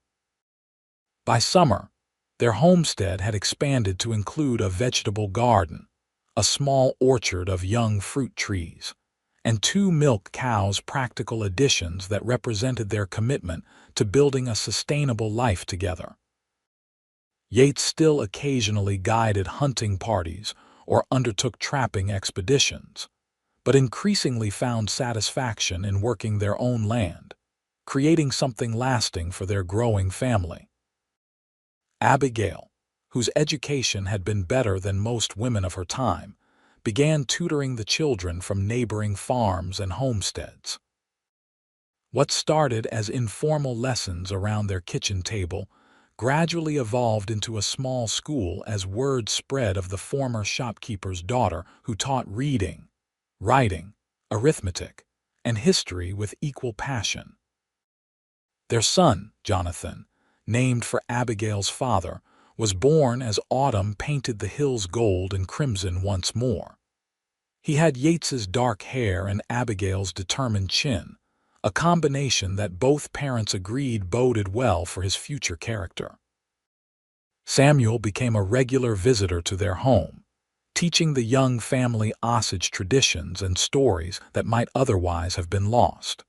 By summer, their homestead had expanded to include a vegetable garden, a small orchard of young fruit trees, and 2 milk cows, practical additions that represented their commitment to building a sustainable life together. Yates still occasionally guided hunting parties or undertook trapping expeditions, but increasingly found satisfaction in working their own land, creating something lasting for their growing family. Abigail, whose education had been better than most women of her time, began tutoring the children from neighboring farms and homesteads. What started as informal lessons around their kitchen table gradually evolved into a small school as word spread of the former shopkeeper's daughter who taught reading, writing, arithmetic, and history with equal passion. Their son, Jonathan, named for Abigail's father, was born as autumn painted the hills gold and crimson once more. He had Yates's dark hair and Abigail's determined chin, a combination that both parents agreed boded well for his future character. Samuel became a regular visitor to their home, teaching the young family Osage traditions and stories that might otherwise have been lost.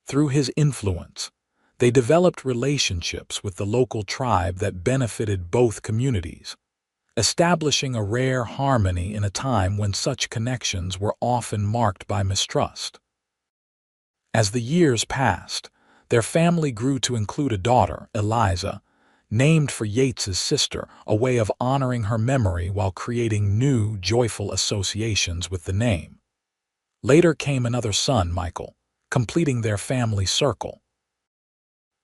Through his influence, they developed relationships with the local tribe that benefited both communities, establishing a rare harmony in a time when such connections were often marked by mistrust. As the years passed, their family grew to include a daughter, Eliza, named for Yates's sister, a way of honoring her memory while creating new, joyful associations with the name. Later came another son, Michael, completing their family circle.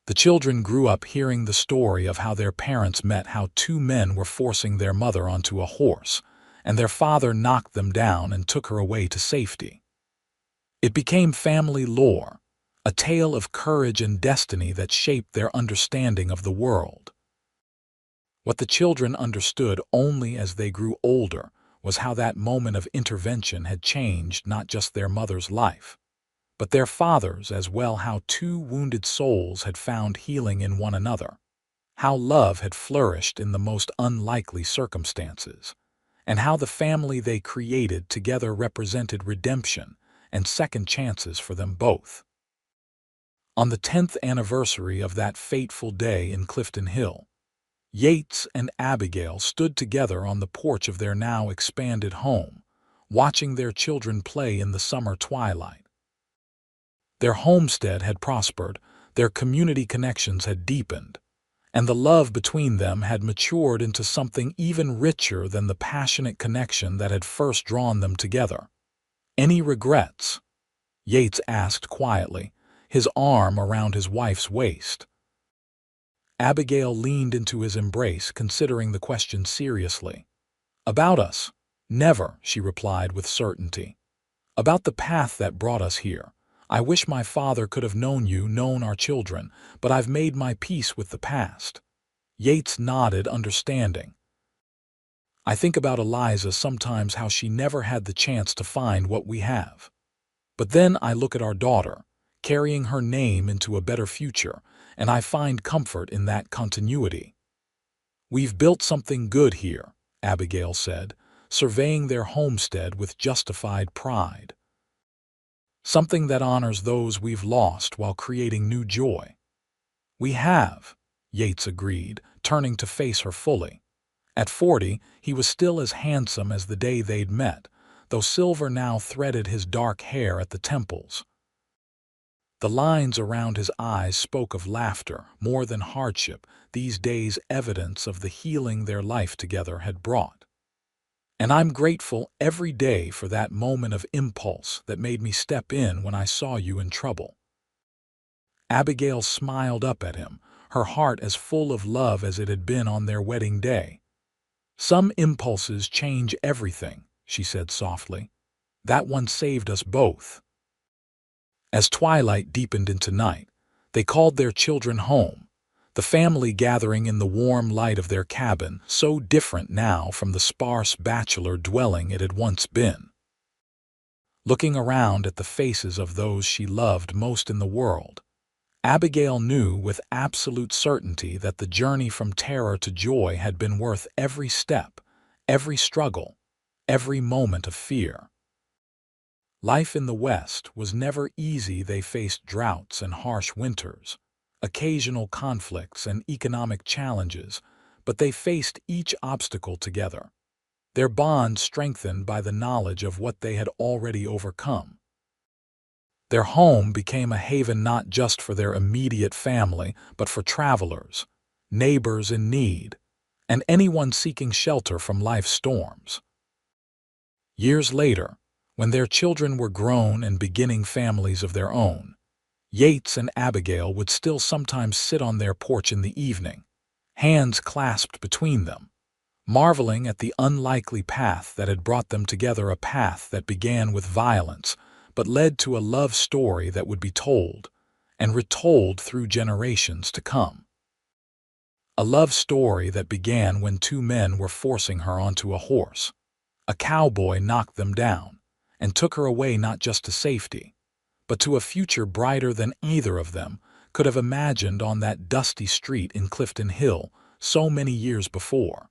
The children grew up hearing the story of how their parents met, how 2 men were forcing their mother onto a horse, and their father knocked them down and took her away to safety. It became family lore, a tale of courage and destiny that shaped their understanding of the world. What the children understood only as they grew older was how that moment of intervention had changed not just their mother's life, but their father's as well, how 2 wounded souls had found healing in one another, how love had flourished in the most unlikely circumstances, and how the family they created together represented redemption and second chances for them both. On the 10th anniversary of that fateful day in Clifton Hill, Yates and Abigail stood together on the porch of their now expanded home, watching their children play in the summer twilight. Their homestead had prospered, their community connections had deepened, and the love between them had matured into something even richer than the passionate connection that had first drawn them together. "Any regrets?" Yates asked quietly, his arm around his wife's waist. Abigail leaned into his embrace, considering the question seriously. "About us? Never," she replied with certainty. "About the path that brought us here. I wish my father could have known you, known our children, but I've made my peace with the past." Yates nodded, understanding. "I think about Eliza sometimes, how she never had the chance to find what we have. But then I look at our daughter, carrying her name into a better future, and I find comfort in that continuity. "We've built something good here," Abigail said, surveying their homestead with justified pride. "Something that honors those we've lost while creating new joy." "We have," Yates agreed, turning to face her fully. At 40, he was still as handsome as the day they'd met, though silver now threaded his dark hair at the temples. The lines around his eyes spoke of laughter more than hardship, these days evidence of the healing their life together had brought. "And I'm grateful every day for that moment of impulse that made me step in when I saw you in trouble." Abigail smiled up at him, her heart as full of love as it had been on their wedding day. "Some impulses change everything," she said softly. "That one saved us both." As twilight deepened into night, they called their children home, the family gathering in the warm light of their cabin, so different now from the sparse bachelor dwelling it had once been. Looking around at the faces of those she loved most in the world, Abigail knew with absolute certainty that the journey from terror to joy had been worth every step, every struggle, every moment of fear. Life in the West was never easy. They faced droughts and harsh winters, occasional conflicts and economic challenges, but they faced each obstacle together, their bond strengthened by the knowledge of what they had already overcome. Their home became a haven not just for their immediate family, but for travelers, neighbors in need, and anyone seeking shelter from life's storms. Years later, when their children were grown and beginning families of their own, Yates and Abigail would still sometimes sit on their porch in the evening, hands clasped between them, marveling at the unlikely path that had brought them together, a path that began with violence but led to a love story that would be told and retold through generations to come. A love story that began when two men were forcing her onto a horse. A cowboy knocked them down and took her away not just to safety, but to a future brighter than either of them could have imagined on that dusty street in Clifton Hill so many years before.